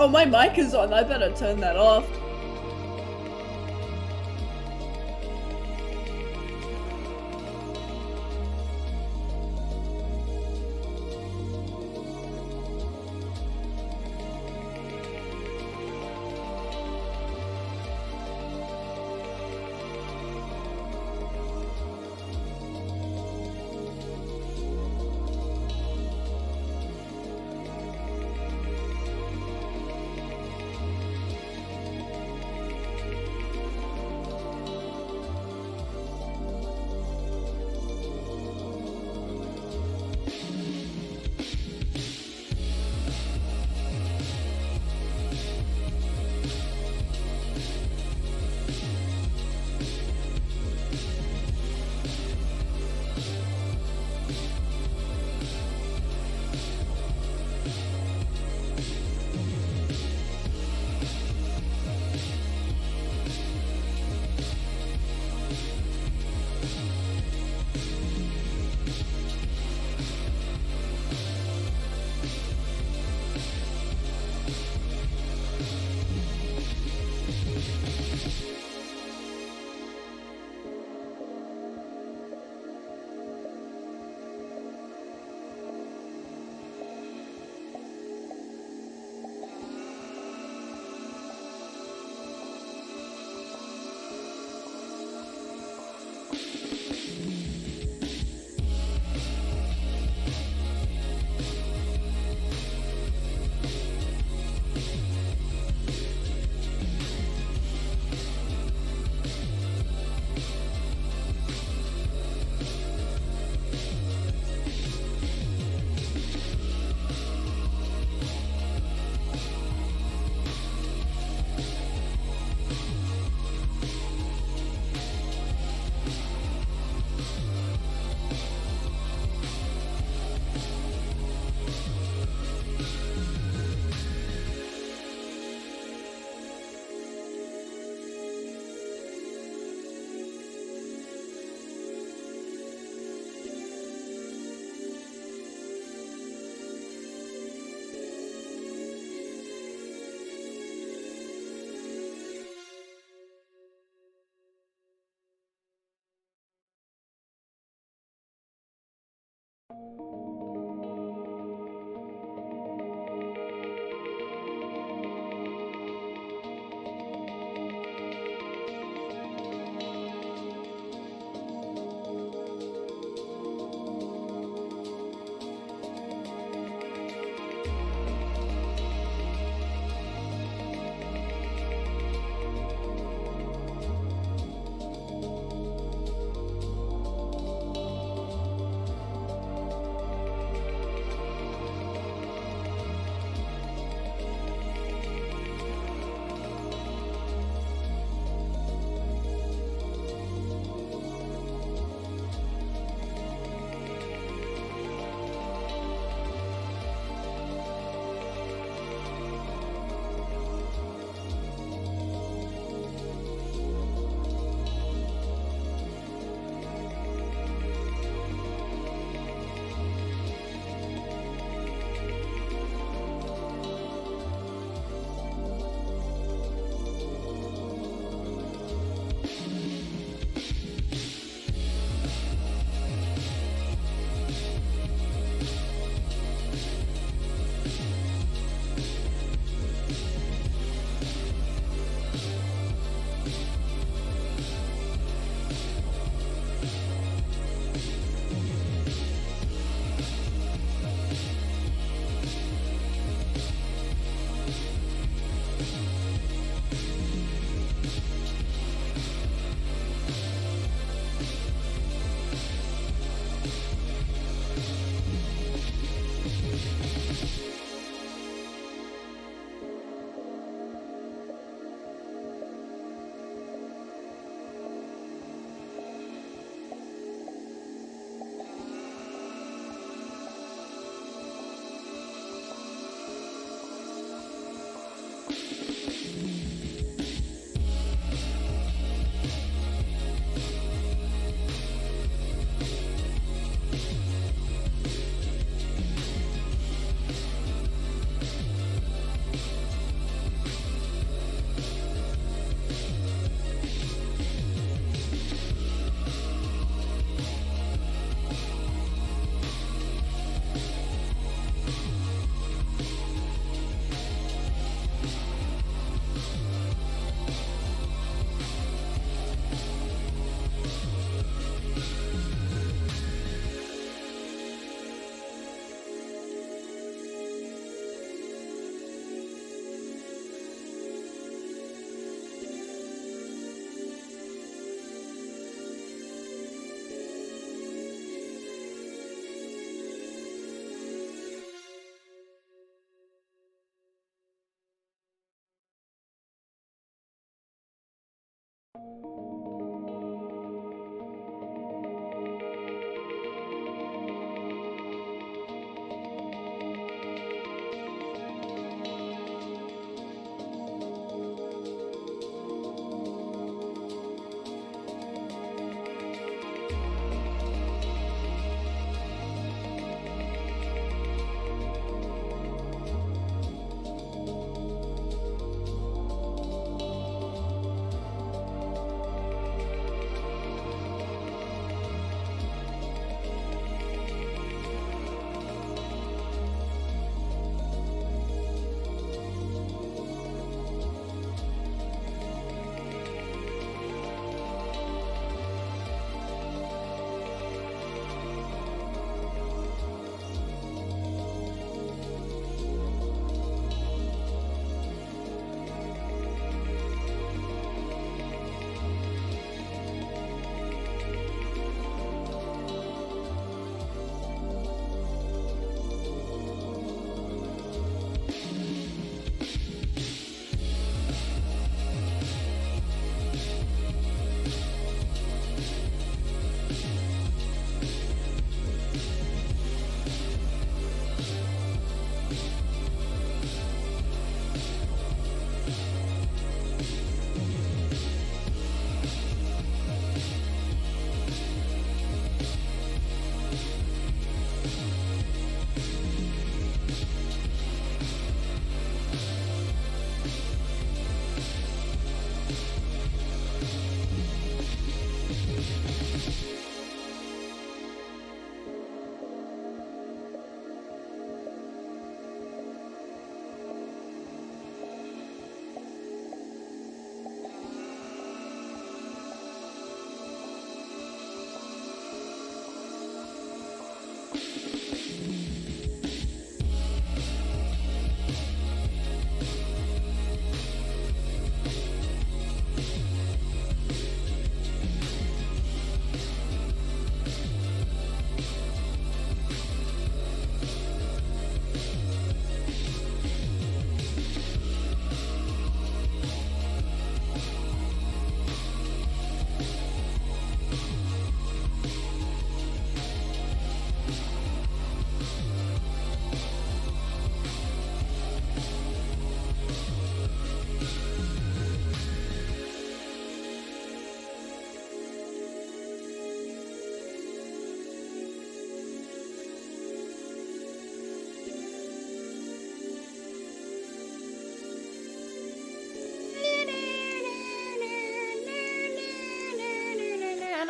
Oh, my mic is on. I better turn that off.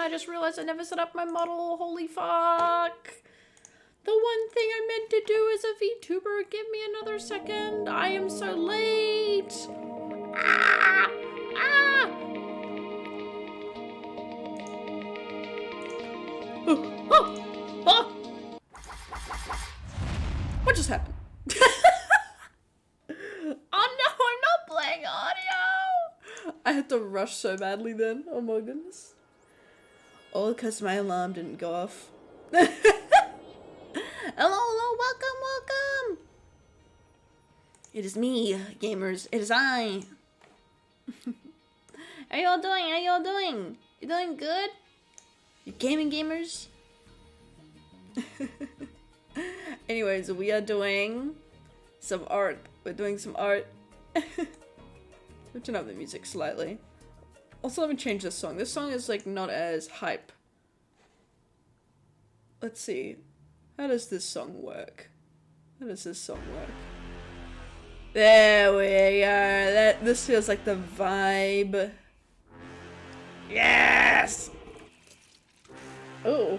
I just realized I never set up my model. Holy fuck. The one thing I meant to do is a VTuber. Give me another second. I am so late. Ah! Ah! Oh! Oh! Oh! What just happened? Oh no, I'm not playing audio! I had to rush so badly then. Oh my goodness. All because my alarm didn't go off. Hello, hello, welcome, welcome! It is me, gamers. It is I. How y'all doing? How y'all doing? You doing good? You gaming gamers? Anyways, we are doing some art. We're doing some art. We'll turn up the music slightly. Also, let me change this song. This song is like not as hype. Let's see. How does this song work? How does this song work? There we are. This feels like the vibe. Yes! Oh.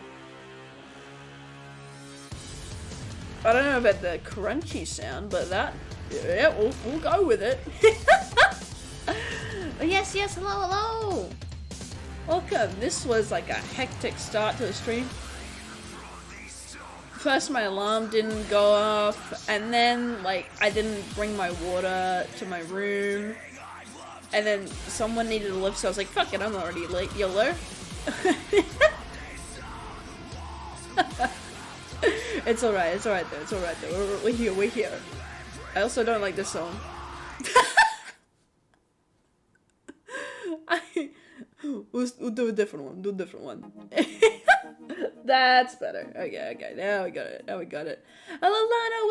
I don't know about the crunchy sound, but that, yeah, we'll go with it. Oh, yes, yes, hello, hello. Welcome. This was like a hectic start to the stream. First, my alarm didn't go off, and then, like, I didn't bring my water to my room, and then someone needed a lift, so I was like, fuck it, I'm already late, YOLO. It's alright though, it's alright though, we're here, we're here. I also don't like this song. We'll do a different one, That's better. Okay, okay, now we got it, Hello Lana,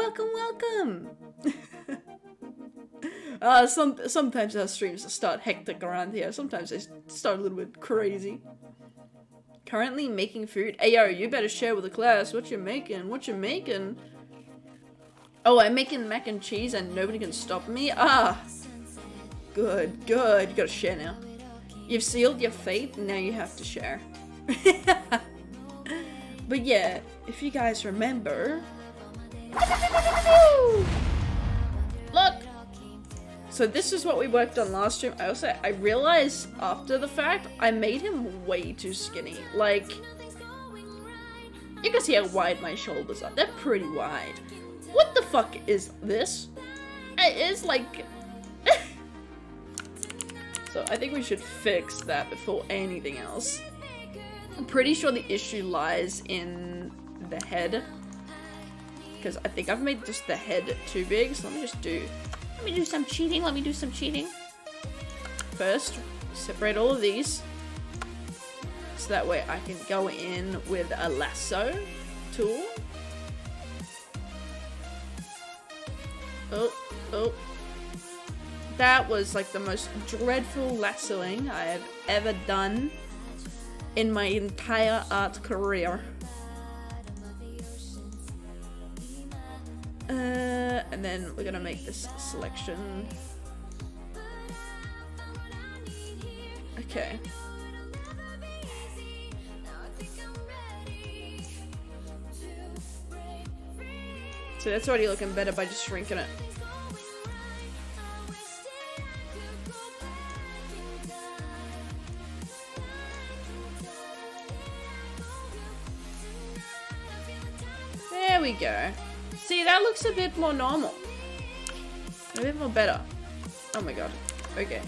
welcome! Sometimes our streams start hectic around here, sometimes they start a little bit crazy. Currently making food. Hey yo, you better share with the class what you're making. What you're making? Oh, I'm making mac and cheese and nobody can stop me? Ah! Good, good. You gotta share now. You've sealed your fate, now you have to share. But yeah, if you guys remember... Look! So this is what we worked on last stream. I realized after the fact, I made him way too skinny. Like, you can see how wide my shoulders are. They're pretty wide. What the fuck is this? It is like... So I think we should fix that before anything else. I'm pretty sure the issue lies in the head. Because I think I've made just the head too big, so let me do some cheating, First, separate all of these. So that way I can go in with a lasso tool. Oh, oh. That was like the most dreadful lassoing I have ever done in my entire art career. And then we're gonna make this selection. Okay. So that's already looking better by just shrinking it. There we go. See, that looks a bit more normal. A bit more better. Oh my god. Okay.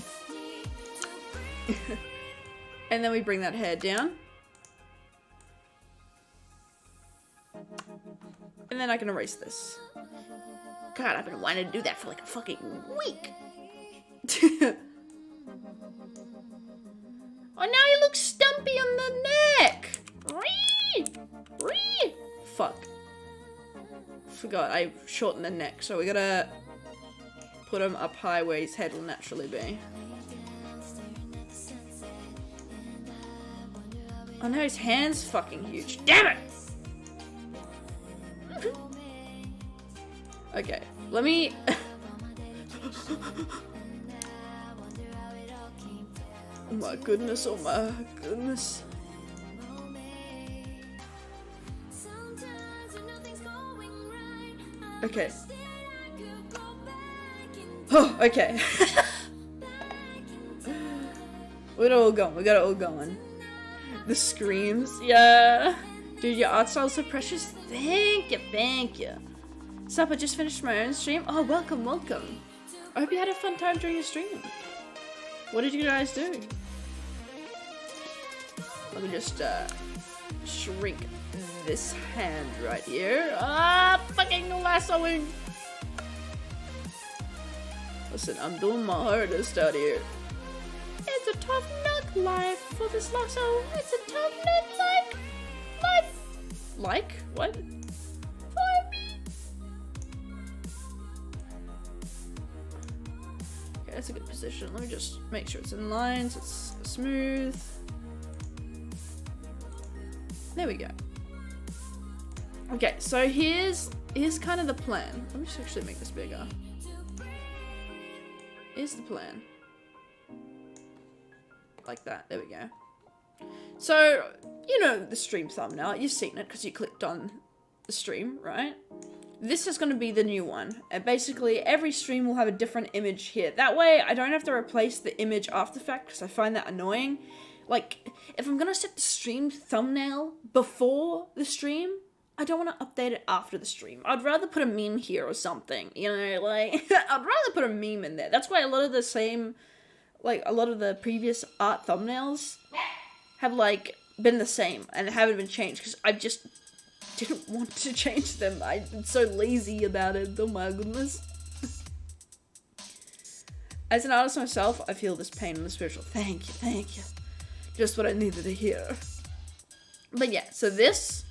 And then we bring that hair down. And then I can erase this. God, I've been wanting to do that for like a fucking week. Oh, now he looks stumpy on the neck. Fuck. Forgot, I shortened the neck, so we gotta put him up high where his head will naturally be. Oh no, his hand's fucking huge. Damn it! Okay, let me... Oh my goodness, oh my goodness. Okay. Oh, okay. We got it all going. The screams, yeah. Dude, your art style's so precious. Thank you. Sup, I just finished my own stream. Oh, welcome. I hope you had a fun time during your stream. What did you guys do? Let me just shrink this hand right here. Ah, fucking lassoing. Listen, I'm doing my hardest out here. It's a tough nut life for this lasso. It's a tough nut life. Like? What? For me. Okay, that's a good position. Let me just make sure it's in line, so it's smooth. There we go. Okay, so here's kind of the plan. Let me just actually make this bigger. Here's the plan. Like that, there we go. So, you know the stream thumbnail, you've seen it because you clicked on the stream, right? This is going to be the new one, and basically every stream will have a different image here. That way I don't have to replace the image after the fact because I find that annoying. Like, if I'm going to set the stream thumbnail before the stream, I don't want to update it after the stream. I'd rather put a meme here or something, you know, like, I'd rather put a meme in there. That's why a lot of the previous art thumbnails have, like, been the same and haven't been changed, because I just didn't want to change them. I've been so lazy about it, oh my goodness. As an artist myself, I feel this pain and the spiritual. Thank you. Just what I needed to hear. But yeah, so this,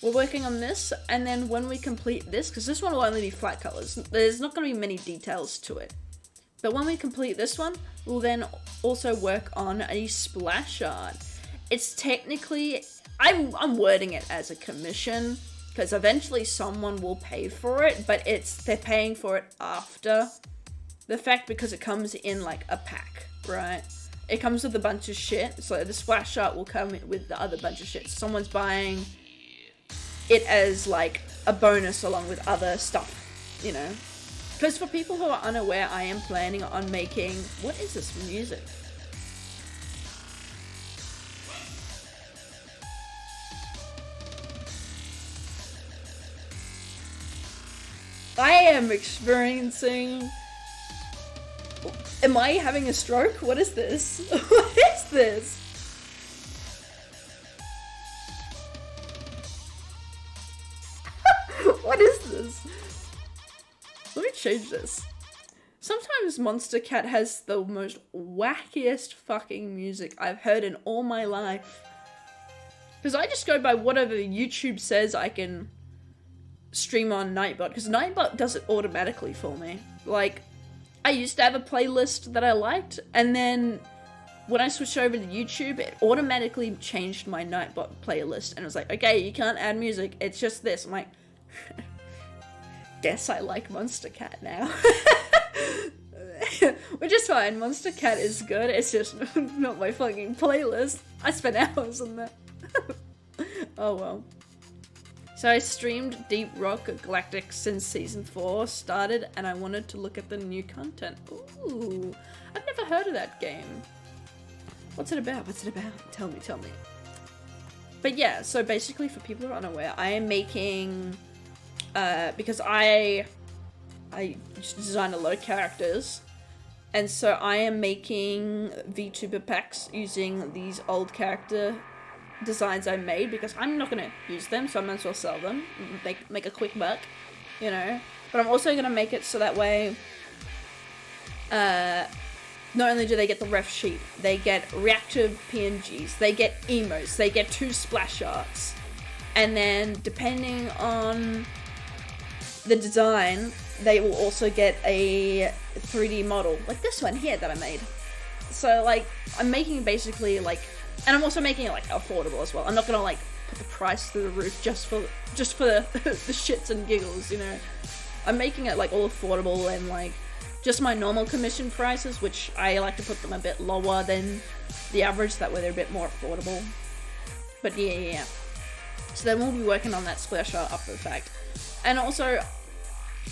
we're working on this, and then when we complete this, because this one will only be flat colors, there's not going to be many details to it. But when we complete this one, we'll then also work on a Splashart. It's technically, I'm wording it as a commission, because eventually someone will pay for it, but they're paying for it after the fact because it comes in like a pack, right? It comes with a bunch of shit, so the Splashart will come with the other bunch of shit. So someone's buying it as like a bonus along with other stuff, you know? Because for people who are unaware, I am planning on making... What is this music? I am experiencing... Am I having a stroke? What is this? What is this? What is this? Let me change this. Sometimes Monster Cat has the most wackiest fucking music I've heard in all my life. Because I just go by whatever YouTube says I can stream on Nightbot, because Nightbot does it automatically for me. Like, I used to have a playlist that I liked, and then when I switched over to YouTube, it automatically changed my Nightbot playlist, and it was like, okay, you can't add music, it's just this. I'm like, guess I like Monster Cat now. Which is fine, Monster Cat is good, it's just not my fucking playlist. I spent hours on that. Oh well. So I streamed Deep Rock Galactic since Season 4 started, and I wanted to look at the new content. Ooh, I've never heard of that game. What's it about? Tell me. But yeah, so basically for people who are unaware, I am making, because I used to design a lot of characters, and so I am making VTuber packs using these old character designs I made, because I'm not going to use them, so I might as well sell them, make a quick buck, you know. But I'm also going to make it so that way, not only do they get the ref sheet, they get reactive PNGs, they get emotes, they get 2 Splasharts, and then depending on the design, they will also get a 3D model, like this one here that I made. So like, I'm making basically like, and I'm also making it like affordable as well. I'm not gonna like put the price through the roof just for the, the shits and giggles, you know. I'm making it like all affordable and like just my normal commission prices, which I like to put them a bit lower than the average, that way they're a bit more affordable. But yeah. So then we'll be working on that Splashart after the fact. And also,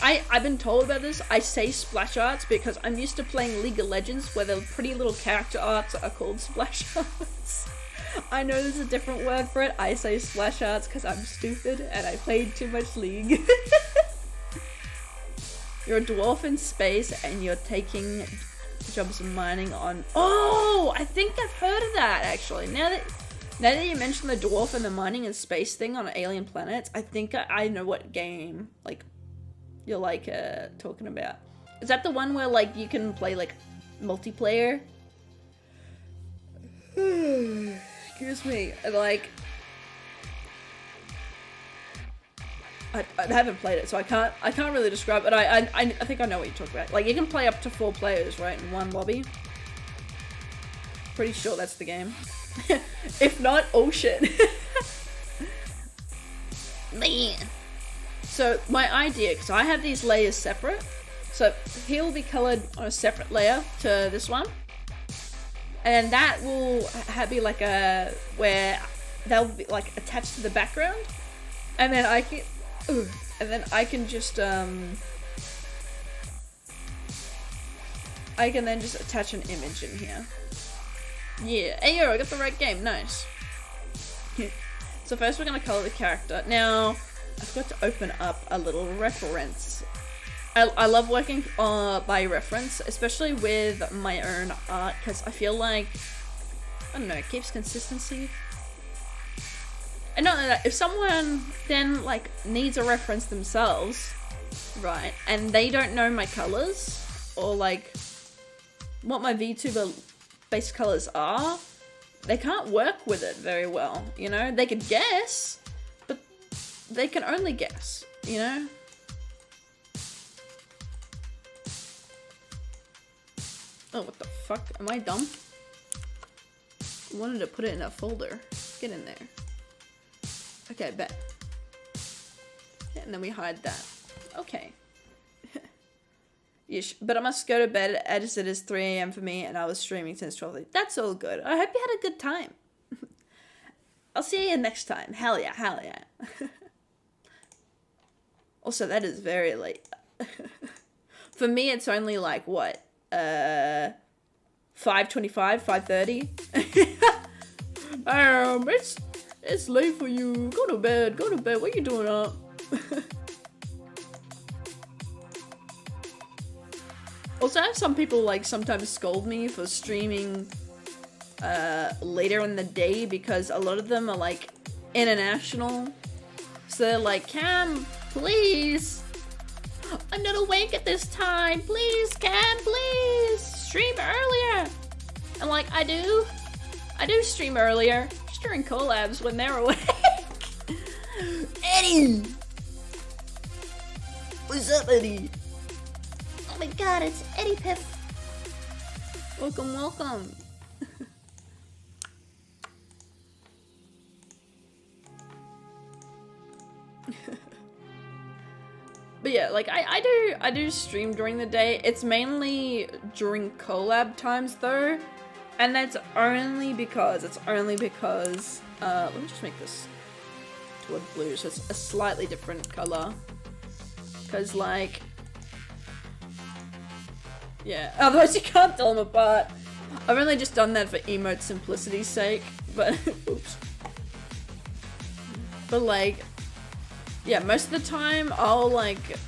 I've been told about this. I say Splasharts because I'm used to playing League of Legends where the pretty little character arts are called Splasharts. I know there's a different word for it. I say Splasharts because I'm stupid and I played too much League. You're a dwarf in space and you're taking jobs of mining on... Oh! I think I've heard of that, actually. Now that you mentioned the dwarf and the mining in space thing on alien planets, I think I know what game, like, you're, like, talking about. Is that the one where, like, you can play, like, multiplayer? Excuse me. Like... I haven't played it, so I can't really describe it. I think I know what you're talking about. Like, you can play up to 4 players, right, in one lobby. Pretty sure that's the game. If not, oh shit. Man. So my idea, because I have these layers separate, so he will be colored on a separate layer to this one, and that will be like a where they'll be like attached to the background, and then I can just I can then just attach an image in here. Yeah, ayoooo, I got the right game, nice. So first we're gonna color the character. Now, I forgot to open up a little reference. I love working by reference, especially with my own art, because I feel like, I don't know, it keeps consistency. And not only that, if someone then like needs a reference themselves, right, and they don't know my colors, or like what my VTuber base colors are, they can't work with it very well, you know? They could guess, but they can only guess, you know? Oh, what the fuck? Am I dumb? I wanted to put it in a folder. Get in there. Okay, bet. Yeah, and then we hide that. Okay. Yes, but I must go to bed as it is 3 AM for me and I was streaming since 12. That's all good. I hope you had a good time. I'll see you next time. Hell yeah, hell yeah. Also, that is very late. For me, it's only like, what? 5:25, 5:30? It's late for you. Go to bed, go to bed. What are you doing up? Also, I have some people like sometimes scold me for streaming later in the day because a lot of them are like international. So they're like, Cam, please. I'm not awake at this time. Please, Cam, please. Stream earlier. I'm like, I do stream earlier. Just during collabs when they're awake. Eddie! What's up, Eddie? Oh my god, it's Eddie Piff. Welcome, welcome. But yeah, like I do stream during the day. It's mainly during collab times though. And that's only because let me just make this toward blue so it's a slightly different color. Cause like, yeah, otherwise you can't tell them apart. I've only just done that for emote simplicity's sake, but oops. But like, yeah, most of the time I'll like,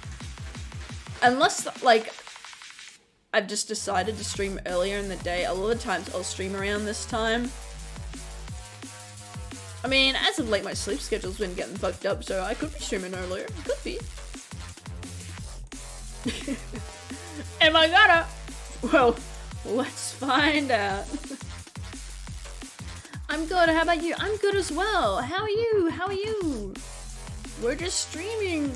unless like I've just decided to stream earlier in the day, a lot of times I'll stream around this time. I mean, as of late my sleep schedule's been getting fucked up, so I could be streaming earlier. Could be. Am I gonna? Well, let's find out. I'm good, how about you? I'm good as well. How are you? How are you? We're just streaming.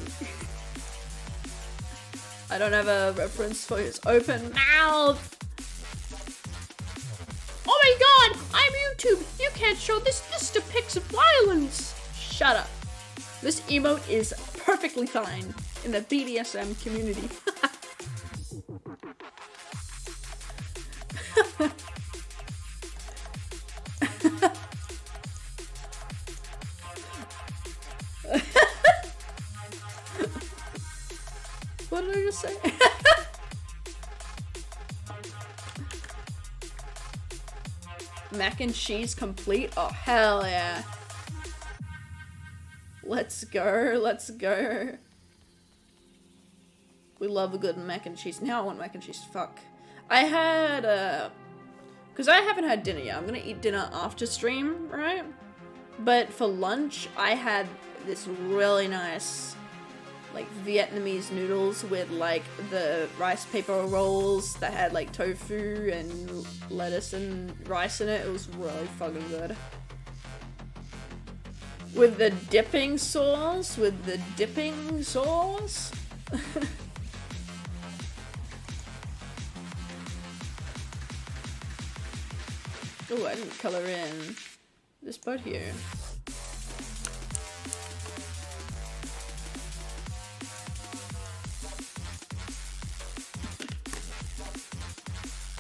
I don't have a reference for his open mouth. Oh my god, I'm YouTube. You can't show this. This depicts violence. Shut up. This emote is perfectly fine in the BDSM community. did I just say? Mac and cheese complete? Oh, hell yeah. Let's go, let's go. We love a good mac and cheese. Now I want mac and cheese, fuck. I had, because I haven't had dinner yet. I'm gonna eat dinner after stream, right? But for lunch, I had this really nice, like, Vietnamese noodles with, like, the rice paper rolls that had, like, tofu and lettuce and rice in it. It was really fucking good. With the dipping sauce, Oh, I didn't color in this part here.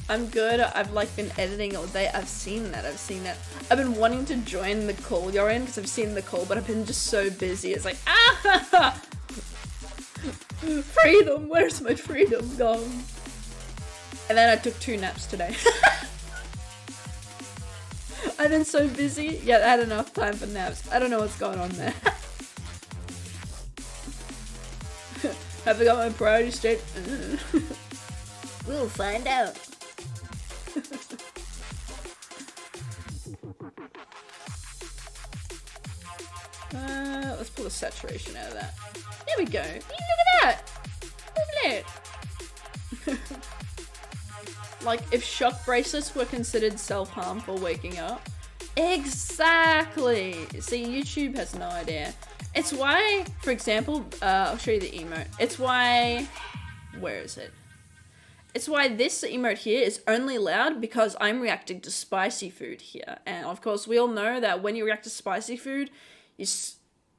I'm good. I've like been editing all day. I've seen that. I've been wanting to join the call you're in because I've seen the call, but I've been just so busy. It's like, ah, freedom. Where's my freedom gone? And then I took 2 naps today. I've been so busy. Yeah, I had enough time for naps. I don't know what's going on there. Have I got my priority straight? We'll find out. Let's pull the saturation out of that. There we go. Look at that. Look at it. Like, if shock bracelets were considered self-harm for waking up. Exactly. See, YouTube has no idea. It's why, for example, I'll show you the emote. It's why, where is it? It's why this emote here is only allowed because I'm reacting to spicy food here. And of course, we all know that when you react to spicy food, you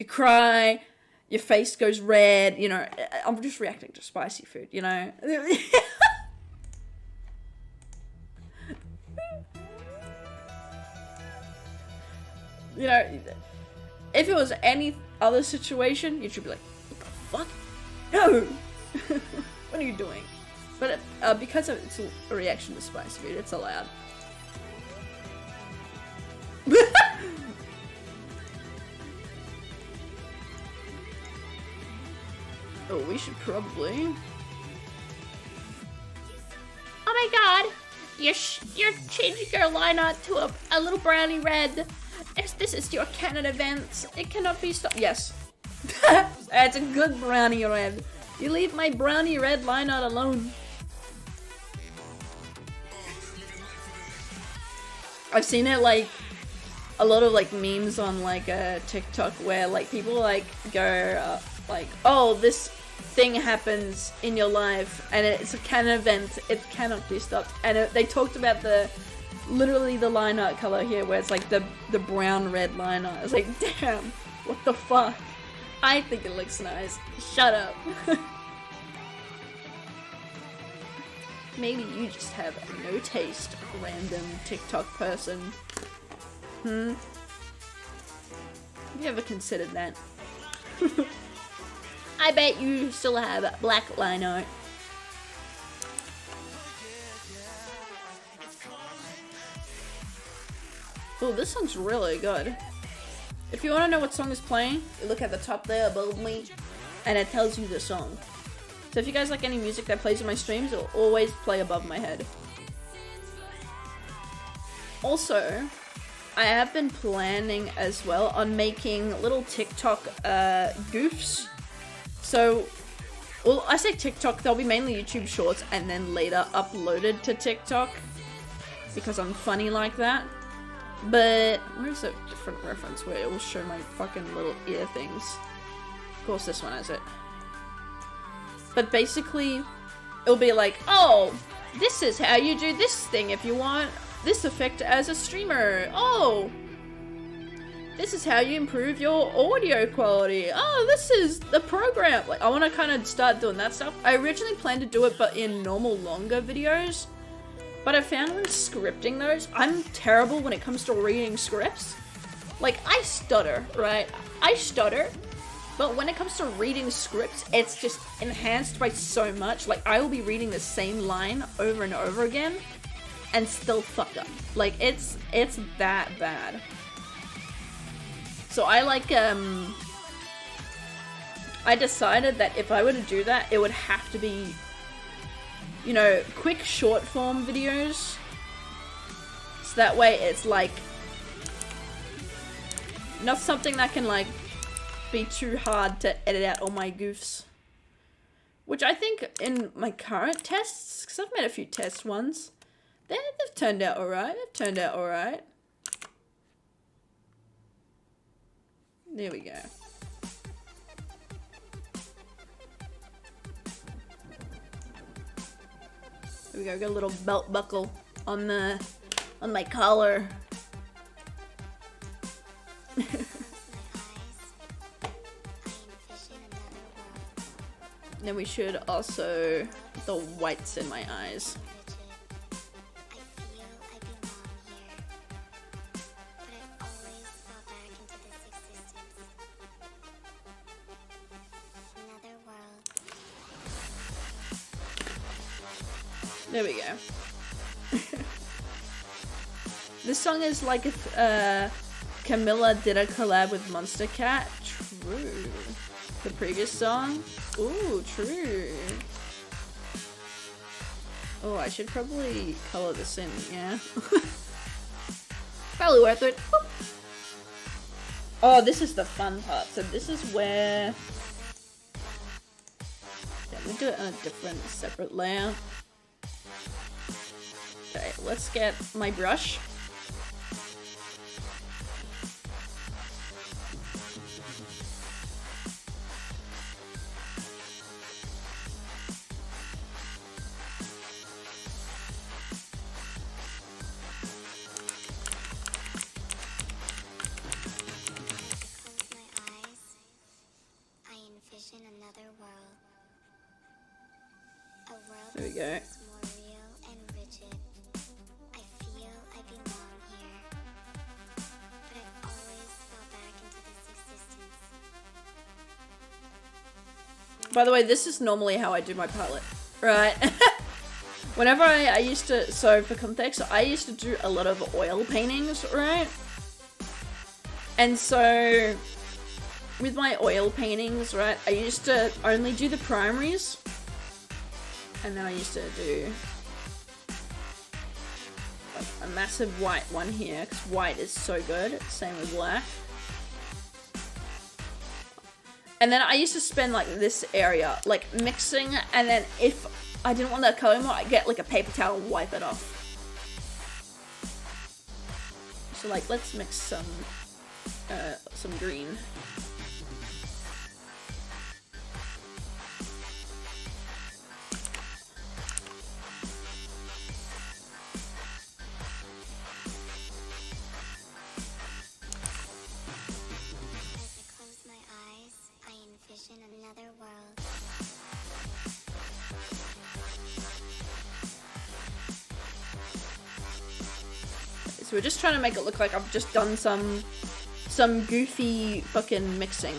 cry, your face goes red, you know. I'm just reacting to spicy food, you know. You know, if it was any other situation, you should be like, what the fuck? No! What are you doing? But because it's a reaction to spicy food, it's allowed. Oh, we should probably... Oh my god! You're changing your line art to a little brownie red. This is your canon event. It cannot be stopped. Yes. It's a good brownie red. You leave my brownie red line art alone. I've seen it like a lot of like memes on like TikTok where like people like go like, oh, this thing happens in your life and it's a canon event, it cannot be stopped. And they talked about literally the line art color here where it's like the brown red line art. It's like, damn, what the fuck? I think it looks nice. Shut up. Maybe you just have no taste, random TikTok person. Have you ever considered that? I bet you still have black line art. Oh, this song's really good. If you want to know what song is playing, you look at the top there above me, and it tells you the song. So if you guys like any music that plays in my streams, it'll always play above my head. Also, I have been planning as well on making little TikTok goofs. So, well, I say TikTok, they'll be mainly YouTube shorts and then later uploaded to TikTok because I'm funny like that. But where's a different reference where it will show my fucking little ear things? Of course this one has it. But basically, it'll be like, oh, this is how you do this thing if you want this effect as a streamer. Oh, this is how you improve your audio quality. Oh, this is the program. Like, I want to kind of start doing that stuff. I originally planned to do it, but in normal, longer videos. But I found when scripting those, I'm terrible when it comes to reading scripts. Like, I stutter, right? I stutter. But when it comes to reading scripts, it's just enhanced by so much. Like, I will be reading the same line over and over again and still fuck up. Like, it's that bad. So I like, I decided that if I were to do that, it would have to be, you know, quick short form videos. So that way it's like, not something that can like be too hard to edit out all my goofs. Which I think in my current tests, because I've made a few test ones, they've turned out alright. They've turned out alright. There we go. There we go, got a little belt buckle on my collar. Then we should also put the whites in my eyes. There we go. This song is like if Camilla did a collab with Monster Cat. True. The previous song. Ooh, true. Oh, I should probably color this in, yeah. Probably worth it. Whoop. Oh, this is the fun part. So this is where... Yeah, we'll do it on a different, separate layer. Okay, let's get my brush. There we go. By the way, this is normally how I do my palette, right? Whenever I used to, so for context, I used to do a lot of oil paintings, right? And so with my oil paintings, right, I used to only do the primaries. And then I used to do like a massive white one here, because white is so good. Same with black. And then I used to spend like this area, like mixing, and then if I didn't want that color anymore, I'd get like a paper towel and wipe it off. So like, let's mix some green. So we're just trying to make it look like I've just done some goofy fucking mixing.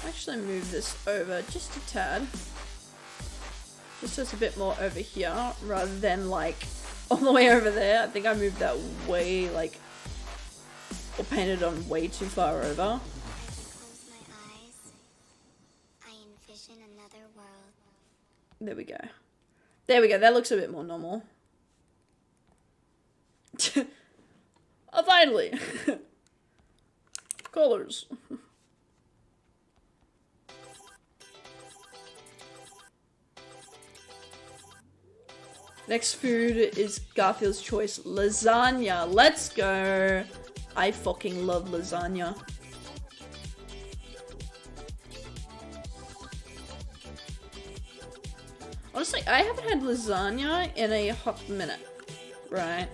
Actually move this over just a tad, just so it's a bit more over here rather than like all the way over there. I think I moved that way, like, or painted on way too far over. There we go. There we go. That looks a bit more normal. Oh, finally. Colors. Next food is Garfield's choice, lasagna. Let's go. I fucking love lasagna. Honestly, I haven't had lasagna in a hot minute, right?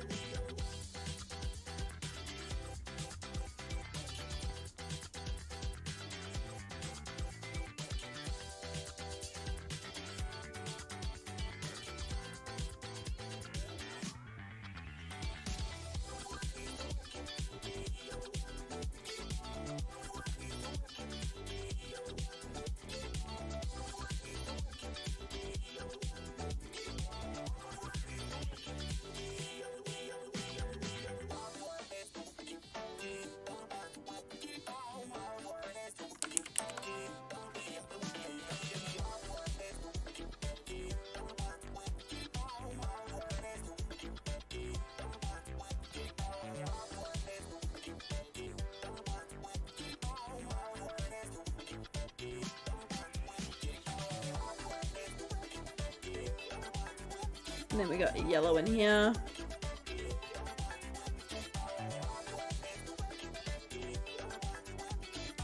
And then we got yellow in here.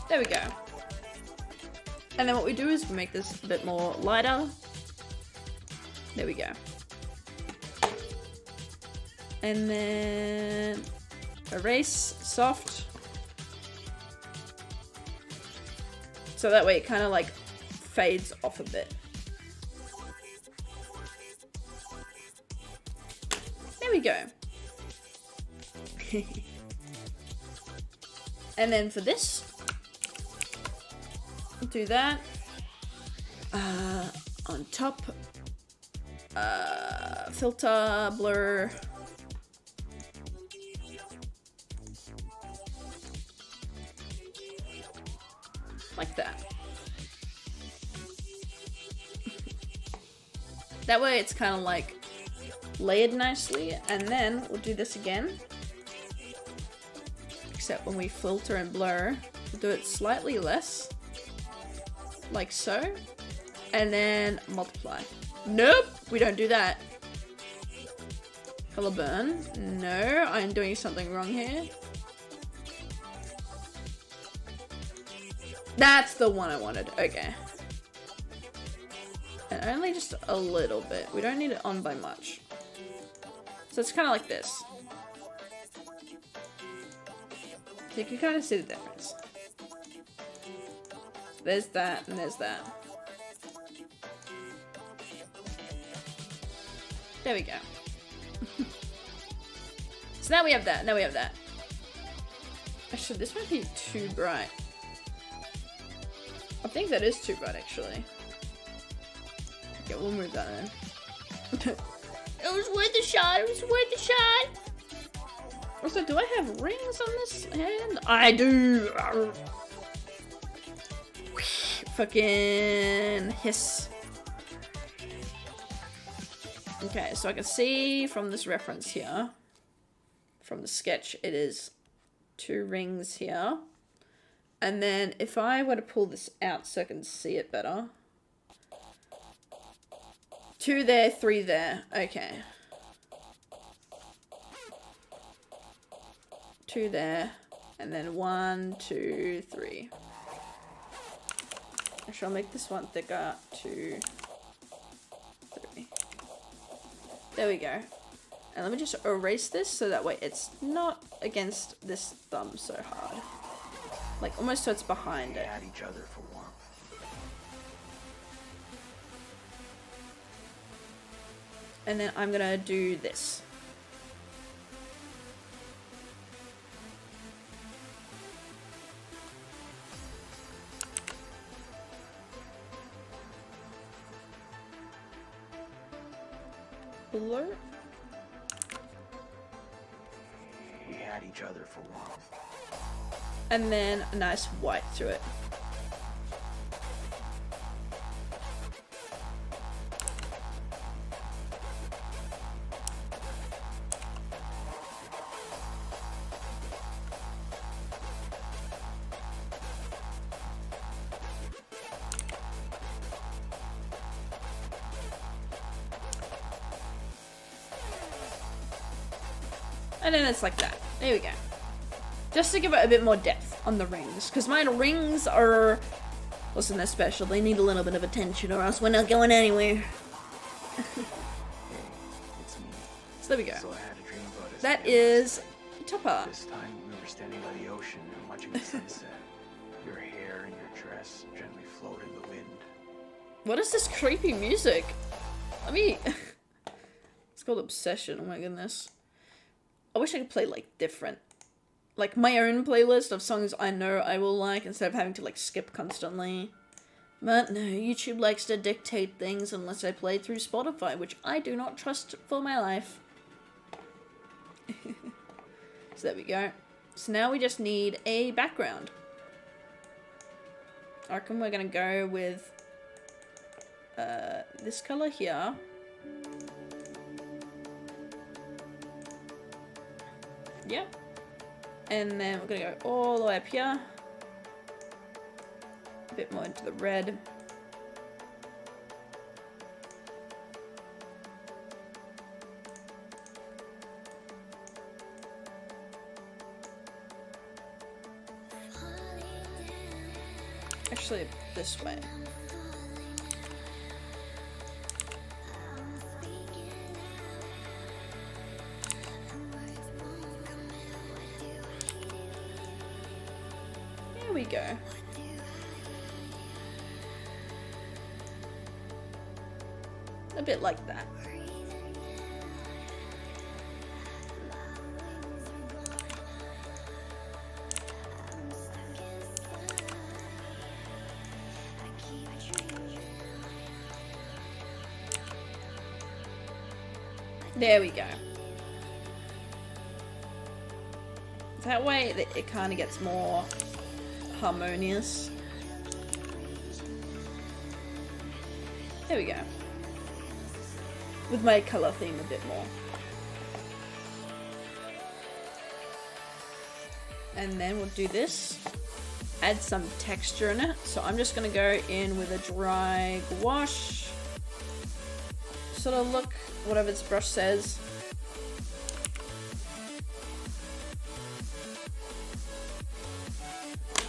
There we go. And then what we do is we make this a bit more lighter. There we go. And then erase soft. So that way it kind of like fades off a bit. There we go. And then for this, do that. On top, filter, blur. Like that. That way it's kind of like layered nicely, and then we'll do this again. Except when we filter and blur, we'll do it slightly less. Like so. And then multiply. Nope, we don't do that. Color burn. No, I'm doing something wrong here. That's the one I wanted. Okay. And only just a little bit. We don't need it on by much. So it's kind of like this. You can kind of see the difference. There's that and there's that. There we go. So now we have that. Now we have that. Actually, this might be too bright. I think that is too bright, actually. Okay, we'll move that in. It was worth a shot. It was worth a shot. Also, do I have rings on this hand? I do. Fucking hiss. Okay, so I can see from this reference here, from the sketch, it is 2 rings here. And then if I were to pull this out so I can see it better. 2 there, 3 there. Okay. 2 there. And then 1, 2, 3. Actually, I'll make this one thicker. 2, 3. There we go. And let me just erase this so that way it's not against this thumb so hard. Like almost so it's behind it. Each other for warmth. And then I'm gonna do this. Blur. We had each other for warmth. And then a nice white through it. And then it's like that. There we go. Just to give it a bit more depth on the rings. Because my rings are... Listen, they're special. They need a little bit of attention or else we're not going anywhere. It's me. So there we go. So I had a dream about us. That is Topper. This time we were standing by the ocean and watching the sunset. Your hair and your dress gently float in the wind. What is this creepy music? I mean, it's called Obsession. Oh my goodness. I wish I could play like different, like my own playlist of songs I know I will like instead of having to like skip constantly. But no, YouTube likes to dictate things unless I play through Spotify, which I do not trust for my life. So there we go. So now we just need a background. I reckon we're gonna go with this color here. Yep. And then we're gonna go all the way up here. A bit more into the red. Actually, this way. There we go. A bit like that. There we go. That way it kind of gets more harmonious. There we go. With my color theme a bit more. And then we'll do this. Add some texture in it. So I'm just gonna go in with a dry gouache. Sort of look, whatever this brush says.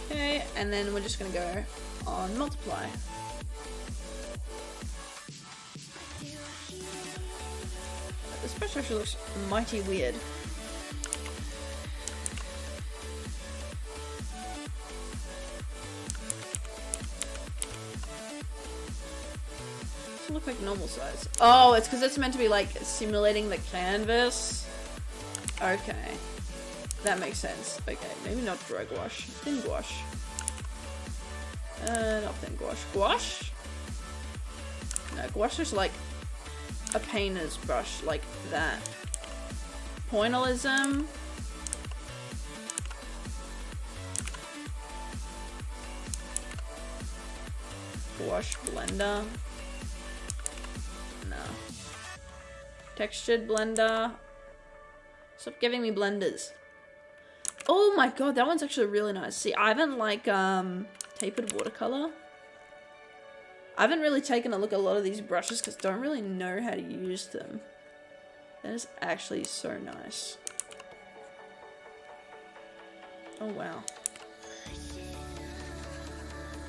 Okay, and then we're just gonna go on multiply. This brush actually looks mighty weird. Doesn't look like normal size. Oh, it's because it's meant to be like simulating the canvas. Okay. That makes sense. Okay, maybe not dry gouache. Thin gouache. Not thin gouache. Gouache? No, gouache is like a painter's brush, like that. Pointillism. Gouache blender. No. Textured blender. Stop giving me blenders. Oh my god, that one's actually really nice. See, I haven't like tapered watercolor. I haven't really taken a look at a lot of these brushes because I don't really know how to use them. That is actually so nice. Oh wow.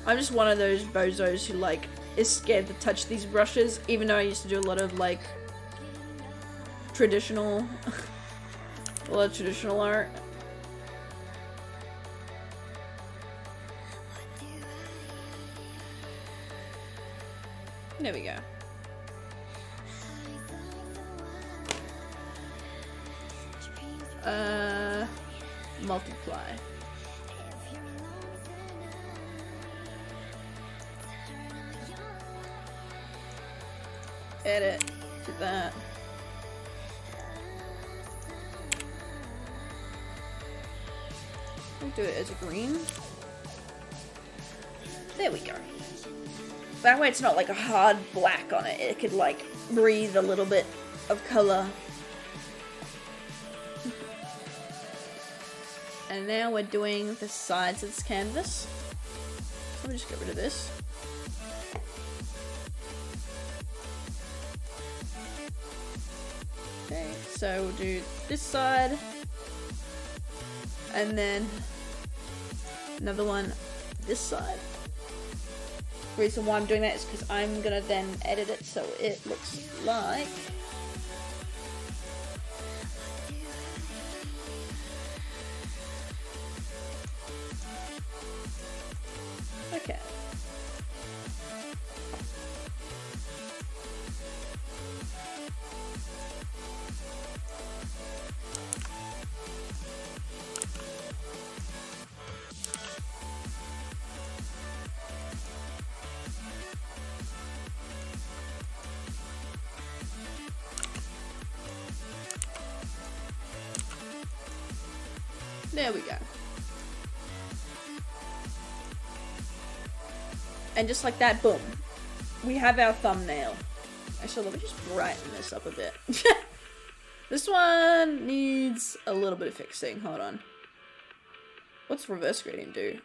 I'm just one of those bozos who like is scared to touch these brushes, even though I used to do a lot of like traditional art. There we go. Multiply. Edit. Do that. I'll do it as a green. There we go. That way it's not like a hard black on it. It could like breathe a little bit of color. And now we're doing the sides of this canvas. Let me just get rid of this. Okay, so we'll do this side. And then another one this side. reason why I'm doing that is because I'm gonna then edit it so it looks like okay. There we go. And just like that, boom. We have our thumbnail. Actually, let me just brighten this up a bit. This one needs a little bit of fixing. Hold on. What's reverse gradient do?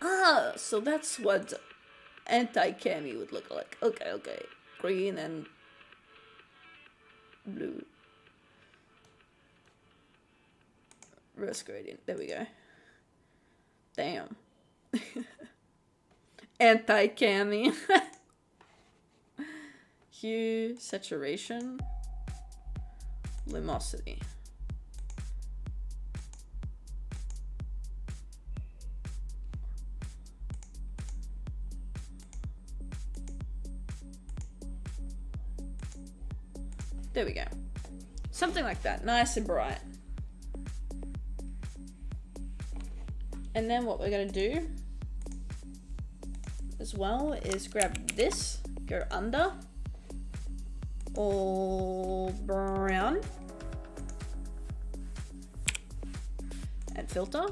Ah, so that's what anti-cami would look like. Okay, okay. Green and blue. Reverse gradient. There we go. Damn. Anti-cami. Hue, saturation, luminosity. There we go. Something like that. Nice and bright. And then what we're going to do as well is grab this, go under, all brown, and filter.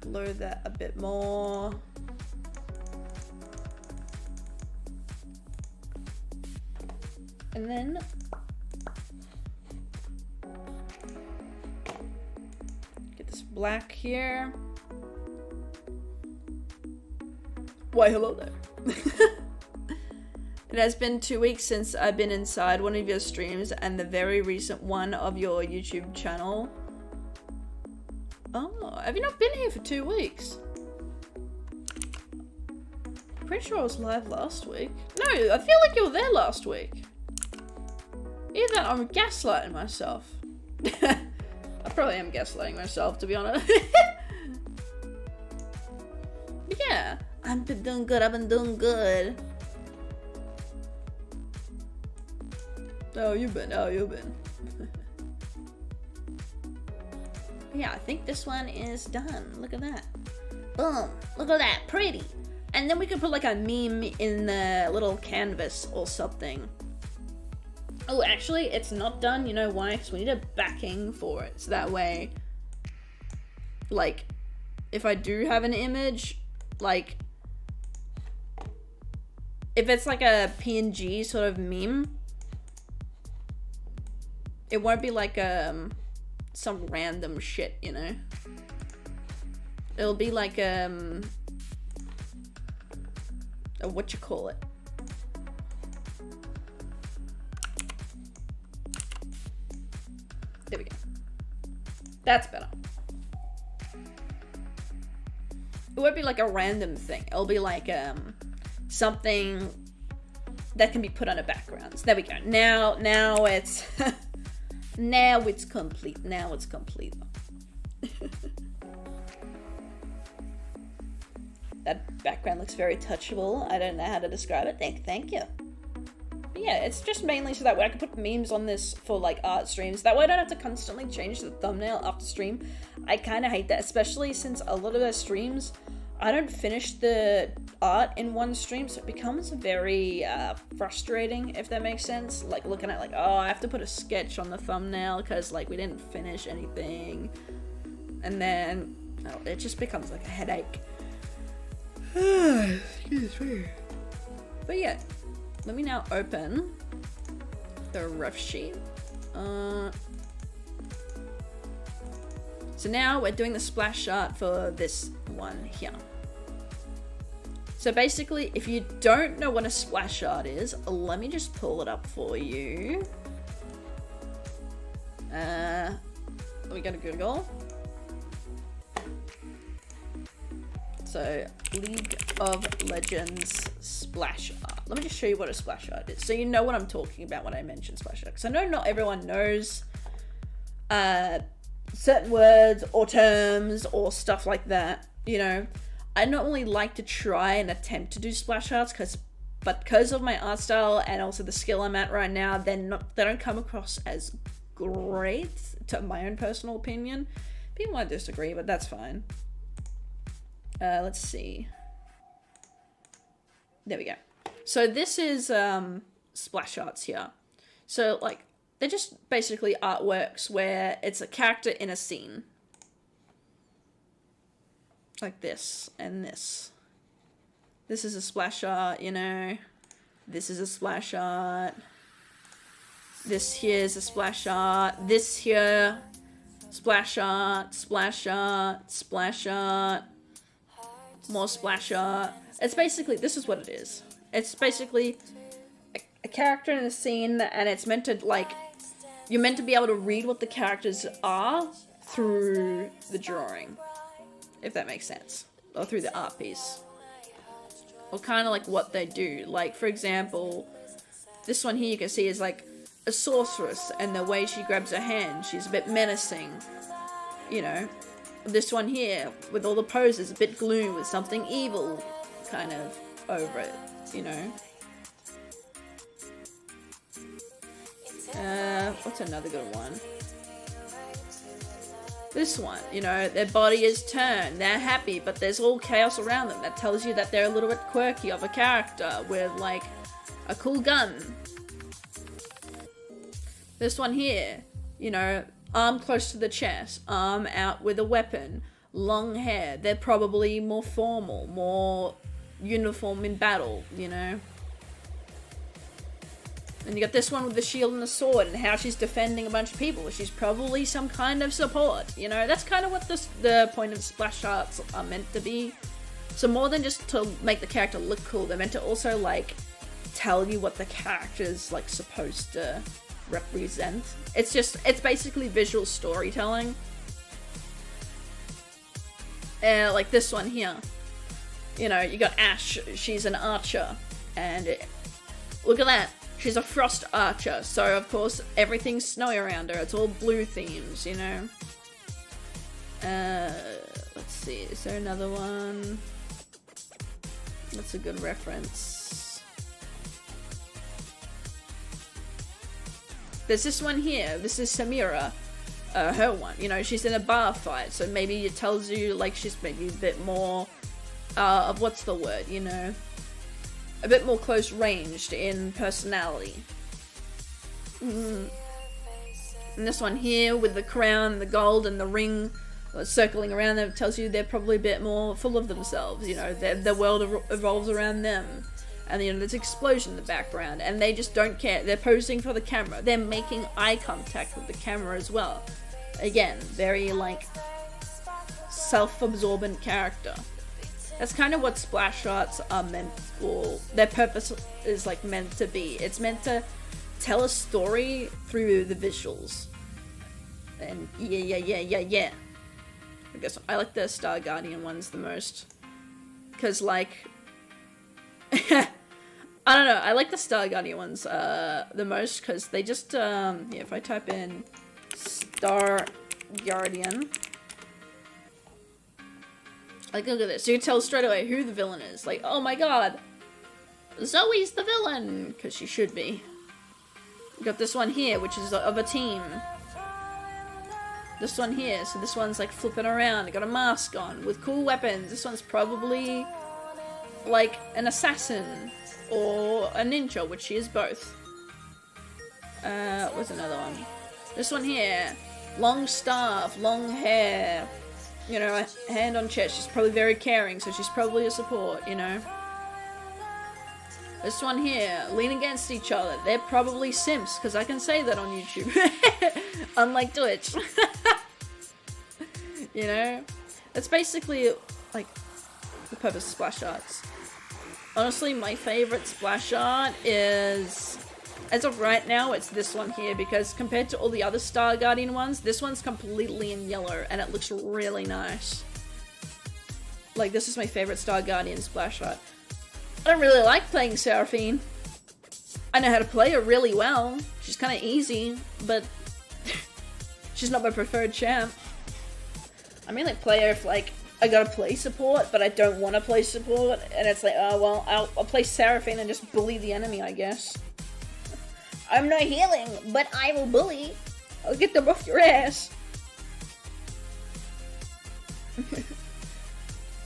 Blur that a bit more. And then get this black here. Why, hello there. It has been 2 weeks since I've been inside one of your streams and the very recent one of your YouTube channel. Oh, have you not been here for 2 weeks? Pretty sure I was live last week. No, I feel like you were there last week. Either I'm gaslighting myself. I probably am gaslighting myself, to be honest. But yeah, I've been doing good. I've been doing good. Oh, you've been. Oh, you've been. Yeah, I think this one is done. Look at that. Boom. Look at that. Pretty. And then we could put like a meme in the little canvas or something. Oh, actually, it's not done. You know why? Because we need a backing for it. So that way, like, if I do have an image, like, if it's like a PNG sort of meme, it won't be like some random shit, you know? It'll be like what you call it? There we go. That's better. It won't be like a random thing. It'll be like something that can be put on a background. So there we go. Now it's now it's complete. Now it's complete. That background looks very touchable. I don't know how to describe it. Thank you. But yeah, it's just mainly so that way I can put memes on this for like art streams. That way I don't have to constantly change the thumbnail after stream. I kind of hate that, especially since a lot of those streams, I don't finish the art in one stream, so it becomes very frustrating, if that makes sense. Like looking at like, oh, I have to put a sketch on the thumbnail because like we didn't finish anything. And then it just becomes like a headache. Excuse me. But yeah, let me now open the rough sheet. So now we're doing the Splashart for this one here. So basically, if you don't know what a Splashart is, let me just pull it up for you. We go to Google. So, League of Legends Splashart. Let me just show you what a Splashart is, so you know what I'm talking about when I mention Splashart. Because I know not everyone knows certain words or terms or stuff like that, you know. I normally like to try and attempt to do Splasharts because of my art style and also the skill I'm at right now, they don't come across as great, to my own personal opinion. People might disagree, but that's fine. Let's see. There we go. So this is Splasharts here. So like, they're just basically artworks where it's a character in a scene. Like this and this. This is a Splashart, you know. This is a Splashart. This here is a Splashart. This here, Splashart, Splashart, Splashart. More Splashart. It's basically, this is what it is. It's basically a character in a scene, and it's meant to, like, you're meant to be able to read what the characters are through the drawing, if that makes sense, or through the art piece, or kind of like what they do. Like, for example, this one here you can see is like a sorceress, and the way she grabs her hand, she's a bit menacing, you know. This one here, with all the poses, a bit gloom with something evil kind of over it, you know. What's another good one? This one, you know, their body is turned, they're happy, but there's all chaos around them. That tells you that they're a little bit quirky of a character with, like, a cool gun. This one here, you know, arm close to the chest, arm out with a weapon, long hair. They're probably more formal, more uniform in battle, you know. And you got this one with the shield and the sword and how she's defending a bunch of people. She's probably some kind of support, you know. That's kind of what the point of Splasharts are meant to be. So more than just to make the character look cool, they're meant to also, like, tell you what the character's, like, supposed to represent. It's basically visual storytelling. Like this one here. You know, you got Ash, she's an archer. And look at that. She's a frost archer, so of course everything's snowy around her. It's all blue themes, you know. Let's see, is there another one? That's a good reference. There's this one here. This is Samira, her one. You know, she's in a bar fight, so maybe it tells you, like, she's maybe a bit more of what's the word, you know, a bit more close ranged in personality. And this one here with the crown, the gold, and the ring circling around them tells you they're probably a bit more full of themselves. You know, the world evolves around them, and you know there's an explosion in the background, and they just don't care. They're posing for the camera. They're making eye contact with the camera as well. Again, very like self-absorbent character. That's kind of what Splasharts are meant for. Their purpose is like meant to be. It's meant to tell a story through the visuals. And yeah. I guess I like the Star Guardian ones the most. Cause like, I don't know. I like the Star Guardian ones the most because they just yeah. If I type in Star Guardian. Like, look at this. You can tell straight away who the villain is. Like, oh my god, Zoe's the villain! Because she should be. You got this one here, which is of a team. This one here, so this one's like flipping around. They got a mask on with cool weapons. This one's probably like an assassin or a ninja, which she is both. What's another one? This one here, long staff, long hair. You know, a hand on chest. She's probably very caring, so she's probably a support, you know. This one here, lean against each other. They're probably simps, because I can say that on YouTube. Unlike Twitch. You know? That's basically, like, the purpose of Splasharts. Honestly, my favorite Splashart is, as of right now, it's this one here, because compared to all the other Star Guardian ones, this one's completely in yellow and it looks really nice. Like, this is my favorite Star Guardian Splashart. I don't really like playing Seraphine. I know how to play her really well. She's kind of easy, but she's not my preferred champ. I mean, like, play her if, like, I gotta play support, but I don't want to play support, and it's like, oh, well, I'll play Seraphine and just bully the enemy, I guess. I'm not healing, but I will bully. I'll get them off your ass.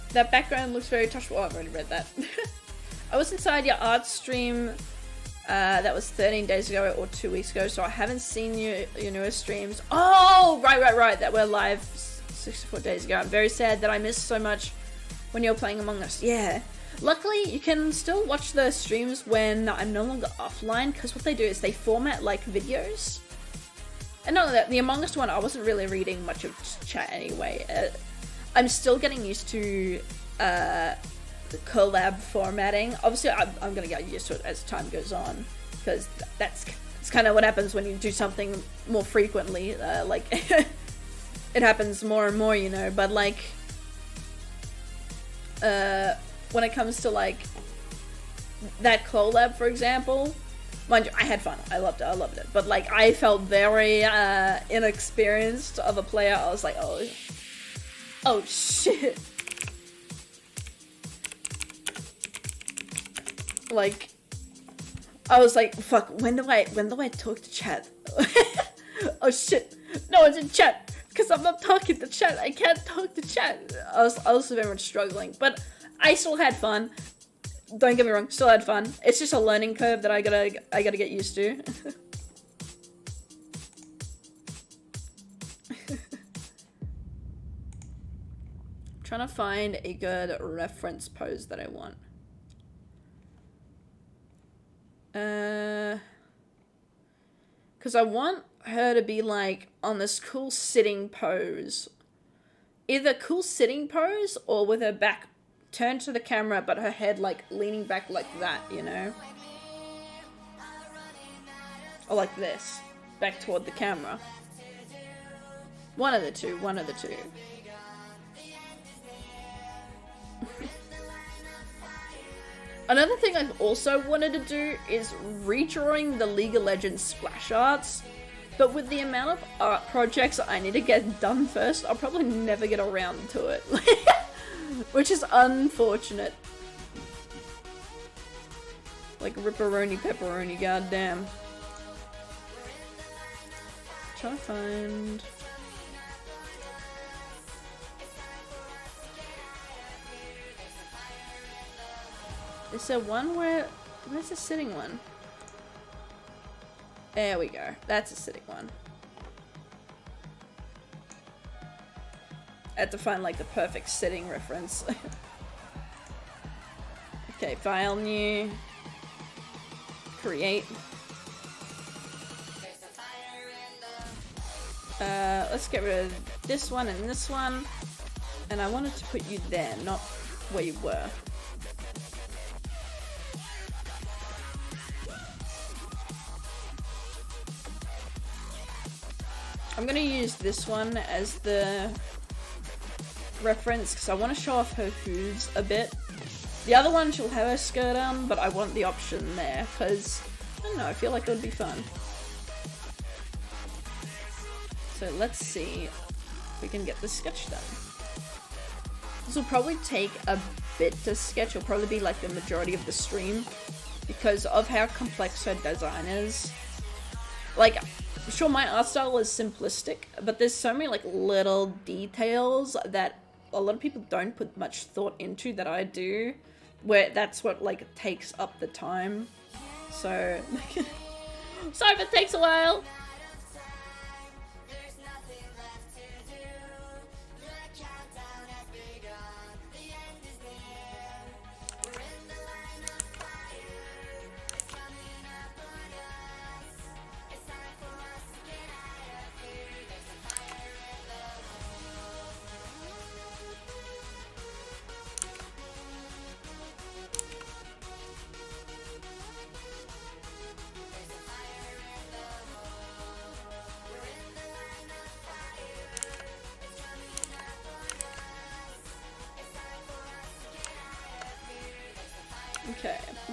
That background looks very touchable. Oh, I've already read that. I was inside your art stream that was 13 days ago or 2 weeks ago, so I haven't seen your newest streams. Oh, right, that were live 64 days ago. I'm very sad that I missed so much when you were playing Among Us. Yeah. Luckily, you can still watch the streams when I'm no longer offline, because what they do is they format like videos. And not only that, the Among Us one, I wasn't really reading much of chat anyway. I'm still getting used to the collab formatting. Obviously, I'm gonna get used to it as time goes on, because that's kind of what happens when you do something more frequently. Like, it happens more and more, you know. But like, when it comes to like that collab, for example, mind you, I had fun. I loved it. But like, I felt very inexperienced of a player. I was like, oh shit. Like, I was like, fuck, when do I talk to chat? Oh shit, no one's in chat, because I'm not talking to chat. I can't talk to chat. I was very much struggling, but I still had fun. Don't get me wrong, still had fun. It's just a learning curve that I gotta get used to. Trying to find a good reference pose that I want. Because I want her to be like on this cool sitting pose. Either cool sitting pose or with her back turned to the camera but her head like leaning back like that, you know? Or like this, back toward the camera. One of the two. Another thing I've also wanted to do is redrawing the League of Legends splash arts, but with the amount of art projects I need to get done first, I'll probably never get around to it. Which is unfortunate. Like ripperoni pepperoni, goddamn. Trying to find... Is there one where's the sitting one? There we go. That's a sitting one. I had to find like the perfect sitting reference. Okay, file new. Create. Let's get rid of this one and this one. And I wanted to put you there, not where you were. I'm gonna use this one as the reference because I want to show off her hooves a bit. The other one she'll have her skirt on, but I want the option there because, I don't know, I feel like it would be fun. So let's see if we can get this sketch done. This will probably take a bit to sketch. It'll probably be like the majority of the stream because of how complex her design is. Like, sure, my art style is simplistic, but there's so many like little details that a lot of people don't put much thought into that I do, where that's what like takes up the time. So sorry if it takes a while.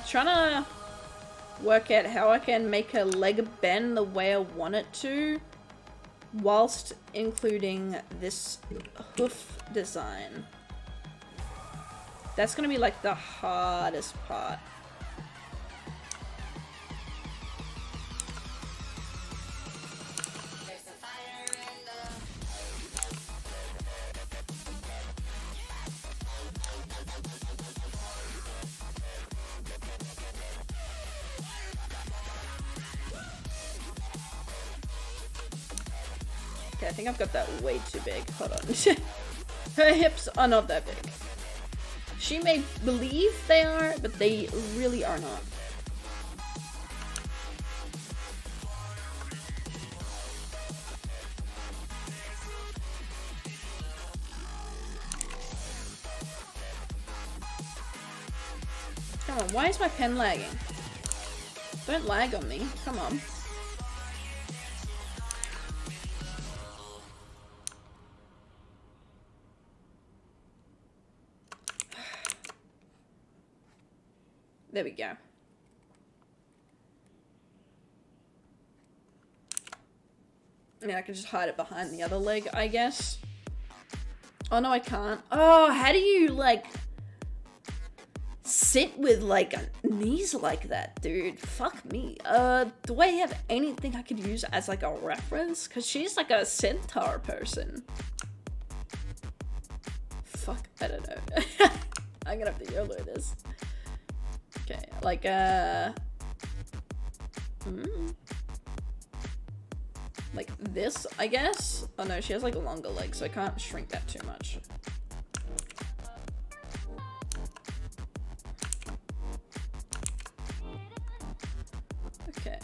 trying to work out how I can make her leg bend the way I want it to, whilst including this hoof design. That's gonna be like the hardest part. Okay, I think I've got that way too big. Hold on. Her hips are not that big. She may believe they are, but they really are not. Come on, why is my pen lagging? Don't lag on me. Come on. There we go. Yeah, I can just hide it behind the other leg, I guess. Oh, no, I can't. Oh, how do you, like, sit with, like, knees like that, dude? Fuck me. Do I have anything I could use as, like, a reference? Because she's, like, a centaur person. Fuck, I don't know. I'm gonna have to YOLO this. Okay, like, like this, I guess? Oh no, she has like longer legs, so I can't shrink that too much. Okay.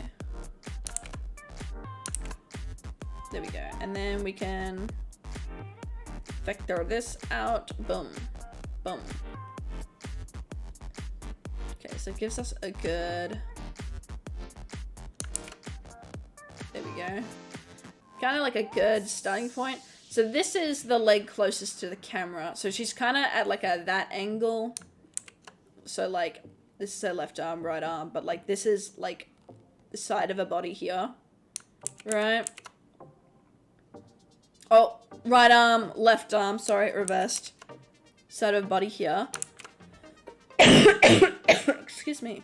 There we go. And then we can vector this out. Boom. Boom. Okay, so it gives us a good... There we go. Kind of like a good starting point. So this is the leg closest to the camera. So she's kind of at like that angle. So like, this is her left arm, right arm. But like, this is like the side of her body here. Right? Oh, right arm, left arm. Sorry, reversed. Side of her body here. Excuse me.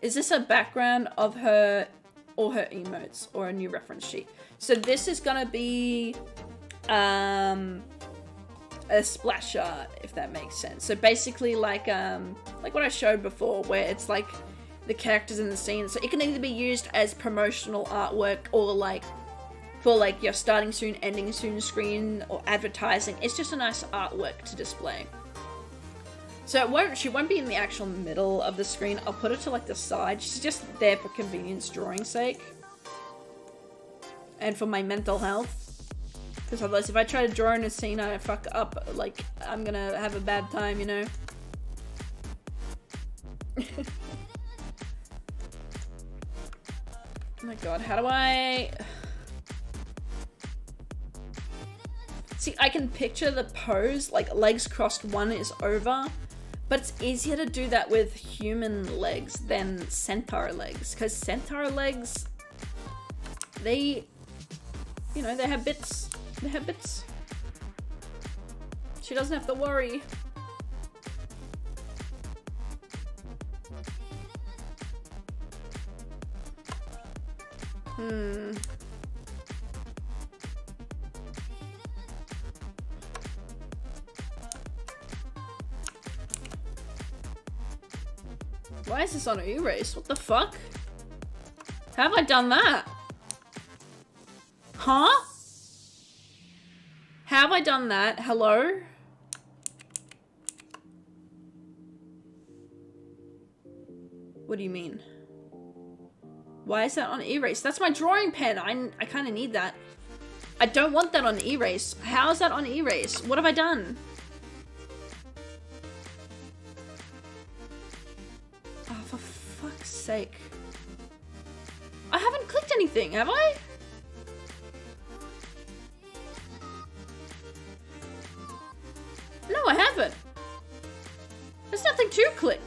Is this a background of her or her emotes or a new reference sheet? So this is gonna be a Splashart, if that makes sense. So basically like what I showed before, where it's like the characters in the scene. So it can either be used as promotional artwork or like for like your starting soon, ending soon screen or advertising. It's just a nice artwork to display. So she won't be in the actual middle of the screen. I'll put it to like the side. She's just there for convenience drawing sake. And for my mental health. Because otherwise if I try to draw in a scene and I fuck up, like, I'm gonna have a bad time, you know? Oh my god, how do I... See, I can picture the pose, like legs crossed, one is over. But it's easier to do that with human legs than centaur legs. Because centaur legs, they, you know, they have bits. They have bits. She doesn't have to worry. Why is this on erase? What the fuck? How have I done that? Huh? How have I done that? Hello? What do you mean? Why is that on erase? That's my drawing pen. I kind of need that. I don't want that on erase. How is that on erase? What have I done? For fuck's sake. I haven't clicked anything, have I? No, I haven't. There's nothing to click.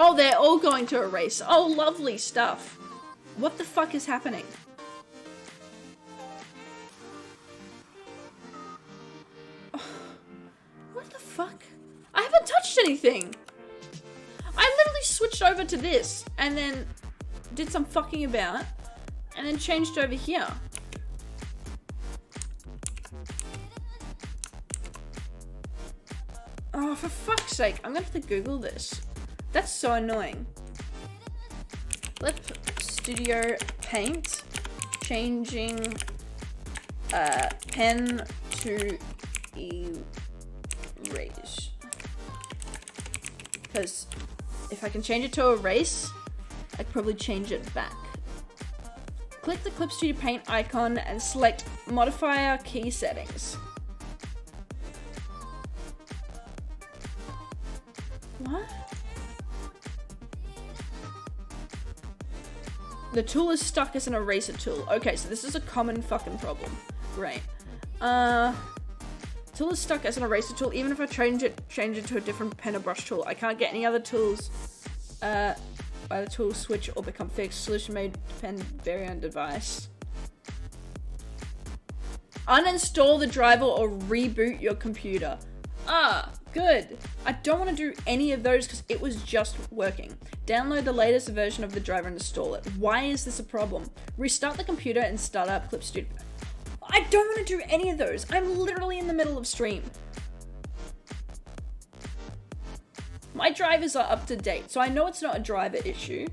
Oh, they're all going to erase. Oh, lovely stuff. What the fuck is happening? Oh, what the fuck? I haven't touched anything. I literally switched over to this and then did some fucking about and then changed over here. Oh, for fuck's sake. I'm gonna have to Google this. That's so annoying. Flip Studio Paint. Changing pen to erase. Because if I can change it to erase, I'd probably change it back. Click the Clip Studio Paint icon and select Modifier Key Settings. What? The tool is stuck as an eraser tool. Okay, so this is a common fucking problem. Great. Tool is stuck as an eraser tool. Even if I change it to a different pen or brush tool, I can't get any other tools. By the tool switch or become fixed. Solution may depend vary on device. Uninstall the driver or reboot your computer. Ah, good. I don't want to do any of those because it was just working. Download the latest version of the driver and install it. Why is this a problem? Restart the computer and start up Clip Studio. I don't want to do any of those. I'm literally in the middle of stream. My drivers are up to date, so I know it's not a driver issue.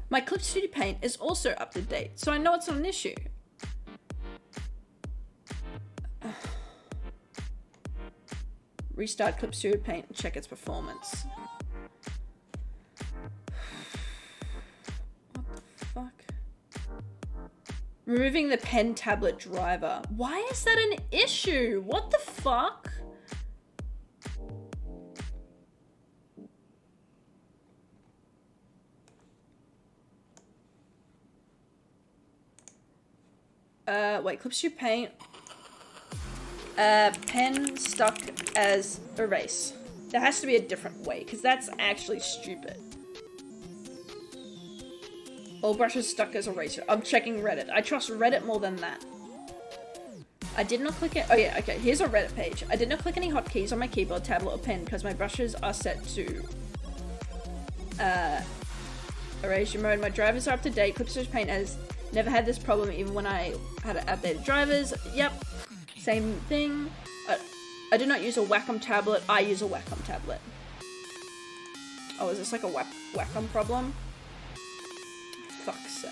My Clip Studio Paint is also up to date, so I know it's not an issue. Restart Clip Studio Paint and check its performance. What the fuck? Removing the pen tablet driver. Why is that an issue? What the fuck? Wait, Clip Studio Paint. Pen stuck as erase. There has to be a different way, because that's actually stupid. All brushes stuck as eraser. I'm checking Reddit. I trust Reddit more than that. I did not click it. Oh yeah, okay, here's a Reddit page. I did not click any hotkeys on my keyboard, tablet, or pen because my brushes are set to erasure mode. My drivers are up to date. Clip Studio Paint has never had this problem even when I had updated drivers. Yep, same thing. I do not use a Wacom tablet. I use a Wacom tablet. Oh, is this like a Wacom problem? Fuck's sake.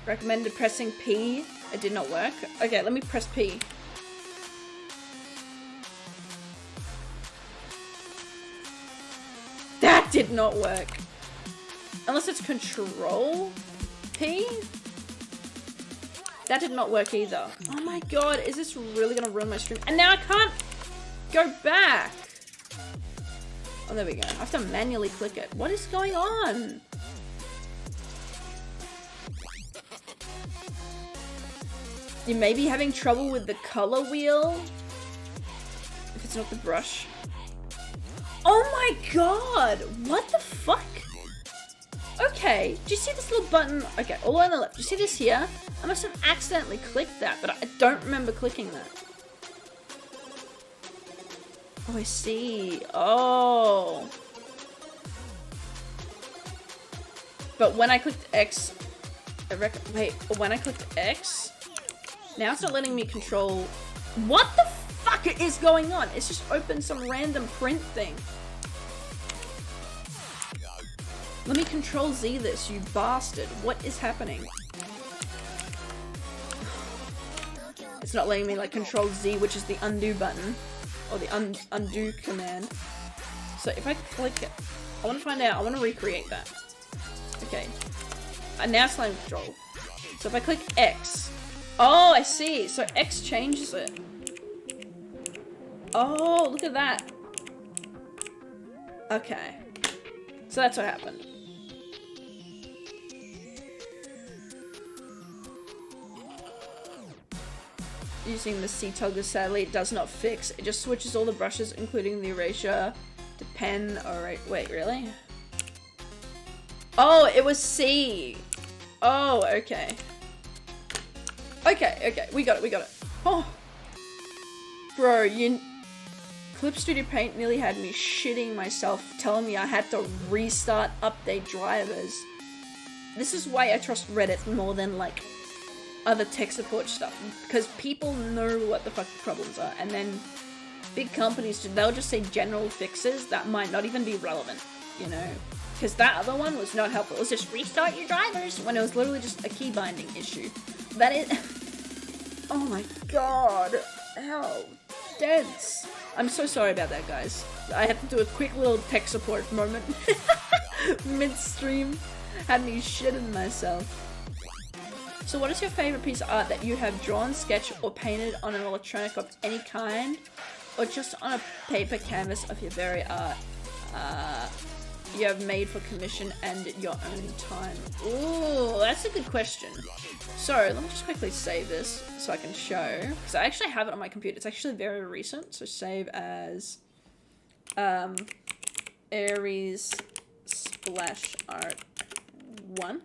Recommended pressing P. It did not work. Okay, let me press P. That did not work. Unless it's Control P? That did not work either. Oh my god, is this really gonna ruin my stream? And now I can't go back. Oh, there we go. I have to manually click it. What is going on? You may be having trouble with the color wheel. If it's not the brush. Oh my god! What the fuck? Okay, do you see this little button? Okay, all the way on the left. Do you see this here? I must have accidentally clicked that, but I don't remember clicking that. Oh, I see. Oh. But when I clicked X, wait, when I clicked X, now it's not letting me control. What the fuck is going on? It's just opened some random print thing. Let me Control Z this, you bastard. What is happening? It's not letting me like Control Z, which is the undo button. Or the undo command. So if I click it, I want to find out, I want to recreate that. Okay. And now it's letting me Control. So if I click X. Oh, I see. So X changes it. Oh, look at that. Okay. So that's what happened. Using the C toggle, sadly it does not fix. It just switches all the brushes, including the erasure Depend. Alright, wait, really? Oh, it was C. Oh, okay. Okay, we got it. Oh. Bro, Clip Studio Paint nearly had me shitting myself, telling me I had to restart update drivers. This is why I trust Reddit more than, like, other tech support stuff. Because people know what the fuck the problems are, and then big companies, they'll just say general fixes that might not even be relevant, you know? Because that other one was not helpful. It was just restart your drivers when it was literally just a key binding issue. That is... Oh my god. How dense. I'm so sorry about that, guys. I had to do a quick little tech support moment. Mid-stream. Had me shitting myself. So what is your favorite piece of art that you have drawn, sketched, or painted on an electronic of any kind? Or just on a paper canvas of your very art you have made for commission and your own time? Ooh, that's a good question. So, let me just quickly save this so I can show. Because I actually have it on my computer. It's actually very recent. So save as Aries Splashart 1.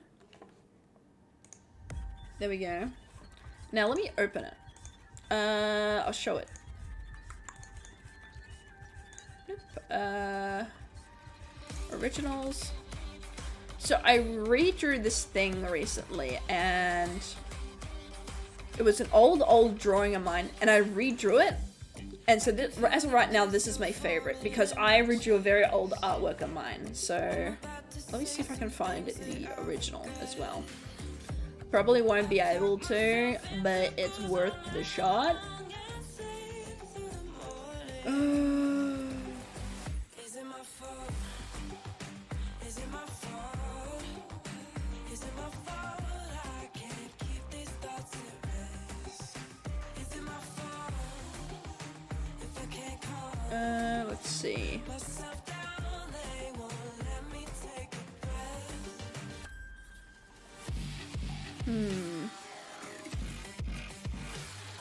There we go. Now let me open it. I'll show it. Nope. Originals. So I redrew this thing recently, and it was an old drawing of mine, and I redrew it. And so this, as of right now, this is my favorite because I redrew a very old artwork of mine. So let me see if I can find the original as well. Probably won't be able to, but it's worth the shot. Let's see.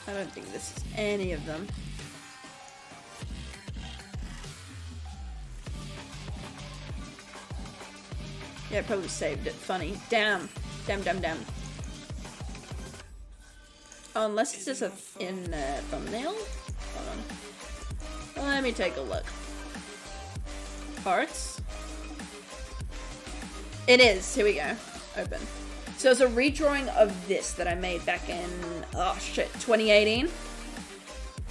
I don't think this is any of them. Yeah, I probably saved it. Funny. Damn. Damn. Oh, unless it's just a thumbnail? Hold on. Let me take a look. Parts? It is. Here we go. Open. So it's a redrawing of this that I made back in, oh shit, 2018,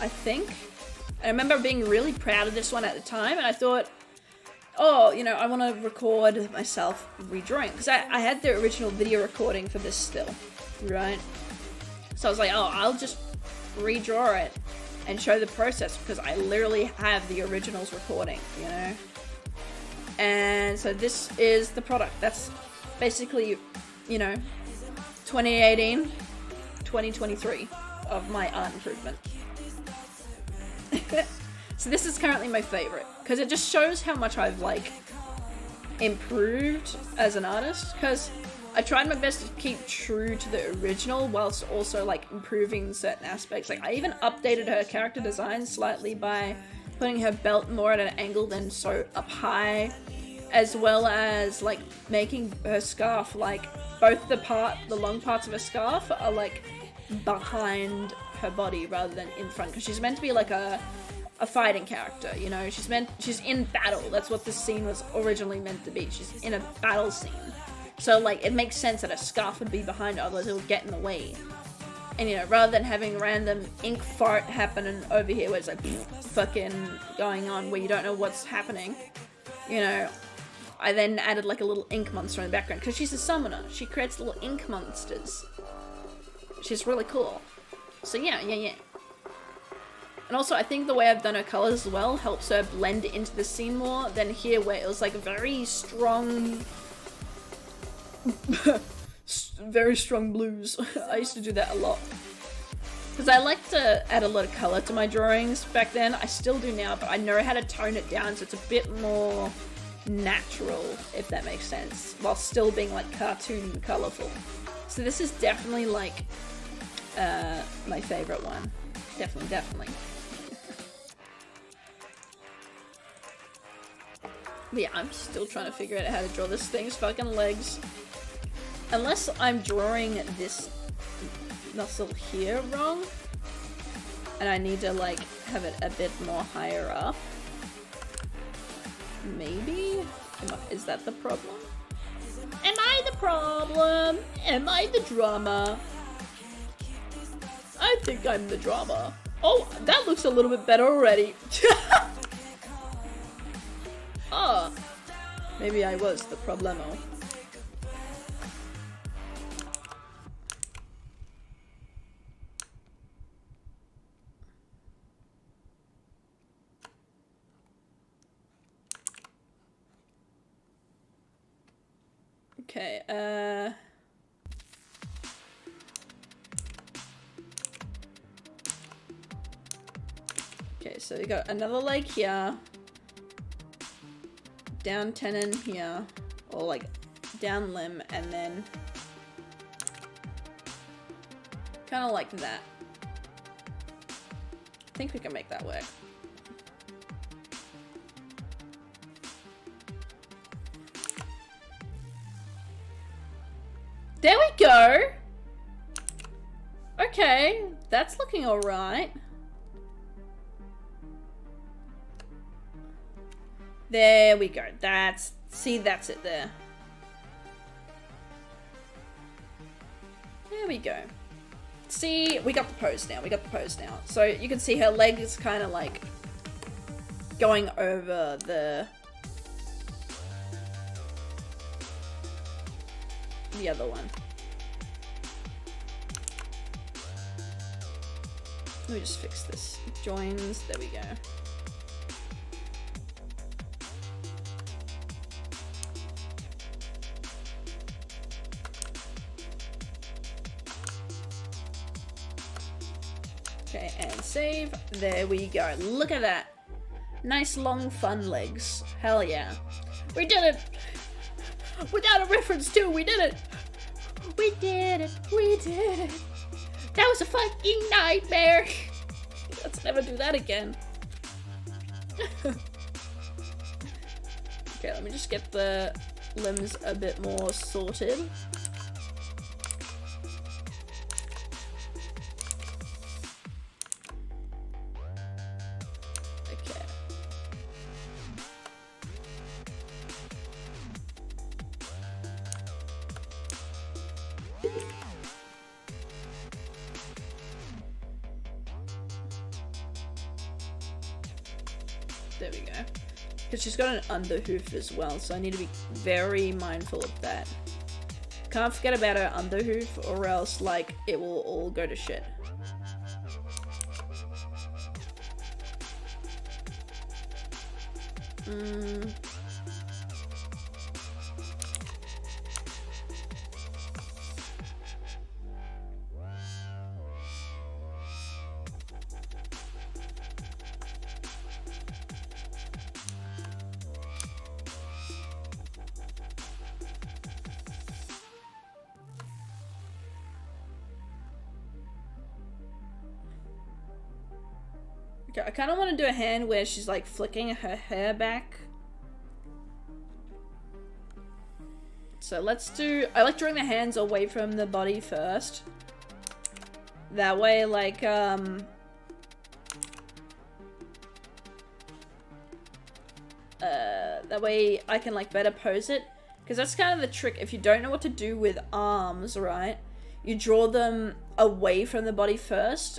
I think. I remember being really proud of this one at the time, and I thought, oh, you know, I want to record myself redrawing, because I had the original video recording for this still, right? So I was like, oh, I'll just redraw it and show the process, because I literally have the originals recording, you know? And so this is the product. That's basically, you know, 2018, 2023 of my art improvement. So this is currently my favorite, because it just shows how much I've, like, improved as an artist, because I tried my best to keep true to the original whilst also, like, improving certain aspects. Like, I even updated her character design slightly by putting her belt more at an angle than so up high, as well as, like, making her scarf, like, both the long parts of her scarf are, like, behind her body rather than in front, because she's meant to be, like, a fighting character, you know? She's in battle. That's what this scene was originally meant to be. She's in a battle scene. So, like, it makes sense that a scarf would be behind her, otherwise it would get in the way. And, you know, rather than having random ink fart happening over here where it's, like, fucking going on, where you don't know what's happening, you know, I then added, like, a little ink monster in the background, because she's a summoner. She creates little ink monsters. She's really cool. So, yeah. And also, I think the way I've done her colors as well helps her blend into the scene more than here, where it was, like, a very strong... very strong blues. I used to do that a lot. Because I like to add a lot of color to my drawings back then. I still do now, but I know how to tone it down so it's a bit more natural, if that makes sense, while still being, like, cartoony and colorful. So this is definitely, like, my favorite one. Definitely. But yeah, I'm still trying to figure out how to draw this thing's fucking legs. Unless I'm drawing this muscle here wrong. And I need to like have it a bit more higher up. Maybe? Is that the problem? Am I the problem? Am I the drama? I think I'm the drama. Oh, that looks a little bit better already. Oh, maybe I was the problemo. Okay, okay, so we got another leg here. Down tenon here, or like down limb, and then kind of like that. I think we can make that work. There we go! Okay, that's looking alright. There we go. See, that's it there. There we go. See, we got the pose now. So you can see her leg is kind of like going over the other one. Let me just fix this. Joins, there we go. Okay, and save. There we go. Look at that. Nice long fun legs. Hell yeah. We did it! Without a reference to, we did it! We did it! We did it! That was a fucking nightmare! Let's never do that again. Okay, let me just get the limbs a bit more sorted. There we go. Because she's got an under hoof as well, so I need to be very mindful of that. Can't forget about her under hoof, or else, like, it will all go to shit. Okay, I kind of want to do a hand where she's like flicking her hair back. So let's do, I like drawing the hands away from the body first. That way, like, that way I can like better pose it. Because that's kind of the trick. If you don't know what to do with arms, right? You draw them away from the body first,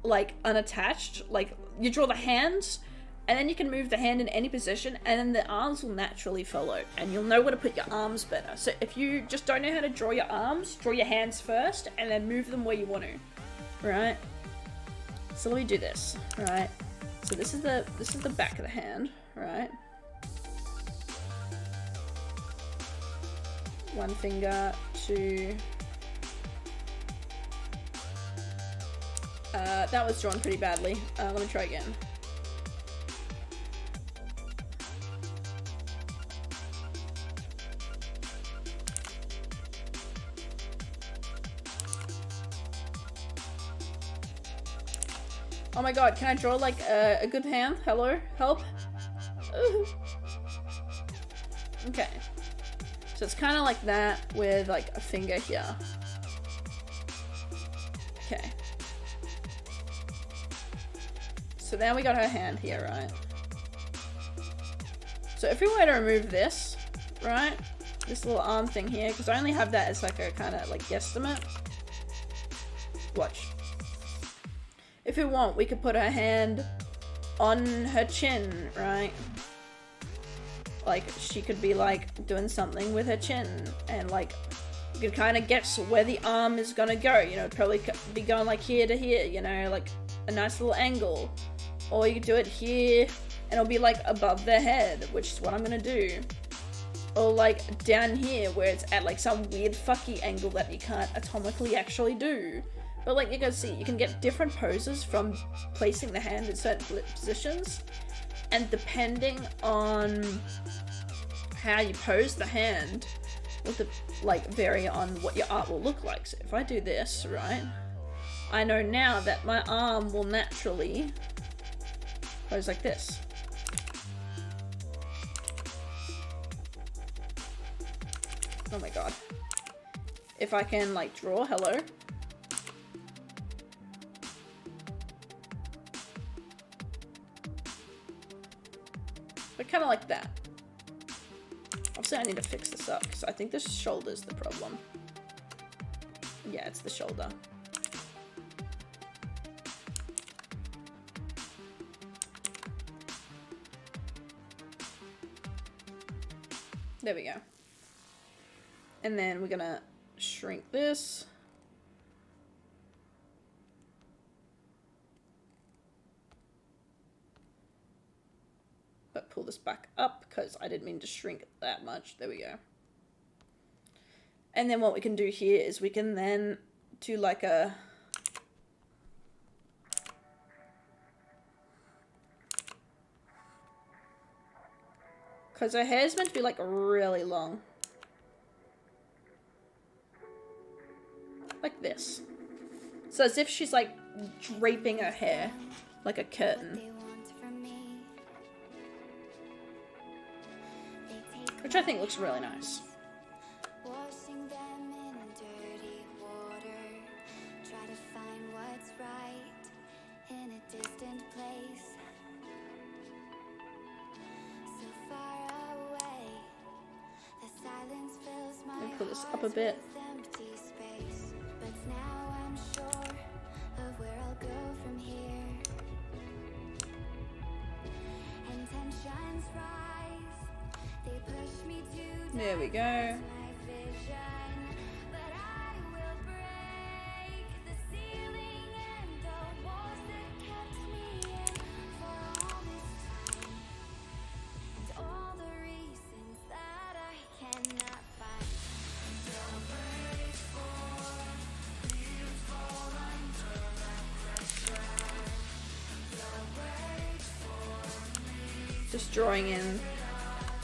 like unattached. Like you draw the hands, and then you can move the hand in any position, and then the arms will naturally follow, and you'll know where to put your arms better. So if you just don't know how to draw your arms, draw your hands first, and then move them where you want to. Right? So let me do this. Right? So this is the back of the hand. Right? One finger, two. That was drawn pretty badly. Let me try again. Oh my god, can I draw like a good hand? Hello? Help? Okay. So it's kind of like that with like a finger here. Okay. So now we got her hand here, right? So if we were to remove this, right? This little arm thing here, because I only have that as like a kind of like guesstimate. Watch. If we want, we could put her hand on her chin, right? Like, she could be like doing something with her chin, and like you can kind of guess where the arm is gonna go. You know, probably be going like here to here, you know, like a nice little angle. Or you could do it here and it'll be like above their head, which is what I'm gonna do. Or like down here where it's at like some weird fucky angle that you can't atomically actually do. But like you can see, you can get different poses from placing the hand in certain positions, and depending on how you pose the hand will like vary on what your art will look like. So if I do this, right, I know now that my arm will naturally pose like this. Oh my god. If I can like draw hello. But kind of like that. Obviously I need to fix this up because I think the shoulder's the problem. Yeah, it's the shoulder. There we go. And then we're gonna shrink this. But pull this back up because I didn't mean to shrink it that much. There we go. And then what we can do here is we can then do like a... Because her hair is meant to be like really long. Like this. So as if she's like draping her hair like a curtain. Which I think looks really nice. Washing them in dirty water, try to find what's right in a distant place, so far away. The silence fills my Let me pull this up a bit. empty space, but now I'm sure of where I'll go from here. And tensions rise, they push me to There we go. my vision, but I will break the ceiling and the walls that kept me in for all this time, and all the reasons that I cannot find. Just drawing in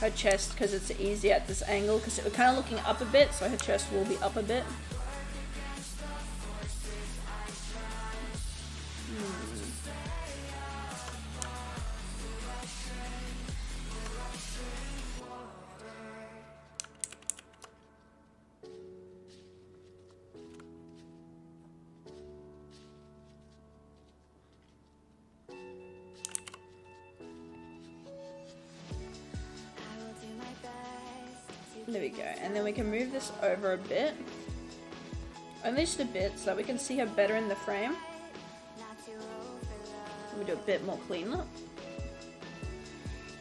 her chest because it's easier at this angle because we're kind of looking up a bit, so her chest will be up a bit. There we go, and then we can move this over a bit, only just a bit, so that we can see her better in the frame. We do a bit more clean look.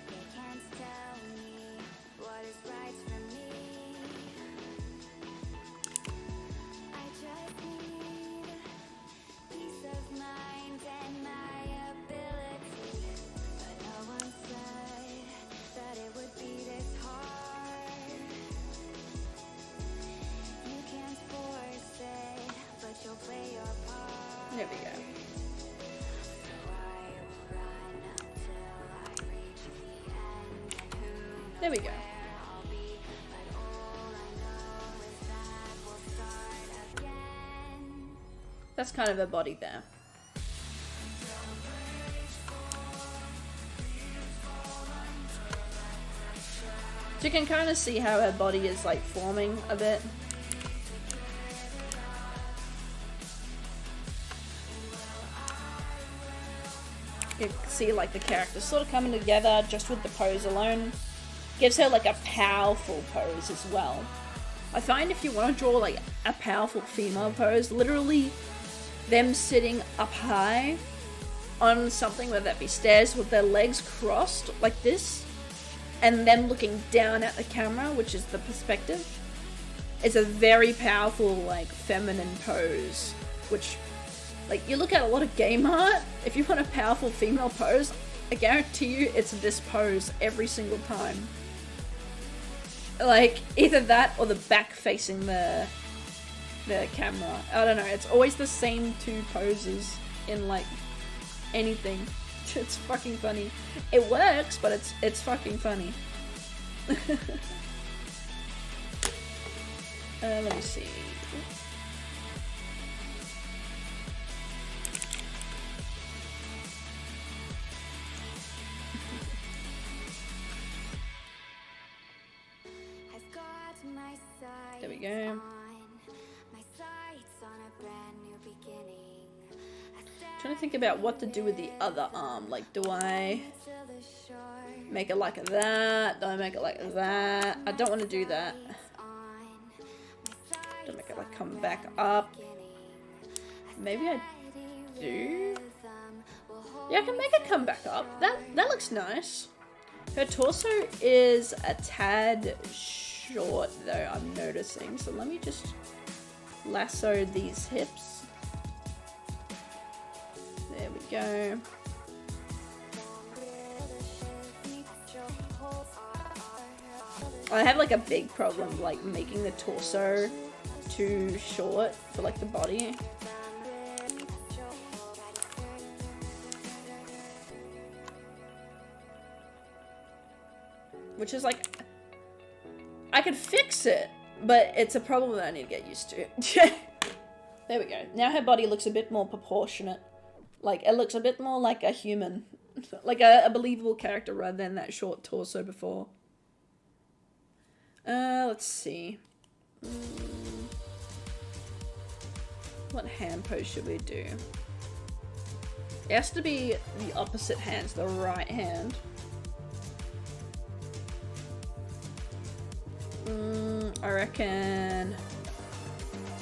They can't tell me what is right for me. I just need peace of mind and my ability, but no one said that it would be this hard. You can't force it, but you'll play your part. There we go. There we go. That's kind of her body there. So you can kind of see how her body is like forming a bit. You can see like the characters sort of coming together just with the pose alone. Gives her like a powerful pose as well. I find if you want to draw like a powerful female pose, literally them sitting up high on something, whether that be stairs, with their legs crossed like this, and them looking down at the camera, which is the perspective, is a very powerful like feminine pose. Which, like, you look at a lot of game art, if you want a powerful female pose, I guarantee you it's this pose every single time. Like, either that or the back facing the camera. I don't know, it's always the same two poses in like anything. It's fucking funny. It works, but it's fucking funny. Let me see. There we go. Trying to think about what to do with the other arm. Like, do I make it like that? Do I make it like that? I don't want to do that. Don't make it like come back up. Maybe I do. Yeah, I can make it come back up. That looks nice. Her torso is a tad short though, I'm noticing. So let me just lasso these hips. There we go. I have like a big problem like making the torso too short for like the body. Which is like, I could fix it, but it's a problem that I need to get used to. There we go. Now her body looks a bit more proportionate. Like, it looks a bit more like a human. Like a believable character rather than that short torso before. Let's see. What hand pose should we do? It has to be the opposite hand, the right hand. I reckon...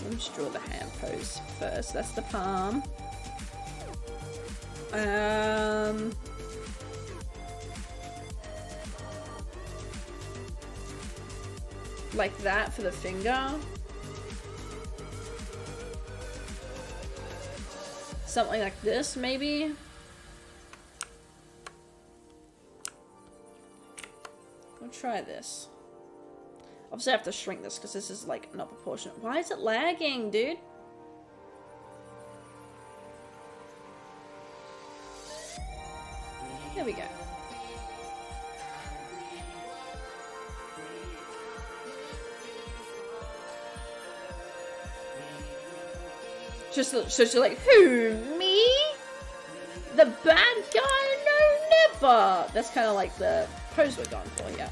Let me just draw the hand pose first. That's the palm. Like that for the finger. Something like this, maybe. I'll try this. Obviously I have to shrink this because this is like not proportionate. Why is it lagging, dude? There we go. So she's like, who, me? The bad guy? No, never! That's kind of like the pose we're going for, yeah.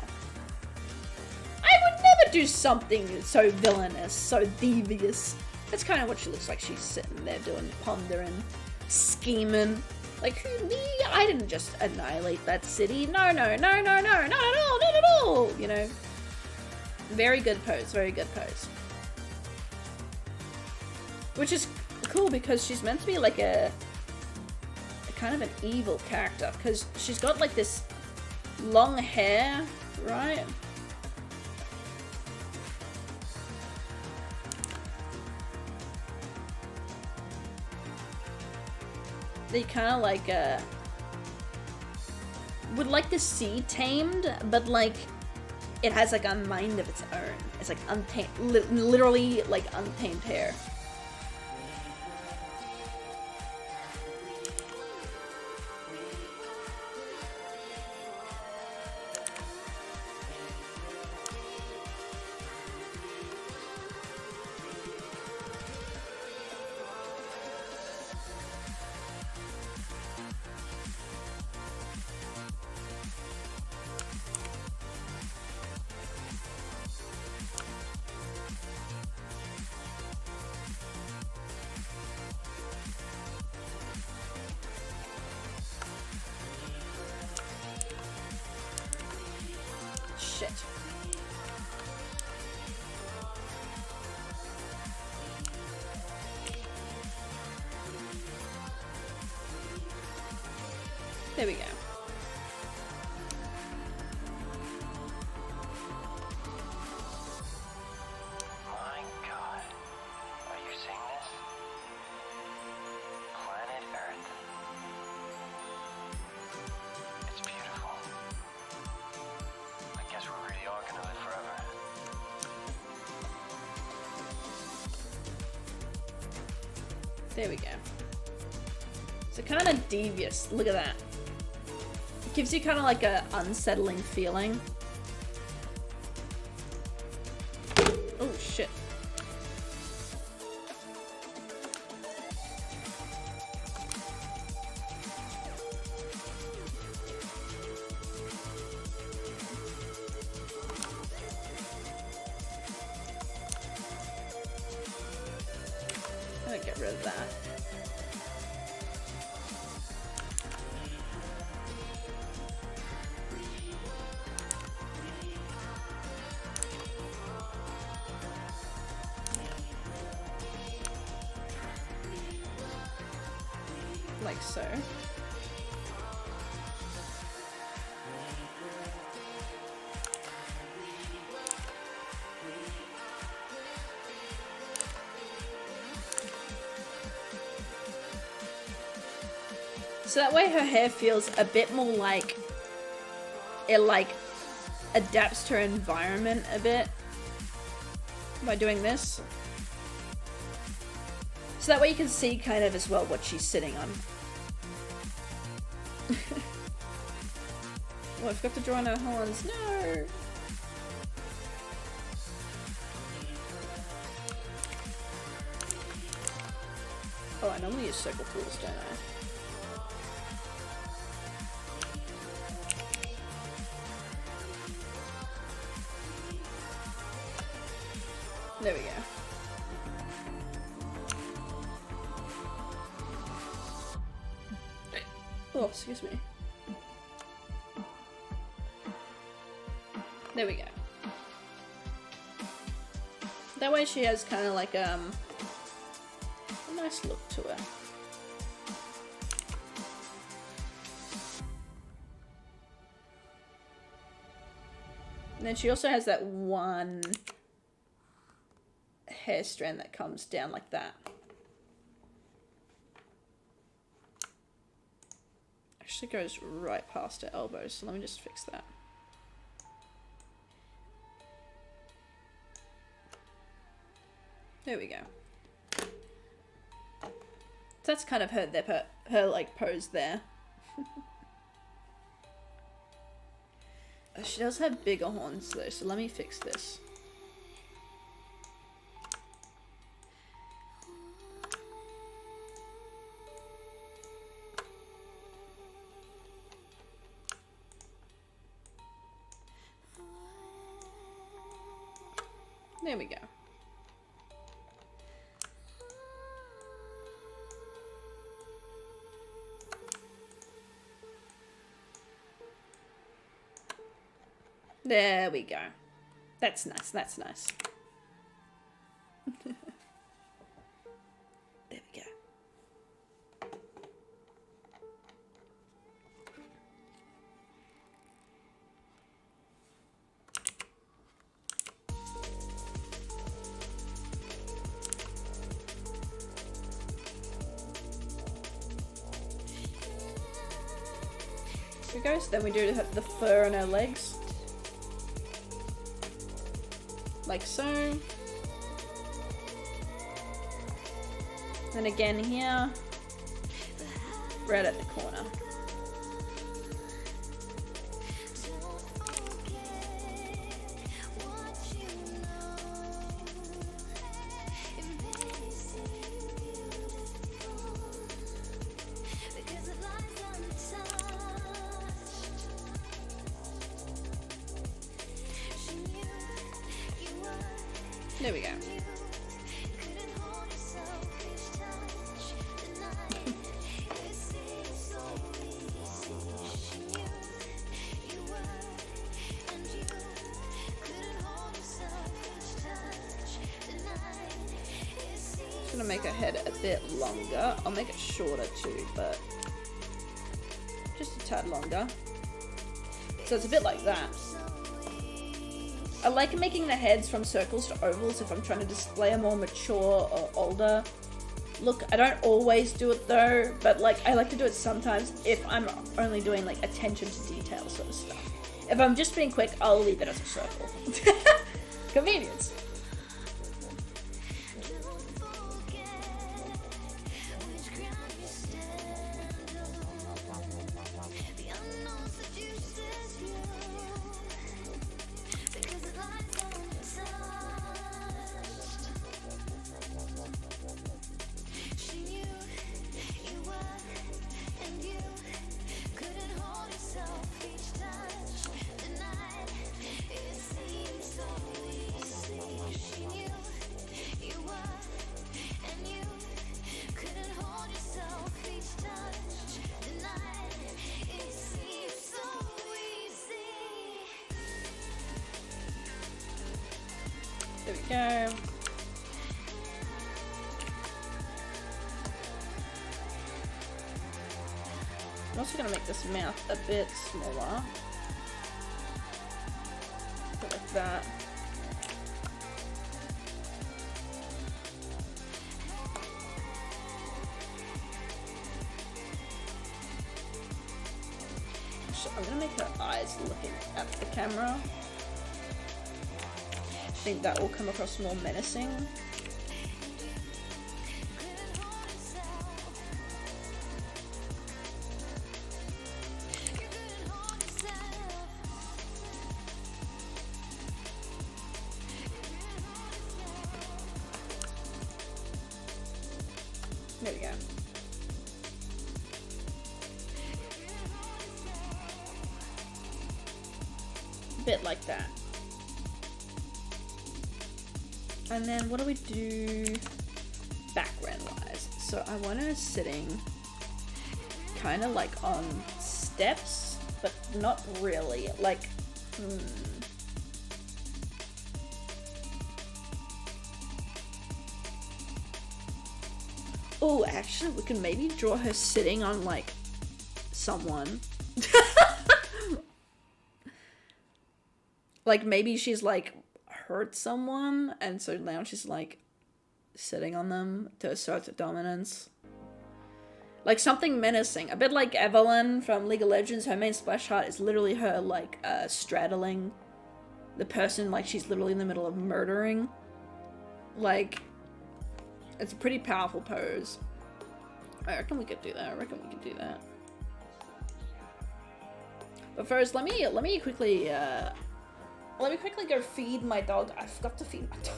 I would never do something so villainous, so devious. That's kind of what she looks like. She's sitting there doing, pondering, scheming. Like, who, me? I didn't just annihilate that city. No, no, no, no, no, not at all, not at all. You know, very good pose, very good pose. Which is cool because she's meant to be like a kind of an evil character because she's got like this long hair, right? They kind of like would like to see tamed, but like it has like a mind of its own. It's like untamed, literally like untamed hair. shit. There we go. My God, are you seeing this? Planet Earth. It's beautiful. I guess we really are gonna live forever. There we go. So kind of devious. Look at that. It gives you kind of like a unsettling feeling. Oh shit. I'm gonna get rid of that. Like so. So that way her hair feels a bit more like it like adapts to her environment a bit by doing this. So that way you can see kind of as well what she's sitting on. Oh, I forgot to draw on her horns. No! Oh, I normally use circle tools, don't I? There we go. Oh, excuse me. There we go. That way she has kind of like a nice look to her. And then she also has that one hair strand that comes down like that. Actually goes right past her elbows, so let me just fix that. There we go. So that's kind of her like pose there. She does have bigger horns though, so let me fix this. There we go. There we go. That's nice, that's nice. There we go. Here we go, so then we do the fur on her legs. Like so. Then again here, right at the corner. There we go. gonna make her head a bit longer. I'll make it shorter too, but just a tad longer. So it's a bit like that. I like making the heads from circles to ovals if I'm trying to display a more mature or older look. I don't always do it though, but like I like to do it sometimes if I'm only doing like attention to detail sort of stuff. If I'm just being quick, I'll leave it as a circle. Convenience. There we go. I'm also gonna make this mouth a bit smaller. Put it like that. So I'm gonna make her eyes looking at the camera. I think that will come across more menacing. There we go. A bit like that. And then what do we do background wise? So I want her sitting kind of like on steps, but not really. Like, Oh, actually, we can maybe draw her sitting on like someone. Like maybe she's like hurt someone, and so now she's like sitting on them to assert dominance. Like something menacing, a bit like Evelyn from League of Legends. Her main Splashart is literally her like straddling the person, like she's literally in the middle of murdering. Like, it's a pretty powerful pose. I reckon we could do that. But first, let me quickly go feed my dog. I forgot to feed my dog.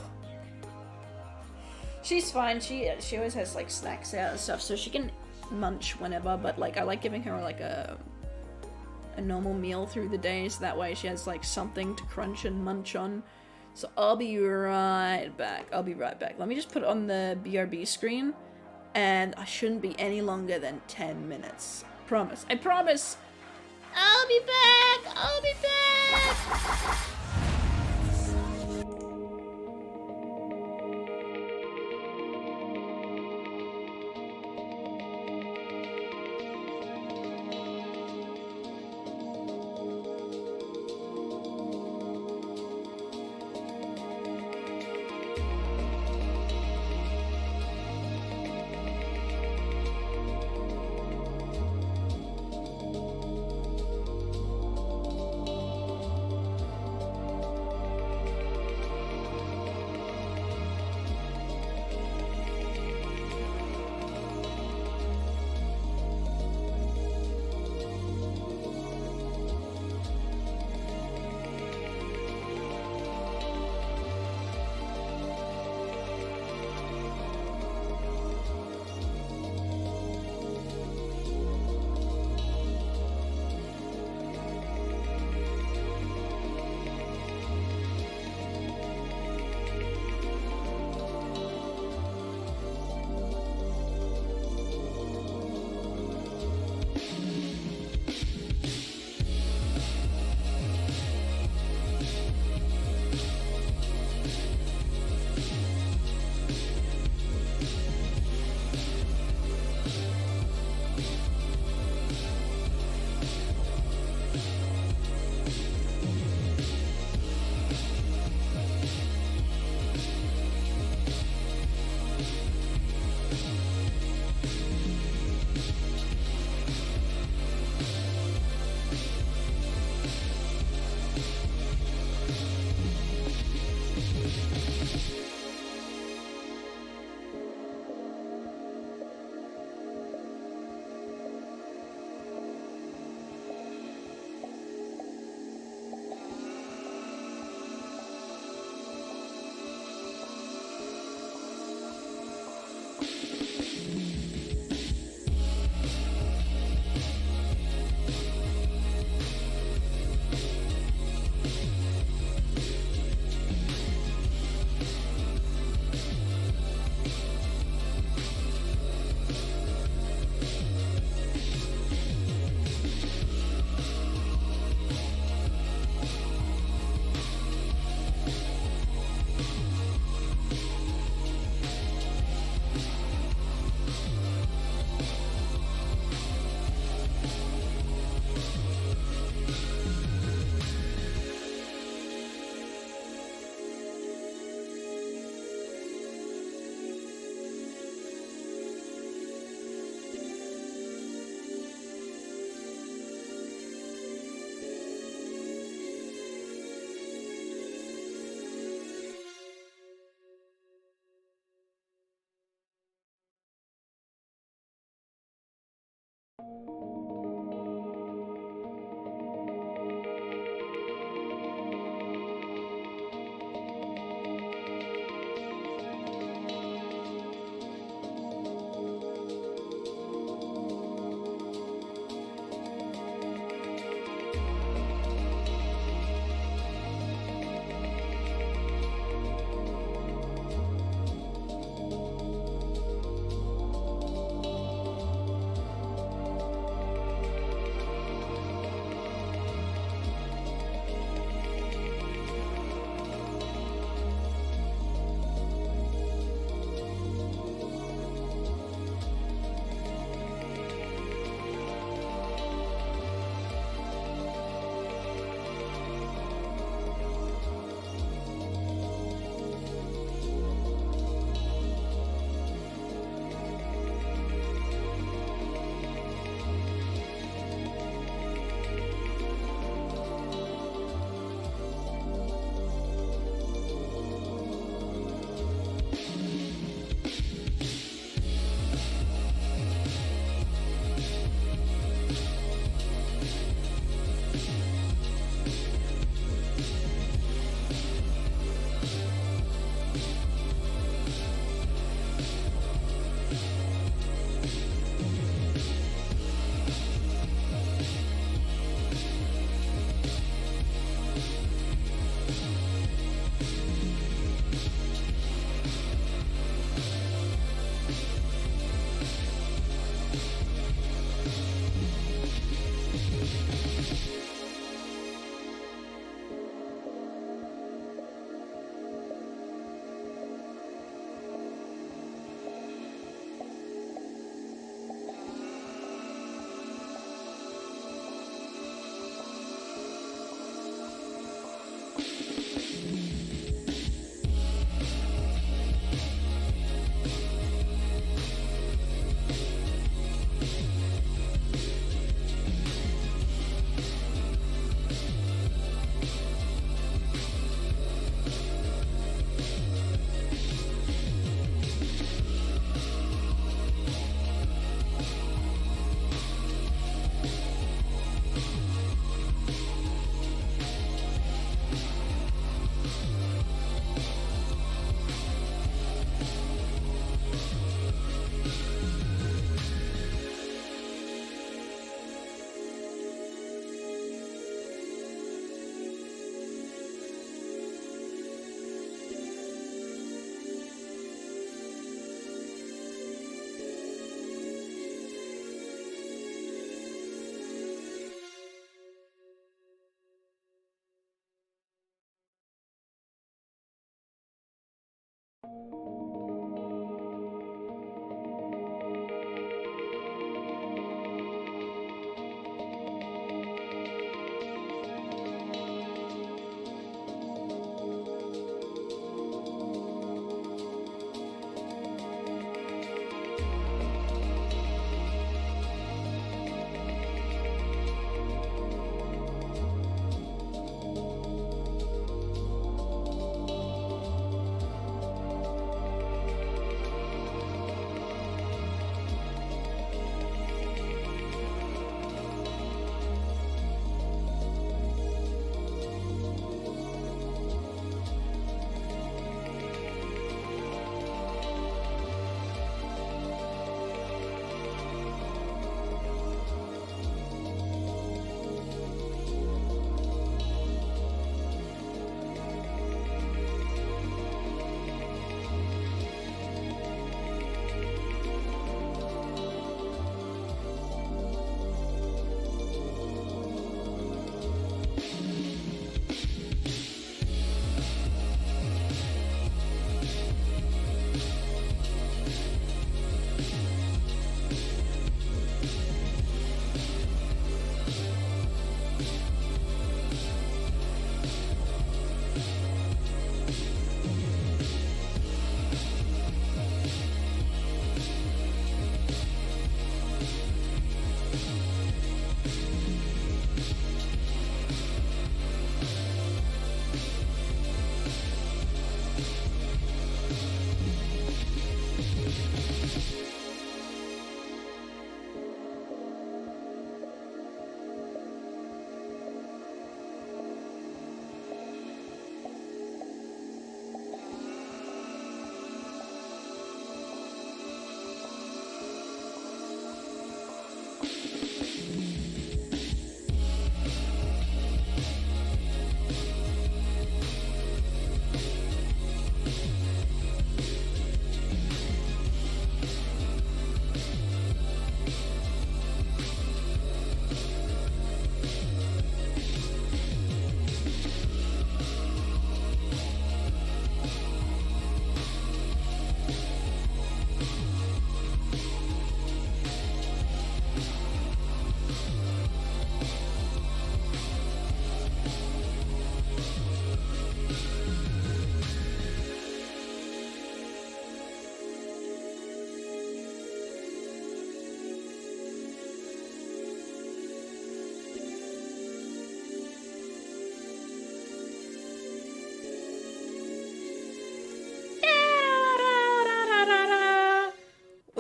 She's fine. She always has like snacks out and stuff, so she can munch whenever. But like I like giving her like a normal meal through the day, so that way she has like something to crunch and munch on. So I'll be right back. Let me just put it on the BRB screen, and I shouldn't be any longer than 10 minutes. Promise. I promise. I'll be back.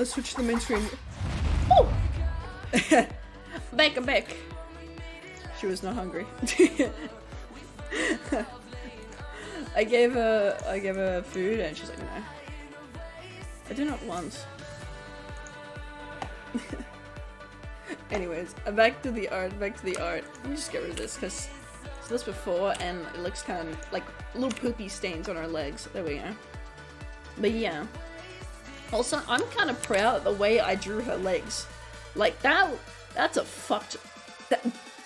switch to the mainstream. Oh! I'm back. She was not hungry. I gave her food and she's like, no. I do not want. Anyways, back to the art. Let me just get rid of this because I saw this before and it looks kind of like little poopy stains on her legs. There we go. But yeah. Also, I'm kind of proud of the way I drew her legs. Like that's a fucked.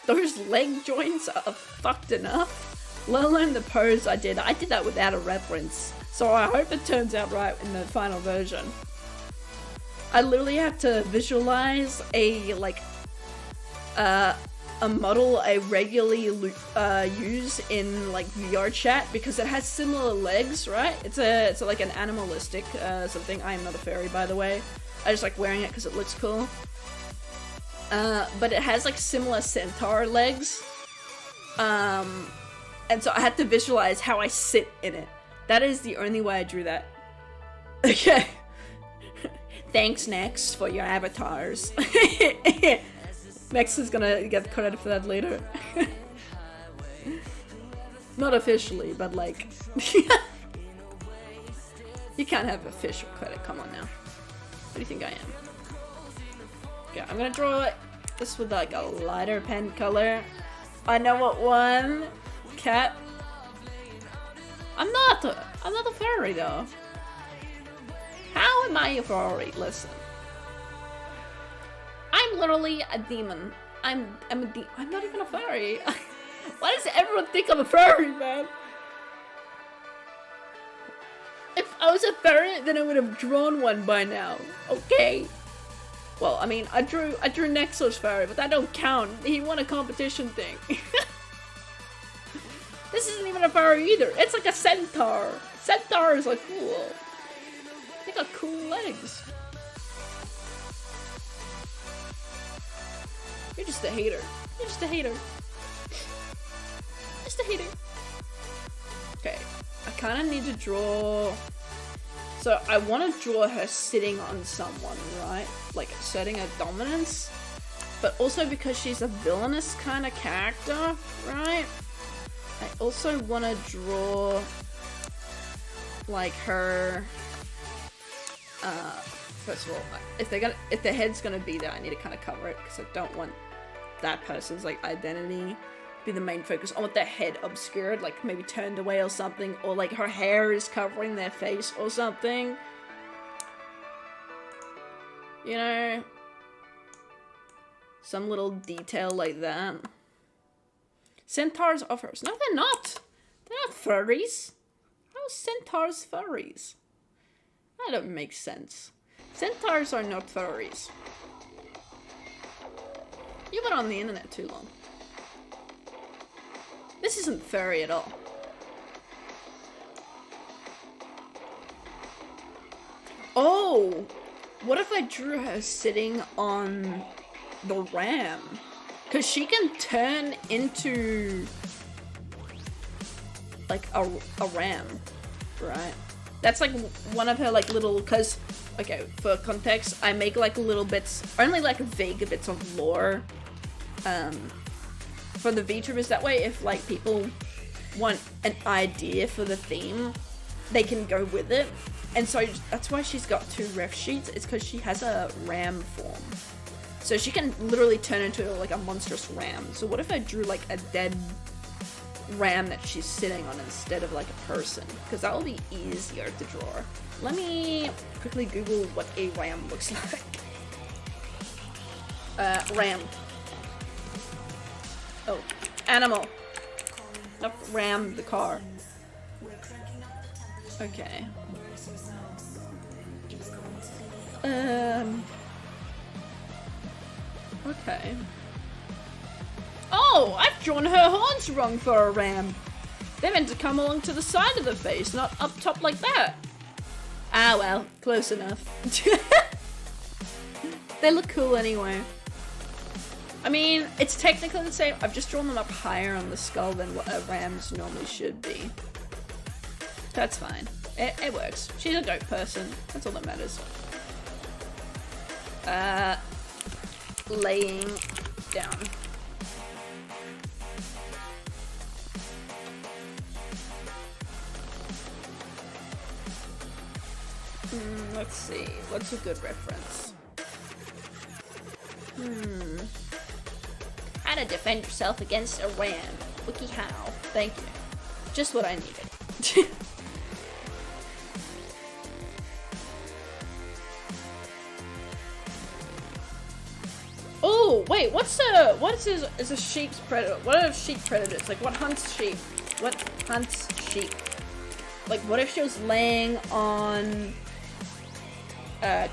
Those leg joints are fucked enough. Let alone the pose I did. I did that without a reference. So I hope it turns out right in the final version. I literally have to visualize a model I regularly use in like VR chat because it has similar legs, right? It's like an animalistic something. I am not a fairy, by the way. I just like wearing it because it looks cool. But it has like similar centaur legs. And so I had to visualize how I sit in it. That is the only way I drew that. Okay. Thanks, Nex, for your avatars. Nex is gonna get credit for that later. Not officially, but like... You can't have official credit, come on now. What do you think I am? Okay, I'm gonna draw this with like a lighter pen color. I know what one. Cat. I'm not a fairy though. How am I a furry? Listen. I'm literally a demon. I'm not even a furry. Why does everyone think I'm a furry, man? If I was a furry, then I would have drawn one by now. Okay. Well, I mean, I drew Nexo's furry, but that don't count. He won a competition thing. This isn't even a furry either. It's like a centaur. Centaurs are cool. They got cool legs. You're just a hater. You're just a hater. Just a hater. Okay. I kind of need to draw... So I want to draw her sitting on someone, right? Like asserting her dominance. But also because she's a villainous kind of character, right? I also want to draw like her... first of all, if their head's gonna be there, I need to kind of cover it because I don't want that person's like identity to be the main focus. I want their head obscured, like maybe turned away or something, or like her hair is covering their face or something. You know, some little detail like that. Centaurs are furries. No, they're not. They're not furries. How are centaurs furries? That don't make sense. Centaurs are not furries. You've been on the internet too long. This isn't furry at all. Oh! What if I drew her sitting on the ram? Because she can turn into like a ram, right? That's like one of her like little, because, okay, for context, I make like little bits, only like vague bits of lore for the VTubers. That way, if like people want an idea for the theme, they can go with it. And so that's why she's got 2 ref sheets. It's because she has a ram form. So she can literally turn into like a monstrous ram. So what if I drew like a dead ram that she's sitting on instead of like a person? Because that will be easier to draw. Let me quickly Google what a ram looks like. Ram. Oh, animal. Not ram, the car. Okay. Okay. Oh, I've drawn her horns wrong for a ram. They're meant to come along to the side of the face, not up top like that. Ah well, close enough. They look cool anyway. I mean, it's technically the same. I've just drawn them up higher on the skull than what a ram's normally should be. That's fine. It works. She's a goat person. That's all that matters. laying down. Let's see, what's a good reference? How to defend yourself against a ram. Wiki how. Thank you. Just what I needed. Oh, wait, what is a sheep's predator? What are sheep predators? Like, what hunts sheep? What hunts sheep? Like, what if she was laying on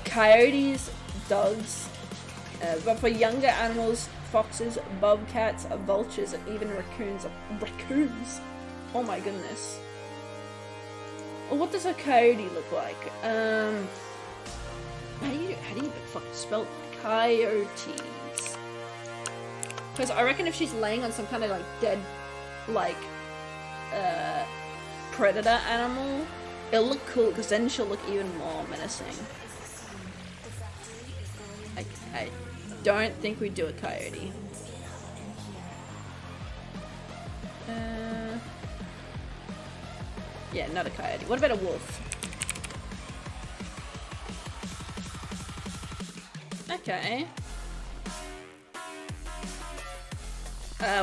coyotes, dogs, but for younger animals, foxes, bobcats, vultures, and even raccoons. Raccoons? Oh my goodness. Well, what does a coyote look like? How do you even fucking spell coyotes? Because I reckon if she's laying on some kind of like dead, like, predator animal, it'll look cool because then she'll look even more menacing. I don't think we do a coyote. Yeah, not a coyote. What about a wolf? Okay.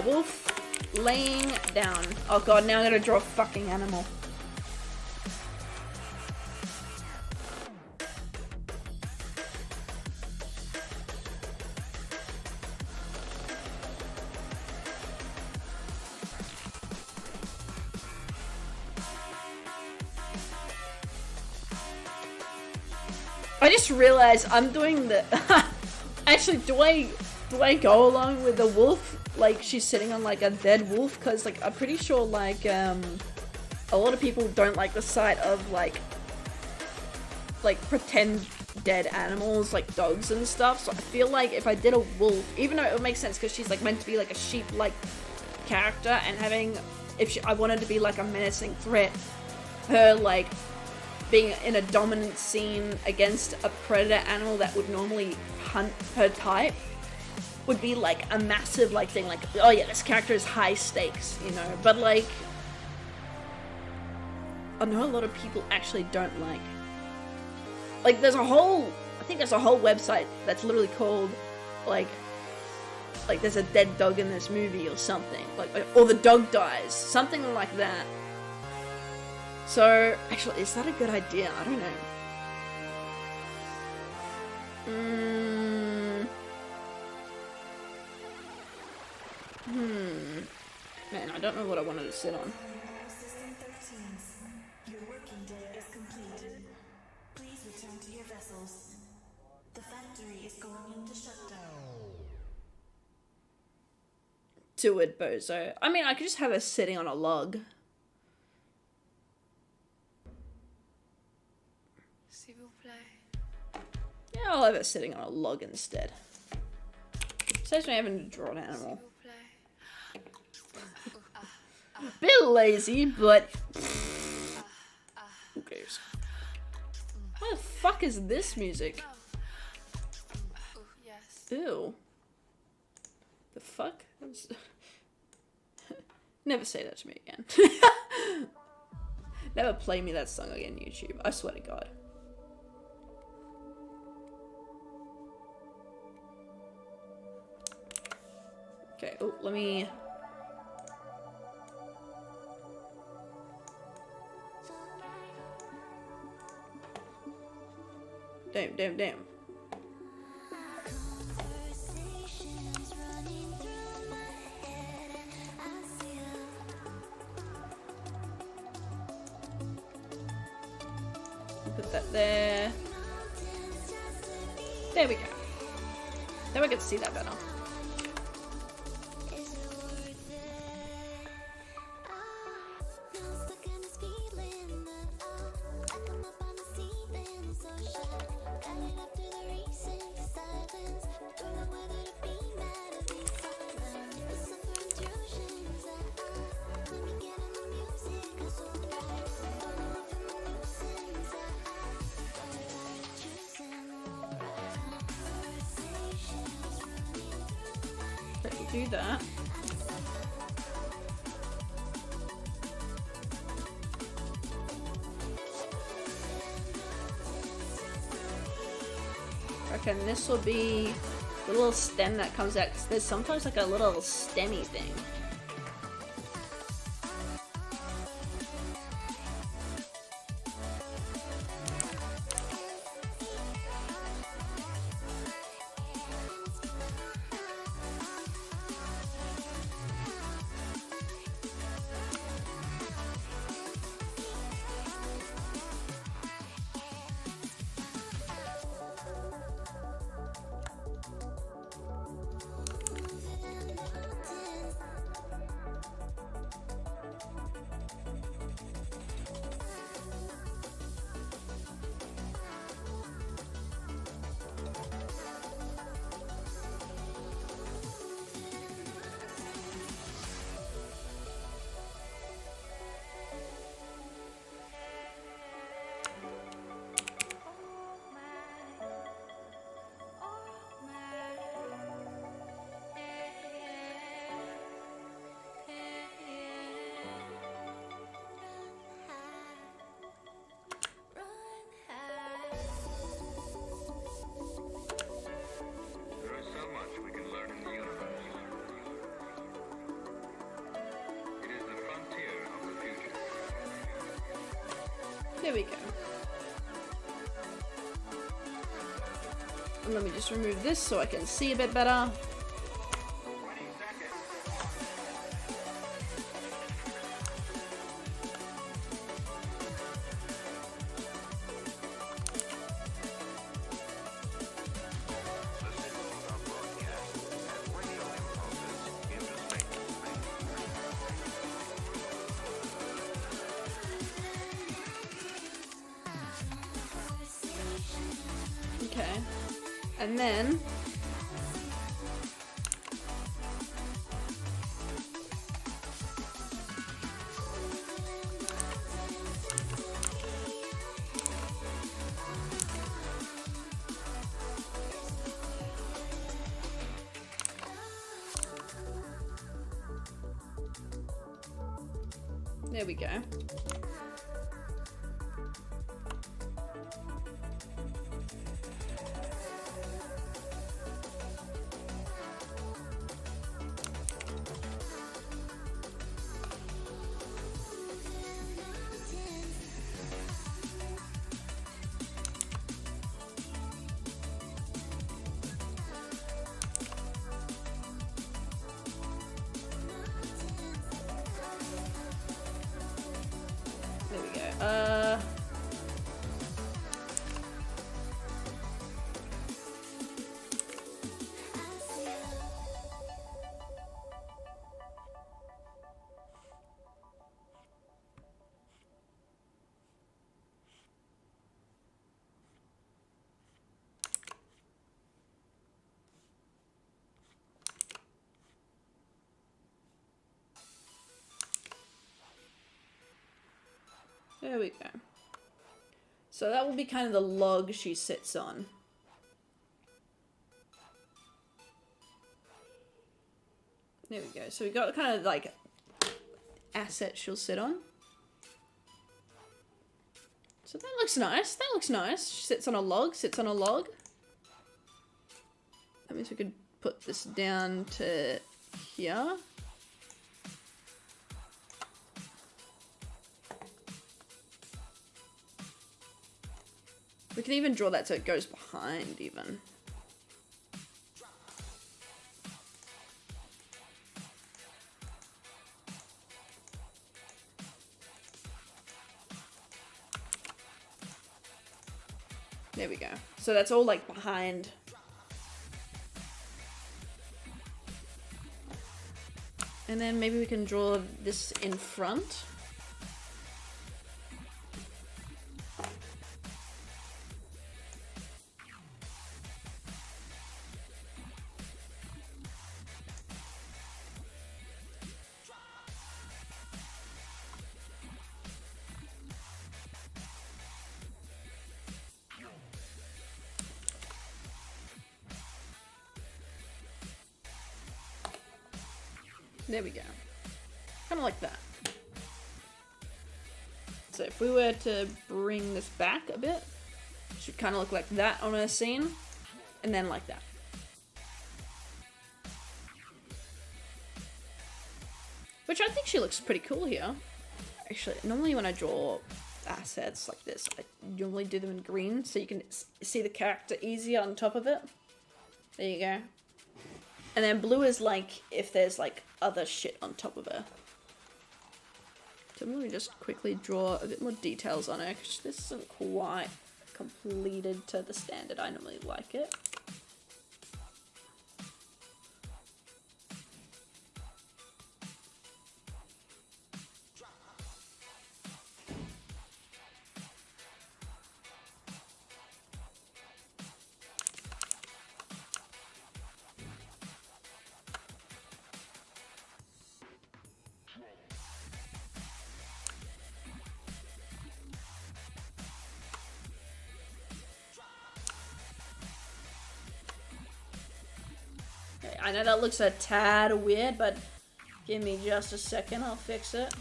Wolf laying down. Oh god, now I gotta draw a fucking animal. I just realized I'm doing the actually do I go along with the wolf like she's sitting on like a dead wolf, because like I'm pretty sure like a lot of people don't like the sight of like pretend dead animals like dogs and stuff, so I feel like if I did a wolf, even though it would make sense because she's like meant to be like a sheep like character, and having I wanted to be like a menacing threat, her like being in a dominant scene against a predator animal that would normally hunt her type would be like a massive like thing, like, oh yeah, this character is high stakes, you know, but like I know a lot of people actually don't like there's a whole, I think there's a whole website that's literally called like there's a dead dog in this movie or something, like or the dog dies, something like that. So, actually, is that a good idea? I don't know. Man, I don't know what I wanted to sit on. System 13. Your working day is completed. Please return to your vessels. The factory is going into shutdown. Do it, bozo. I mean, I could just have her sitting on a log. S'il vous plaît. Yeah, I'll have her sitting on a log instead. Saves me having to draw an animal. Bit lazy, but who cares? What the fuck is this music? Yes. Ew. The fuck? Never say that to me again. Never play me that song again, YouTube. I swear to God. Okay, oh, let me... Damn. Put that there. There we go. Now I can see that better. do that. I reckon this will be the little stem that comes out, 'cause there's sometimes like a little stemmy thing. There is so much we can learn in the universe. It is the frontier of the future. There we go. And let me just remove this so I can see a bit better. The signals are broadcast as radio impulses into space. Okay. And then there we go. There we go. There we go. So that will be kind of the log she sits on. There we go. So we got kind of like asset she'll sit on. So that looks nice. That looks nice. She sits on a log, sits on a log. That means we could put this down to here. We can even draw that so it goes behind even. There we go. So that's all like behind. And then maybe we can draw this in front. There we go. Kind of like that. So if we were to bring this back a bit, it should kind of look like that on her scene, and then like that. Which I think she looks pretty cool here. Actually, normally when I draw assets like this, I normally do them in green so you can see the character easier on top of it. There you go. And then blue is like if there's like other shit on top of her. So I'm going to just quickly draw a bit more details on her because this isn't quite completed to the standard I normally like it. I know that looks a tad weird, but give me just a second, I'll fix it.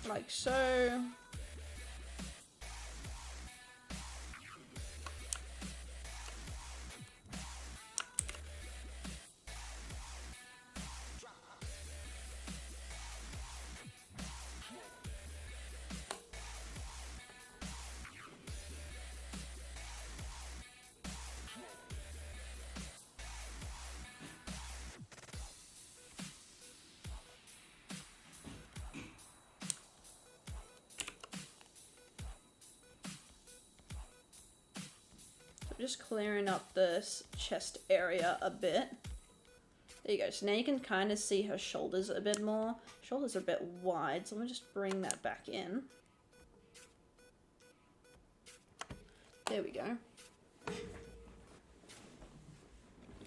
Like so. Just clearing up this chest area a bit. There you go. So now you can kind of see her shoulders a bit more. Shoulders are a bit wide, so let me just bring that back in. There we go.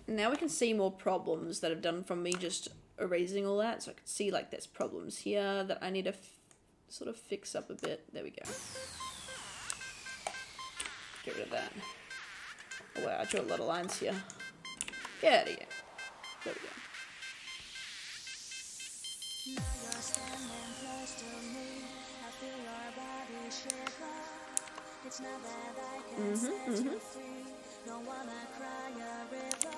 Now we can see more problems that I've done from me just erasing all that. So I can see like there's problems here that I need to sort of fix up a bit. There we go. Get rid of that. Oh wow, I drew a lot of lines here. Get out of here. There we go. Now you're standing close to me. I feel your body shiver. It's not that I can set you free. Don't wanna cry a river.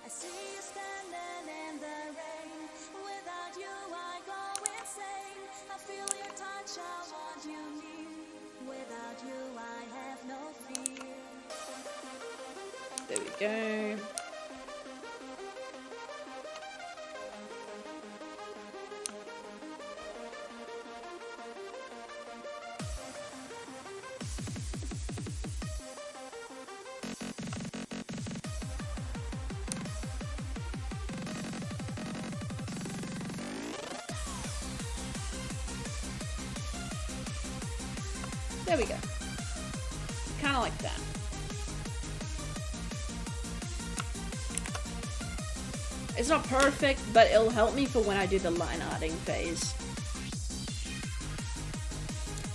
I see you standing in the rain. Without you, I go insane. I feel your touch, I want you near. Without you, I have no fear. There we go. There we go. Kind of like that. It's not perfect, but it'll help me for when I do the line arting phase.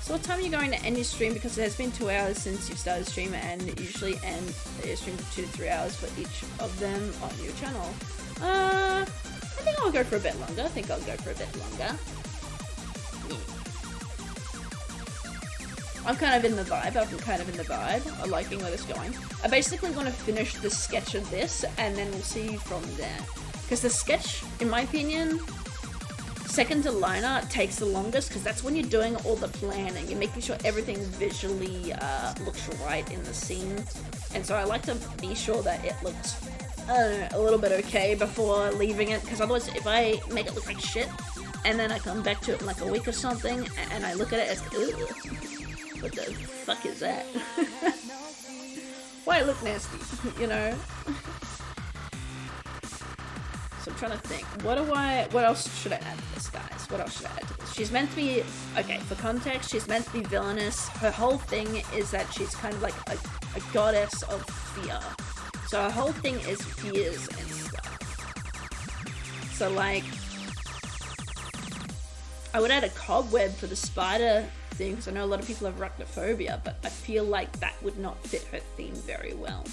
So what time are you going to end your stream? Because it has been 2 hours since you started stream, and usually end your stream for 2 to 3 hours for each of them on your channel. I think I'll go for a bit longer. Yeah. I'm kind of in the vibe. I'm liking where this is going. I basically want to finish the sketch of this, and then we'll see from there. Because the sketch, in my opinion, second to line art takes the longest, because that's when you're doing all the planning. You're making sure everything visually looks right in the scene. And so I like to be sure that it looks, I don't know, a little bit okay before leaving it. Because otherwise, if I make it look like shit, and then I come back to it in like a week or something, and I look at it as, ugh, what the fuck is that? Why it look nasty, you know? So I'm trying to think, what else should I add to this, guys? What else should I add to this? She's meant to be, okay, for context, she's meant to be villainous. Her whole thing is that she's kind of like a goddess of fear. So her whole thing is fears and stuff. So like, I would add a cobweb for the spider thing, because I know a lot of people have arachnophobia, but I feel like that would not fit her theme very well.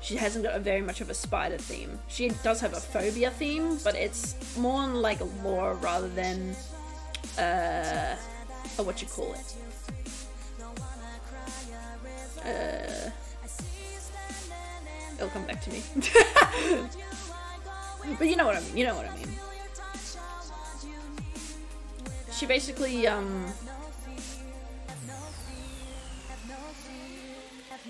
She hasn't got very much of a spider theme. She does have a phobia theme, but it's more on like lore rather than what you call it. It'll come back to me. But you know what I mean. You know what I mean. She basically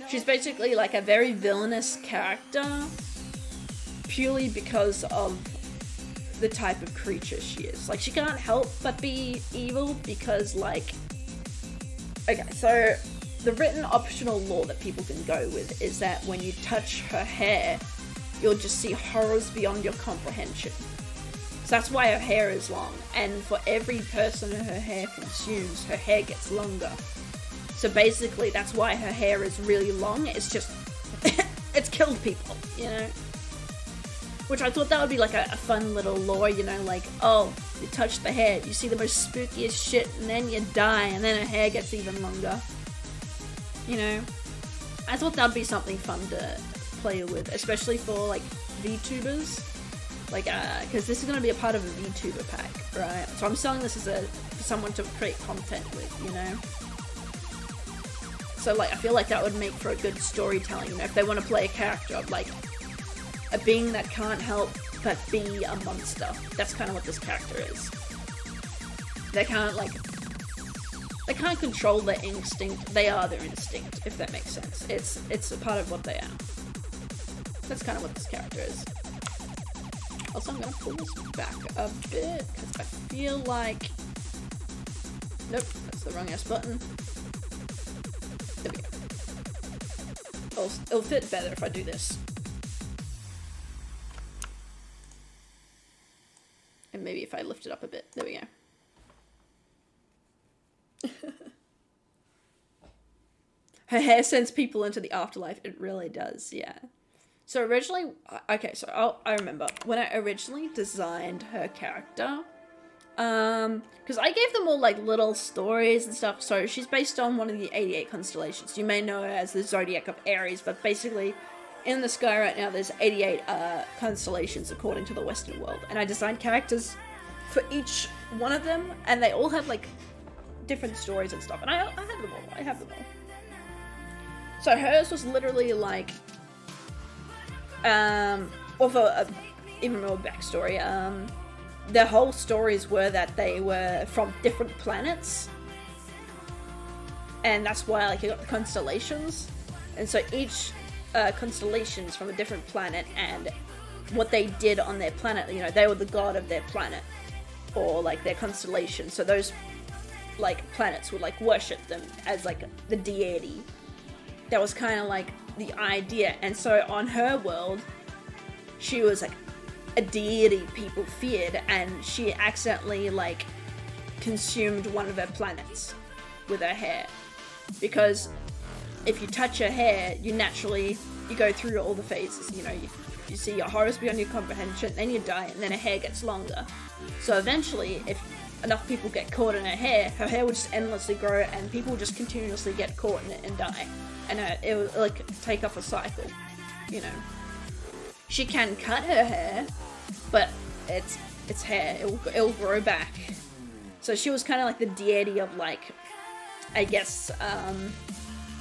she's basically like a very villainous character purely because of the type of creature she is. Like, she can't help but be evil because, like, okay, so the written optional lore that people can go with is that when you touch her hair, you'll just see horrors beyond your comprehension. So that's why her hair is long, and for every person her hair consumes, her hair gets longer. So basically that's why her hair is really long. It's just it's killed people, you know? Which I thought that would be like a fun little lore, you know, like, oh, you touch the hair, you see the most spookiest shit, and then you die, and then her hair gets even longer. You know? I thought that would be something fun to play with, especially for, like, VTubers. Like, because this is going to be a part of a VTuber pack, right? So I'm selling this as for someone to create content with, you know? So, like, I feel like that would make for a good storytelling, you know, if they want to play a character of, like, a being that can't help but be a monster. That's kind of what this character is. They can't control their instinct. They are their instinct, if that makes sense. It's a part of what they are. That's kind of what this character is. Also, I'm gonna pull this back a bit because I feel like, nope, that's the wrong ass button. There we go. It'll fit better if I do this. And maybe if I lift it up a bit. There we go. Her hair sends people into the afterlife. It really does, yeah. So originally, okay, so I remember when I originally designed her character, because I gave them all like little stories and stuff. So she's based on one of the 88 constellations. You may know her as the Zodiac of Aries, but basically in the sky right now there's 88 constellations according to the Western world. And I designed characters for each one of them, and they all had like different stories and stuff. And I have them all. I have them all. So hers was literally like, for even more backstory, their whole stories were that they were from different planets, and that's why like you got the constellations. And so each constellation is from a different planet, and what they did on their planet, you know, they were the god of their planet or like their constellation. So those like planets would like worship them as like the deity. That was kind of like the idea. And so on her world, she was like a deity people feared, and she accidentally like consumed one of her planets with her hair. Because if you touch her hair, you go through all the phases, you know, you see your horrors beyond your comprehension, then you die, and then her hair gets longer. So eventually, if enough people get caught in her hair would just endlessly grow, and people would just continuously get caught in it and die. And it would like take up a cycle, you know. She can cut her hair, but it's hair. It'll grow back. So she was kind of like the deity of like, I guess,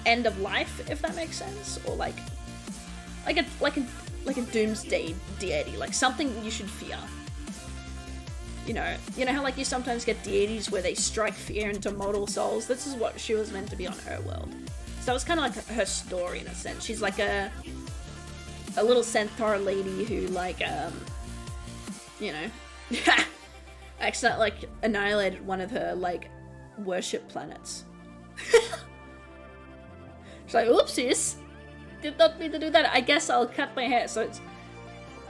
end of life, if that makes sense, or like a doomsday deity, like something you should fear. You know how like you sometimes get deities where they strike fear into mortal souls. This is what she was meant to be on her world. So that was kind of like her story in a sense. She's like a little centaur lady who like you know, accidentally like annihilated one of her like worship planets. She's like, oopsies, did not mean to do that. I guess I'll cut my hair. So it's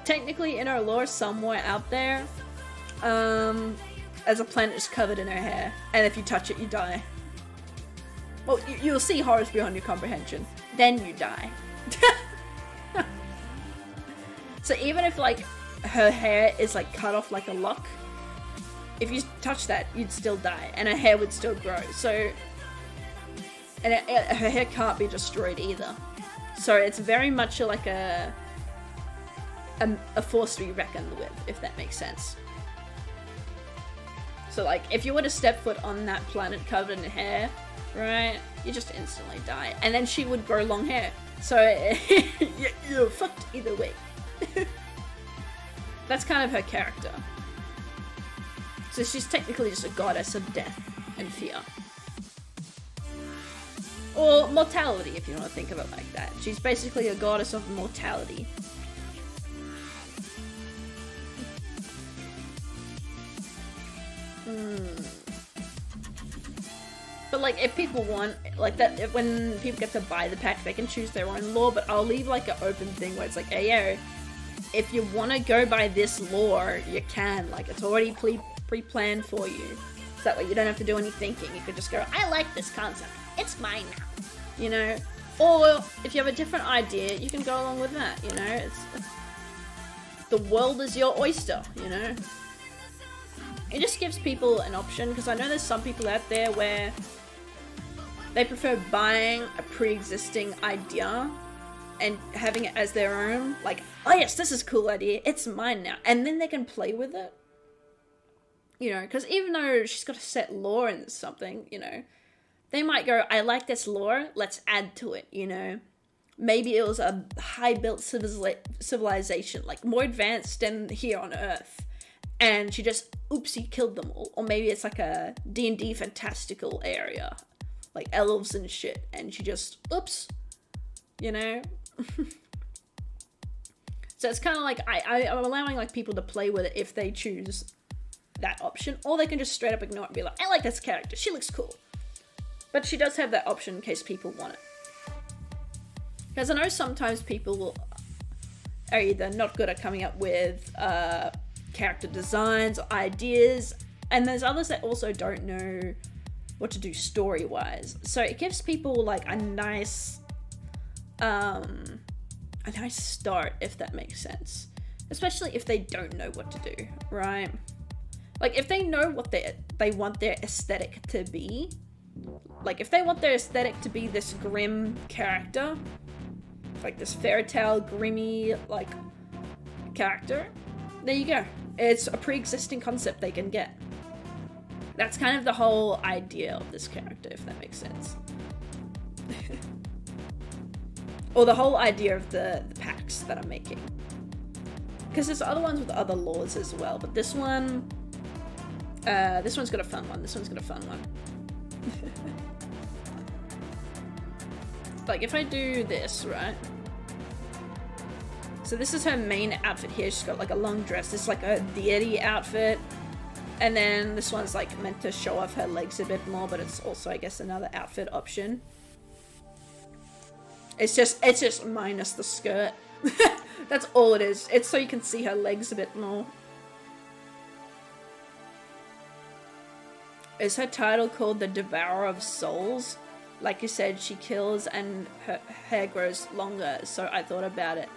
technically in her lore somewhere out there, as a planet is covered in her hair, and if you touch it, you die. Well, you'll see horrors beyond your comprehension. Then you die. So even if, like, her hair is, like, cut off like a lock, if you touch that, you'd still die, and her hair would still grow. So, and her hair can't be destroyed either. So it's very much like a force to be reckoned with, if that makes sense. So like, if you were to step foot on that planet covered in hair, right, you just instantly die. And then she would grow long hair. So you're fucked either way. That's kind of her character. So she's technically just a goddess of death and fear. Or mortality, if you want to think of it like that. She's basically a goddess of mortality. But like, if people want, like that, when people get to buy the pack, they can choose their own lore, but I'll leave like an open thing where it's like, hey yo, if you want to go by this lore, you can. Like, it's already pre-planned for you. So that way you don't have to do any thinking. You could just go, I like this concept. It's mine now. You know? Or if you have a different idea, you can go along with that, you know? The world is your oyster, you know? It just gives people an option, because I know there's some people out there where they prefer buying a pre-existing idea and having it as their own. Like, oh yes, this is a cool idea, it's mine now. And then they can play with it. You know, because even though she's got a set lore in something, you know, they might go, I like this lore, let's add to it, you know. Maybe it was a high-built civilization, like more advanced than here on Earth. And she just, oopsie, killed them all. Or maybe it's like a D&D fantastical area. Like elves and shit. And she just, oops. You know? So it's kind of like, I'm allowing like people to play with it if they choose that option. Or they can just straight up ignore it and be like, I like this character, she looks cool. But she does have that option in case people want it. Because I know sometimes people are either not good at coming up with character designs, ideas, and there's others that also don't know what to do story-wise. So it gives people like a nice start, if that makes sense. Especially if they don't know what to do, right? Like if they know what they want their aesthetic to be, like if they want their aesthetic to be this grim character, like this fairy tale grimmy like character, there you go. It's a pre-existing concept they can get. That's kind of the whole idea of this character, if that makes sense. Or the whole idea of the packs that I'm making. Because there's other ones with other laws as well, but this one's got a fun one. This one's got a fun one. Like if I do this, right? So this is her main outfit here. She's got like a long dress. This is like a deity outfit. And then this one's like meant to show off her legs a bit more, but it's also, I guess, another outfit option. It's just minus the skirt. That's all it is. It's so you can see her legs a bit more. Is her title called the Devourer of Souls? Like you said, she kills and her hair grows longer, so I thought about it.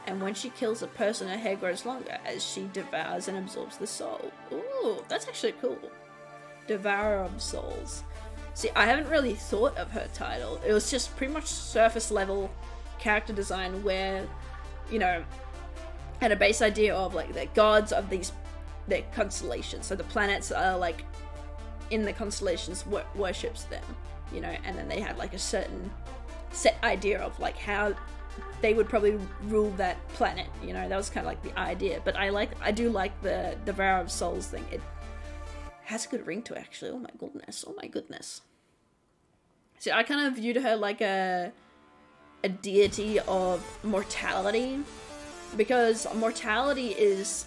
And when she kills a person, her hair grows longer as she devours and absorbs the soul. Ooh, that's actually cool. Devourer of Souls. See, I haven't really thought of her title. It was just pretty much surface level character design where, you know, had a base idea of like the gods of their constellations. So the planets are like in the constellations worships them, you know, and then they had like a certain set idea of like how they would probably rule that planet, you know. That was kind of like the idea. But I do like the Devourer of Souls thing. It has a good ring to it, actually. Oh my goodness. Oh my goodness. See, I kind of viewed her like a deity of mortality, because mortality is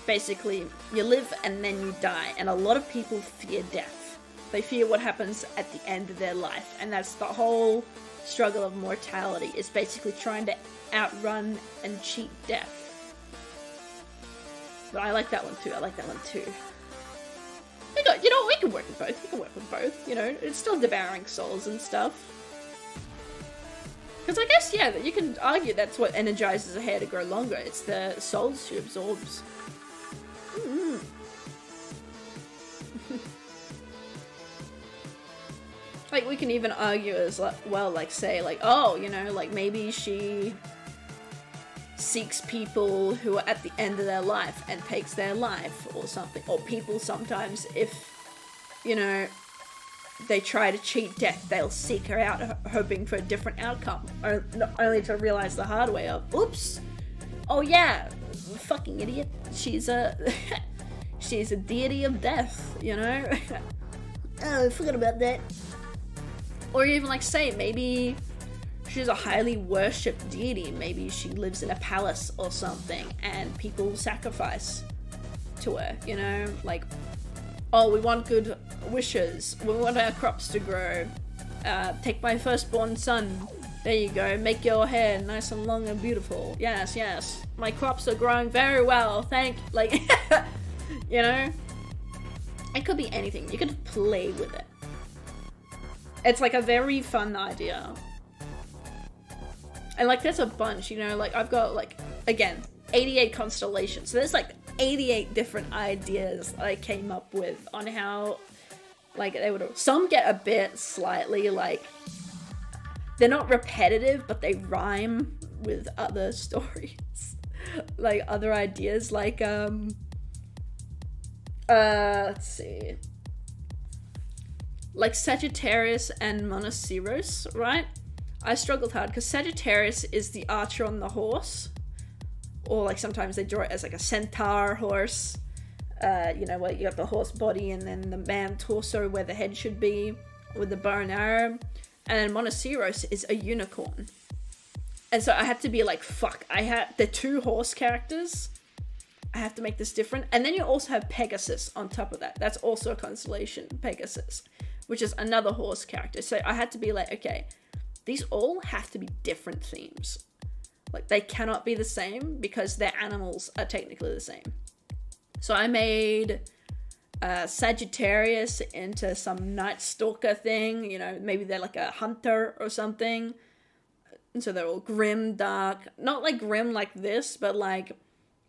basically you live and then you die, and a lot of people fear death. They fear what happens at the end of their life, and that's the whole struggle of mortality, is basically trying to outrun and cheat death. But I like that one too. I like that one too. You know, we can work with both. We can work with both. You know, it's still devouring souls and stuff. Because I guess, yeah, you can argue that's what energizes a hair to grow longer. It's the souls she absorbs. Like, we can even argue as well, like, say, like, oh, you know, like, maybe she seeks people who are at the end of their life and takes their life or something. Or people sometimes, if, you know, they try to cheat death, they'll seek her out hoping for a different outcome, only to realize the hard way of, oops, oh yeah, fucking idiot, she's a she's a deity of death, you know. Oh, I forgot about that. Or even, like, say, maybe she's a highly worshipped deity, maybe she lives in a palace or something and people sacrifice to her, you know, like, oh, we want good wishes, we want our crops to grow, take my firstborn son, there you go, make your hair nice and long and beautiful, yes, my crops are growing very well, like, you know, it could be anything, you could play with it. It's like a very fun idea. And like, there's a bunch, you know, like, I've got, like, again, 88 constellations, so there's like 88 different ideas I came up with on how, like, they would, some get a bit slightly, like, they're not repetitive, but they rhyme with other stories, like other ideas, like, let's see, like Sagittarius and Monoceros, right? I struggled hard because Sagittarius is the archer on the horse, or like sometimes they draw it as like a centaur horse, you know, where you got the horse body and then the man torso where the head should be with the bow and arrow. And then Monoceros is a unicorn. And so I had to be like, fuck, I had the 2 horse characters, I have to make this different. And then you also have Pegasus on top of that. That's also a constellation, Pegasus, which is another horse character. So I had to be like, okay, these all have to be different themes. Like, they cannot be the same because their animals are technically the same. So I made Sagittarius into some night stalker thing, you know, maybe they're like a hunter or something. And so they're all grim, dark, not like grim like this, but like,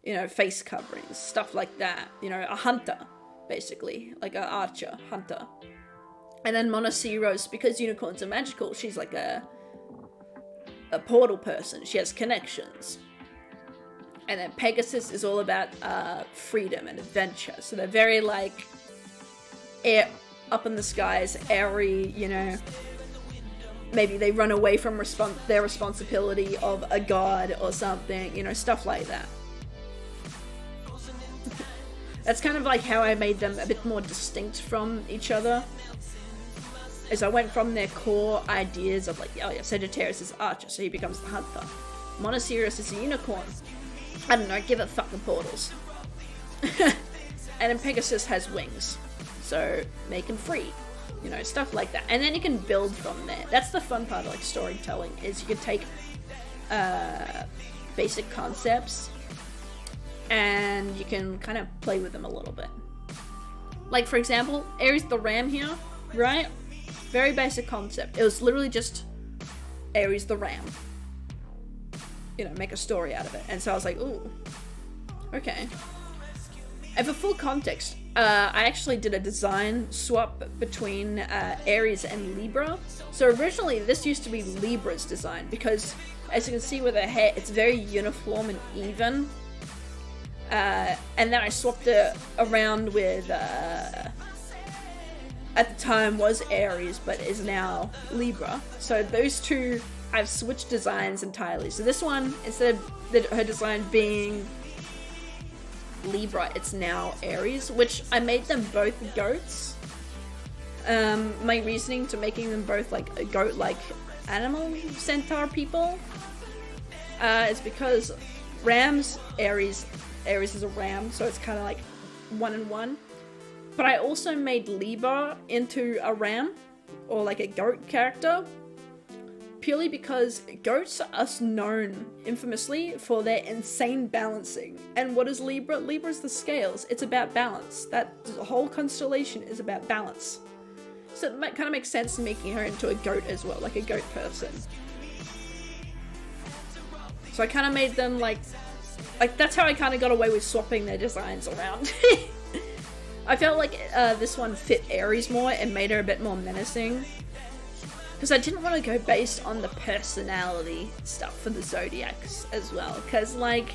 you know, face coverings, stuff like that. You know, a hunter, basically, like an archer, hunter. And then Monoceros, because unicorns are magical, she's like a portal person. She has connections. And then Pegasus is all about freedom and adventure. So they're very like up in the skies, airy, you know. Maybe they run away from their responsibility of a god or something, you know, stuff like that. That's kind of like how I made them a bit more distinct from each other. Is I went from their core ideas of like, oh yeah, Sagittarius is archer, so he becomes the hunter. Monoceros is a unicorn. I don't know, give it fucking portals. And then Pegasus has wings, so make him free. You know, stuff like that. And then you can build from there. That's the fun part of like storytelling, is you can take basic concepts and you can kind of play with them a little bit. Like, for example, Aries the Ram here, right? Very basic concept. It was literally just Aries the Ram. You know, make a story out of it. And so I was like, ooh, okay. And for full context, I actually did a design swap between Aries and Libra. So originally, this used to be Libra's design because, as you can see with her hair, it's very uniform and even. And then I swapped it around with, at the time was Aries, but is now Libra. So those two, I've switched designs entirely. So this one, instead of her design being Libra, it's now Aries, which I made them both goats. My reasoning to making them both like a goat-like animal centaur people is because Rams, Aries is a ram, so it's kind of like 1 and 1. But I also made Libra into a ram, or like a goat character, purely because goats are known infamously for their insane balancing. And what is Libra? Libra is the scales. It's about balance. That the whole constellation is about balance. So it kind of makes sense making her into a goat as well, like a goat person. So I kind of made them like that's how I kind of got away with swapping their designs around. I felt like this one fit Aries more and made her a bit more menacing. because I didn't want to go based on the personality stuff for the zodiacs as well, because like,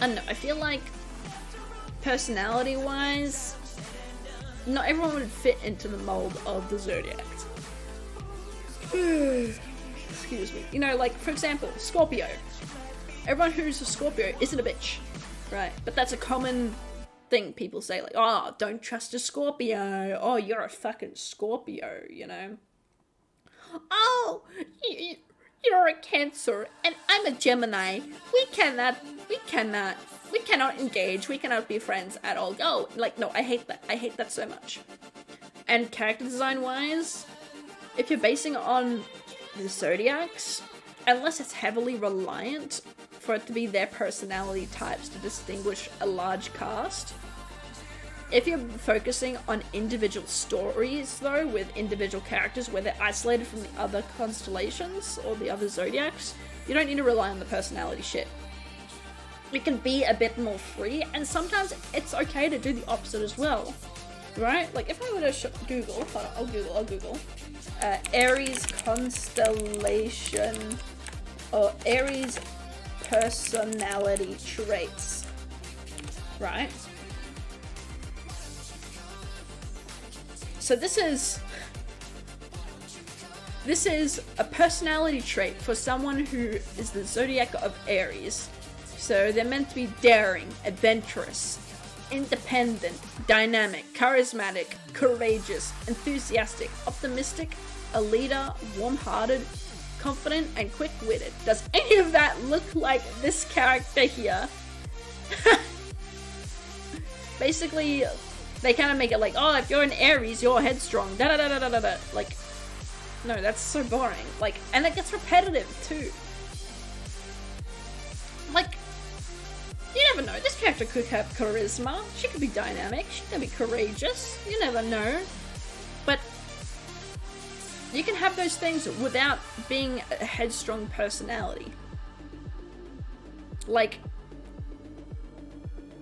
I don't know, I feel like personality wise not everyone would fit into the mold of the zodiac. Excuse me. You know, like for example, Scorpio. Everyone who's a Scorpio isn't a bitch, right? But that's a common thing people say, like, oh, don't trust a Scorpio. Oh, you're a fucking Scorpio, you know? Oh, you're a Cancer and I'm a Gemini. We cannot engage. We cannot be friends at all. Oh, like, no, I hate that. I hate that so much. And character design wise, if you're basing it on the zodiacs, unless it's heavily reliant for it to be their personality types to distinguish a large cast. If you're focusing on individual stories, though, with individual characters where they're isolated from the other constellations or the other zodiacs, you don't need to rely on the personality shit. It can be a bit more free, and sometimes it's okay to do the opposite as well, right? Like, if I were to Google, hold on, I'll Google, Aries constellation, or Aries personality traits, right? So this is a personality trait for someone who is the zodiac of Aries. So they're meant to be daring, adventurous, independent, dynamic, charismatic, courageous, enthusiastic, optimistic, a leader, warm-hearted, confident, and quick-witted. Does any of that look like this character here? Basically, they kind of make it like, oh, if you're an Aries, you're headstrong, da-da-da-da-da-da. Like, no, that's so boring. Like, and it gets repetitive, too. Like, you never know. This character could have charisma. She could be dynamic. She could be courageous. You never know. But you can have those things without being a headstrong personality. Like,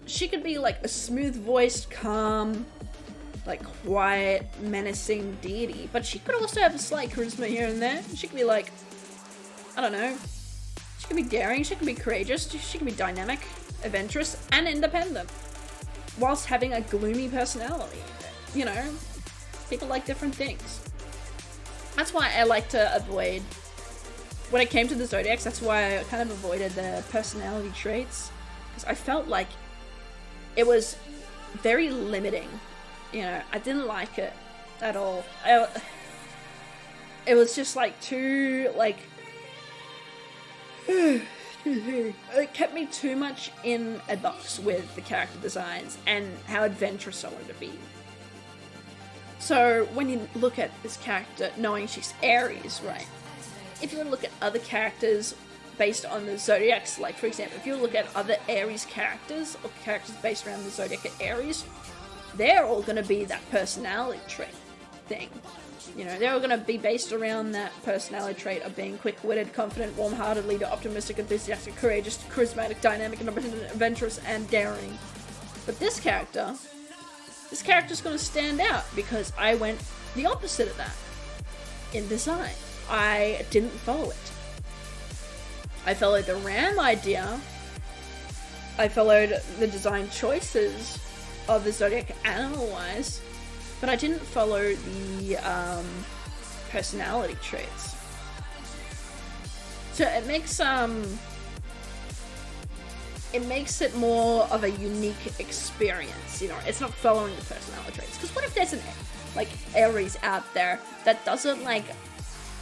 she could be like a smooth-voiced, calm, like quiet, menacing deity. But she could also have a slight charisma here and there. She could be like, I don't know. She could be daring. She could be courageous. She could be dynamic, adventurous, and independent, whilst having a gloomy personality. You know, people like different things. That's why I like to avoid, when it came to the zodiacs, that's why I kind of avoided the personality traits, because I felt like it was very limiting. You know, I didn't like it at all. It was just like too, like, it kept me too much in a box with the character designs and how adventurous I wanted to be. So when you look at this character, knowing she's Aries, right? If you want to look at other characters based on the zodiacs, like for example, if you look at other Aries characters or characters based around the zodiac of Aries, they're all going to be that personality trait thing. You know, they're all going to be based around that personality trait of being quick-witted, confident, warm-hearted, leader, optimistic, enthusiastic, courageous, charismatic, dynamic, adventurous, and daring. But this character's going to stand out because I went the opposite of that in design. I didn't follow it. I followed the RAM idea. I followed the design choices of the zodiac animal-wise, but I didn't follow the personality traits. So it makes it more of a unique experience, you know. It's not following the personality traits. Because what if there's an like Aries out there that doesn't like,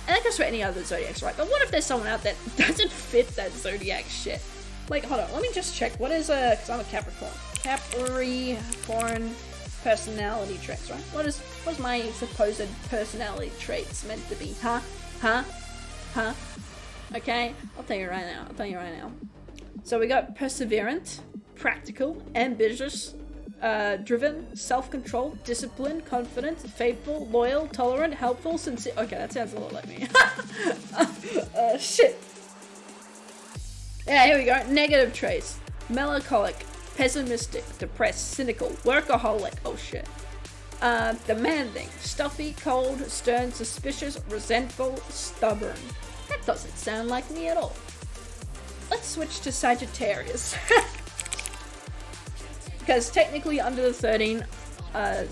and that goes for any other zodiacs, right? But what if there's someone out there that doesn't fit that zodiac shit? Like, hold on, let me just check. What is because I'm a Capricorn. Capricorn personality traits, right? What's my supposed personality traits meant to be? Huh? Okay, I'll tell you right now. So we got perseverant, practical, ambitious, driven, self-controlled, disciplined, confident, faithful, loyal, tolerant, helpful, sincere. Okay, that sounds a lot like me. Shit. Yeah, here we go. Negative traits: melancholic, pessimistic, depressed, cynical, workaholic. Oh shit. Demanding, stuffy, cold, stern, suspicious, resentful, stubborn. That doesn't sound like me at all. Let's switch to Sagittarius. Because technically under the 13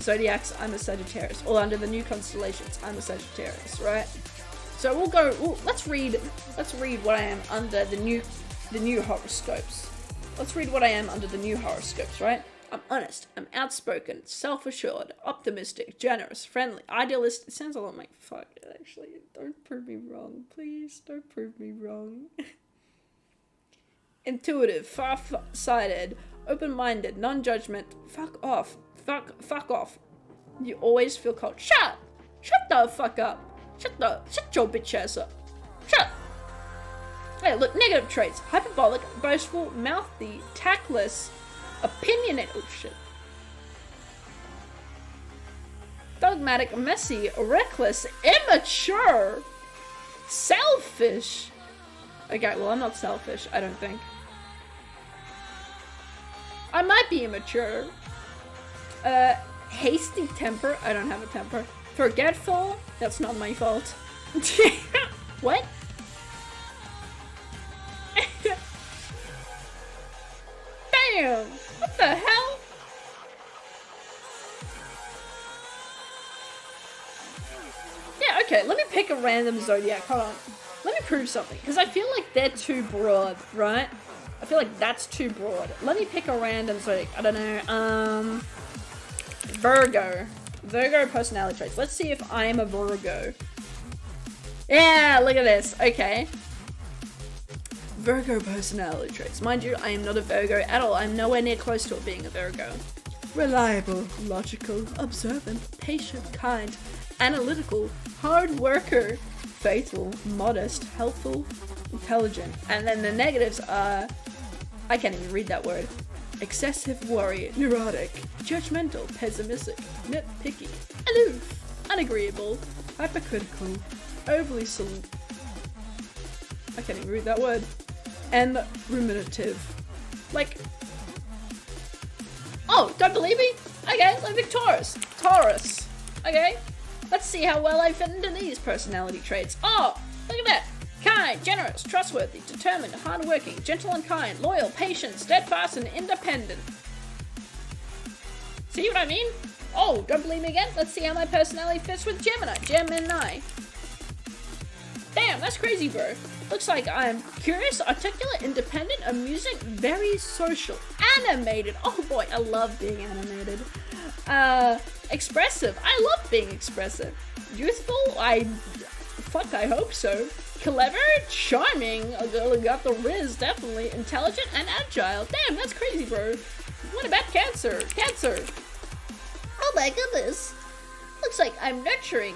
zodiacs, I'm a Sagittarius. Or under the new constellations, I'm a Sagittarius, right? So we'll go, let's read what I am under the new horoscopes. Let's read what I am under the new horoscopes, right? I'm honest, I'm outspoken, self-assured, optimistic, generous, friendly, idealist. It sounds a lot like fuck, actually. Don't prove me wrong, please. Don't prove me wrong. Intuitive, far-sighted, open-minded, non-judgment. Fuck off. Fuck off. You always feel cold. Shut the fuck up. Shut your bitch ass up. Shut. Hey, look, negative traits. Hyperbolic, boastful, mouthy, tactless, opinionated. Oh shit. Dogmatic, messy, reckless, immature, selfish. Okay, well, I'm not selfish, I don't think. I might be immature. Hasty temper. I don't have a temper. Forgetful. That's not my fault. What? Damn! What the hell? Yeah, okay, let me pick a random zodiac. Hold on. Let me prove something, because I feel like they're too broad, right? I feel like that's too broad. Let me pick a random zodiac. I don't know. Virgo. Virgo personality traits. Let's see if I am a Virgo. Yeah, look at this. Okay. Virgo personality traits. Mind you, I am not a Virgo at all. I'm nowhere near close to being a Virgo. Reliable, logical, observant, patient, kind, analytical, hard worker, faithful, modest, helpful, intelligent. And then the negatives are, I can't even read that word. Excessive worry, neurotic, judgmental, pessimistic, nitpicky, aloof, unagreeable, hypercritical, overly I can't even read that word. And ruminative. Like, oh, don't believe me? Okay, let me pick Taurus. Taurus. Okay, let's see how well I fit into these personality traits. Oh, look at that. Kind, generous, trustworthy, determined, hardworking, gentle and kind, loyal, patient, steadfast, and independent. See what I mean? Oh, don't believe me again? Let's see how my personality fits with Gemini. Gemini. Damn, that's crazy, bro. Looks like I'm curious, articulate, independent, amusing, very social, animated. Oh boy, I love being animated. Expressive. I love being expressive. Youthful. I hope so. Clever, charming, got the riz, definitely. Intelligent and agile. Damn, that's crazy, bro. What about Cancer? Cancer. Oh my goodness. Looks like I'm nurturing.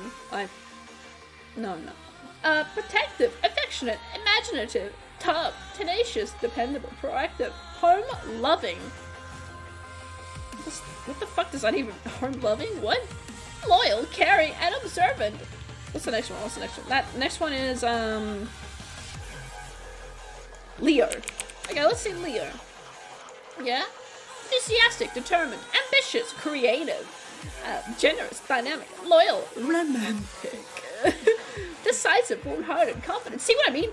No. Protective, affectionate, imaginative, tough, tenacious, dependable, proactive, home-loving. What the fuck does that even... Home-loving? What? Loyal, caring, and observant. What's the next one? That next one is, Leo. Okay, let's see Leo. Yeah? Enthusiastic, determined, ambitious, creative, generous, dynamic, loyal, romantic, decisive, warm-hearted, confident. See what I mean?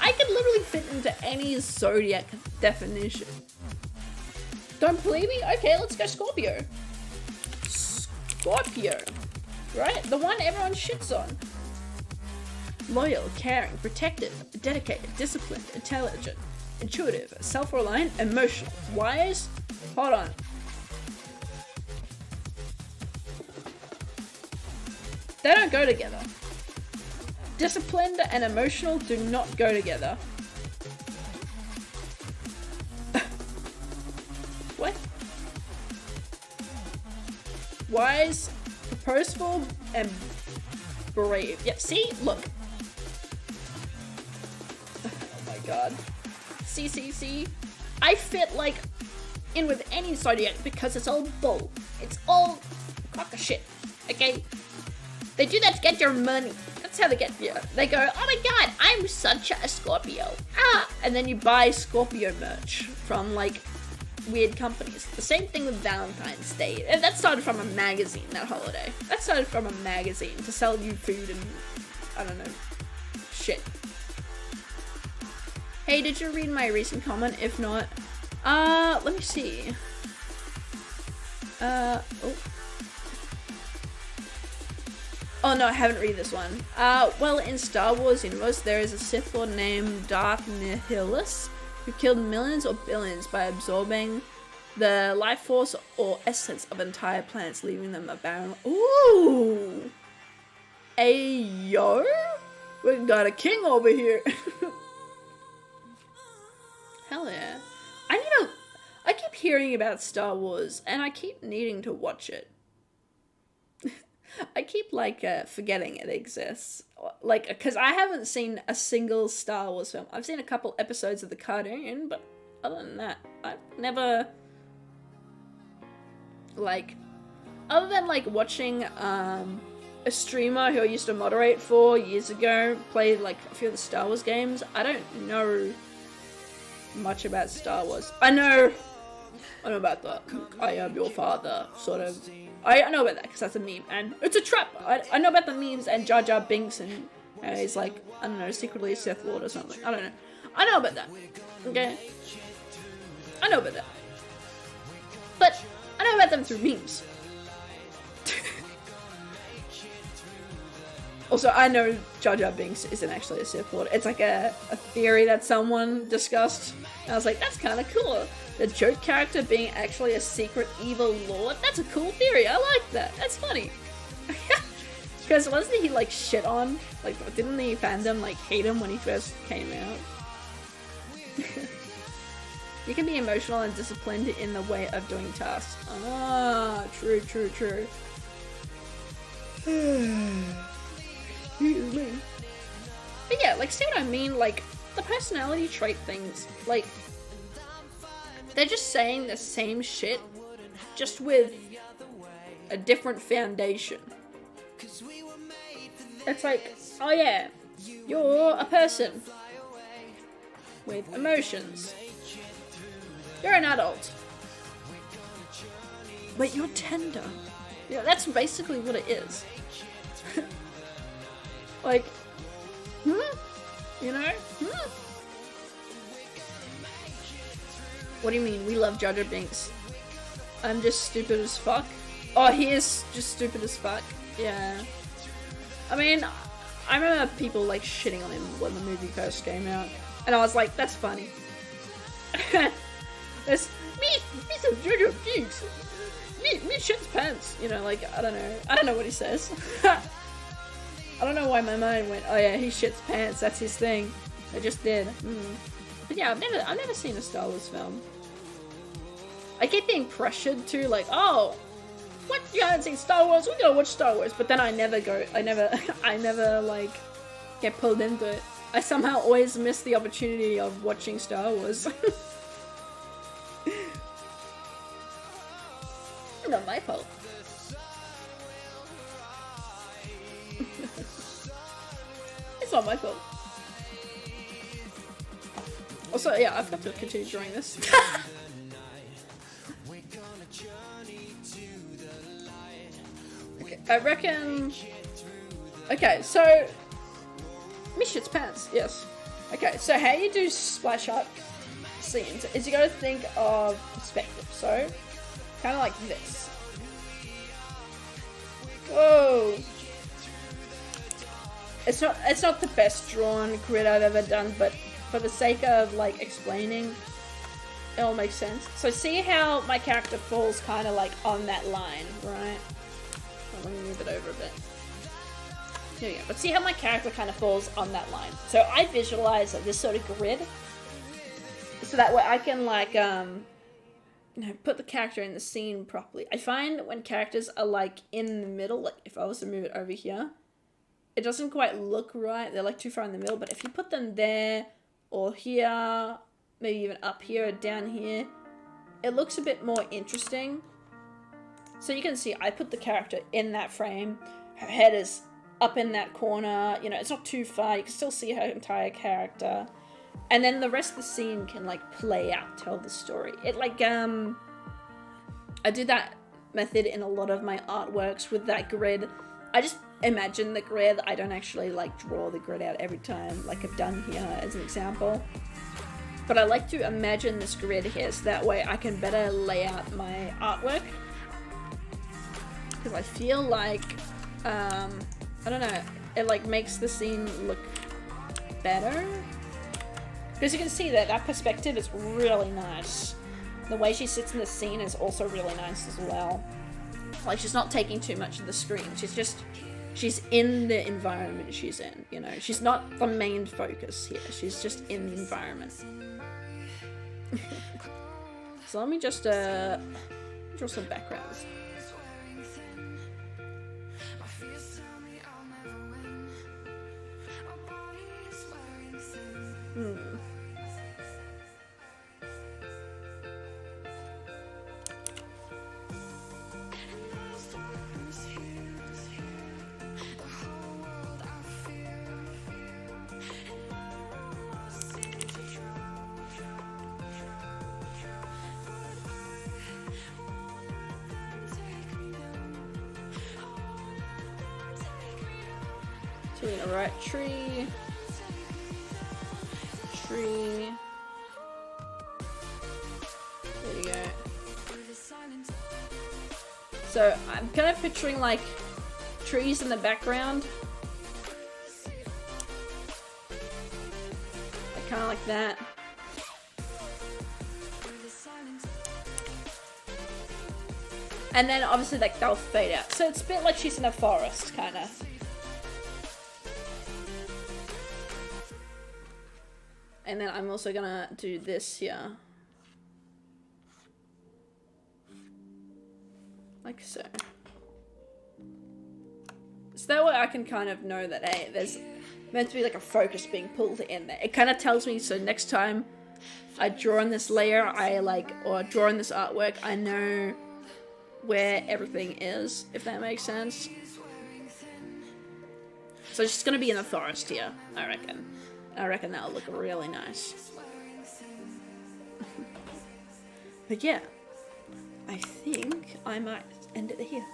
I could literally fit into any zodiac definition. Don't believe me? Okay, let's go Scorpio. Scorpio, right? The one everyone shits on. Loyal, caring, protective, dedicated, disciplined, intelligent, intuitive, self-reliant, emotional, wise. Hold on. They don't go together. Disciplined and emotional do not go together. What? Wise, purposeful, and brave. Yeah, see? Look. Oh my god. See? I fit, like, in with any zodiac because it's all bull. It's all crock of shit. Okay? They do that to get your money. That's how they get you. They go, oh my god, I'm such a Scorpio. Ah! And then you buy Scorpio merch from, like, weird companies. The same thing with Valentine's Day. And that started from a magazine, that holiday. That started from a magazine to sell you food and, I don't know, shit. Hey, did you read my recent comment? If not, let me see. Oh no, I haven't read this one. Well, in Star Wars universe, there is a Sith Lord named Darth Nihilus who killed millions or billions by absorbing the life force or essence of entire planets, leaving them a barren. Ooh! Ayo! We got a king over here. Hell yeah. I keep hearing about Star Wars and I keep needing to watch it. I keep forgetting it exists. Because I haven't seen a single Star Wars film. I've seen a couple episodes of the cartoon, but other than that, I've never other than watching a streamer who I used to moderate for years ago played a few of the Star Wars games. I don't know much about Star Wars. I know about the I am your father sort of. I know about that because that's a meme and it's a trap. I know about the memes and Jar Jar Binks and he's I don't know, secretly a Sith Lord or something. I don't know. I know about that. Okay? I know about that. But I know about them through memes. Also, I know Jar Jar Binks isn't actually a Sith Lord. It's a theory that someone discussed. And I was like, that's kind of cool. The joke character being actually a secret evil lord? That's a cool theory. I like that. That's funny. Because wasn't he shit on? Didn't the fandom hate him when he first came out? You can be emotional and disciplined in the way of doing tasks. Ah, true. Excuse me. But yeah, see what I mean? The personality trait things, they're just saying the same shit, just with a different foundation. It's oh yeah, you're a person with emotions. You're an adult. But you're tender. Yeah, that's basically what it is. You know? What do you mean? We love Jar Jar Binks. I'm just stupid as fuck. Oh, he is just stupid as fuck. Yeah. I mean, I remember people shitting on him when the movie first came out. And I was like, that's funny. It's me some Jar Jar Binks. Me shits pants. You know, I don't know. I don't know what he says. I don't know why my mind went, oh yeah, he shits pants, that's his thing. I just did. But yeah, I've never seen a Star Wars film. I keep being pressured to oh, what, you haven't seen Star Wars? We gotta watch Star Wars. But then I never get pulled into it. I somehow always miss the opportunity of watching Star Wars. Not my fault. It's not my fault. Also, yeah, I've got to continue drawing this. Okay, I reckon... Okay, so... Me shits pants, yes. Okay, so how you do Splashart scenes is you gotta think of perspective. So, kind of like this. Whoa! It's not the best drawn grid I've ever done, but for the sake of explaining, it all makes sense. So see how my character falls kind of on that line, right? Oh, let me move it over a bit. There we go. But see how my character kind of falls on that line. So I visualize this sort of grid, so that way I can put the character in the scene properly. I find when characters are in the middle, if I was to move it over here, it doesn't quite look right. They're too far in the middle, but if you put them there or here, maybe even up here or down here, it looks a bit more interesting. So you can see I put the character in that frame. Her head is up in that corner. You know, it's not too far. You can still see her entire character. And then the rest of the scene can like play out, tell the story. It like I do that method in a lot of my artworks with that grid. I just imagine the grid. I don't actually like draw the grid out every time like I've done here as an example. But I like to imagine this grid here so that way I can better lay out my artwork. Because I feel like, I don't know, it like makes the scene look better. Because you can see that that perspective is really nice. The way she sits in the scene is also really nice as well. Like she's not taking too much of the screen. She's in the environment she's in, you know. She's not the main focus here. She's just in the environment. So let me just draw some backgrounds. So we're gonna write tree. There you go. So I'm kind of picturing like trees in the background. Like kind of like that. And then obviously like they'll fade out. So it's a bit like she's in a forest kind of. And then I'm also gonna do this here. Like so. So that way I can kind of know that, hey, there's meant to be like a focus being pulled in there. It kind of tells me, so next time I draw in this layer, or draw in this artwork, I know where everything is, if that makes sense. So it's just gonna be in the forest here, I reckon. I reckon that'll look really nice. But yeah, I think I might end it here.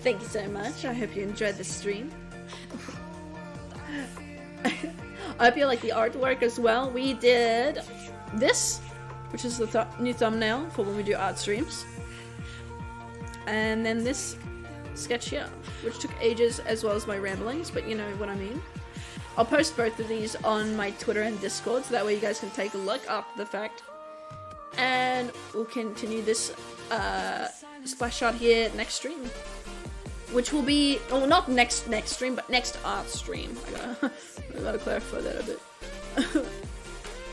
Thank you so much. I hope you enjoyed the stream. I hope you like the artwork as well. We did this, which is the new thumbnail for when we do art streams. And then this sketch here, which took ages, as well as my ramblings, but you know what I mean. I'll post both of these on my Twitter and Discord, so that way you guys can take a look after the fact. And we'll continue this Splashart here next stream. Which will be, well, not next stream, but next art stream. I gotta clarify that a bit.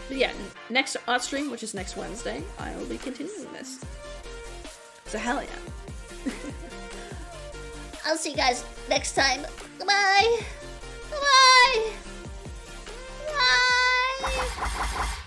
But yeah, next art stream, which is next Wednesday, I will be continuing this. So hell yeah. I'll see you guys next time. Goodbye! Bye! Bye!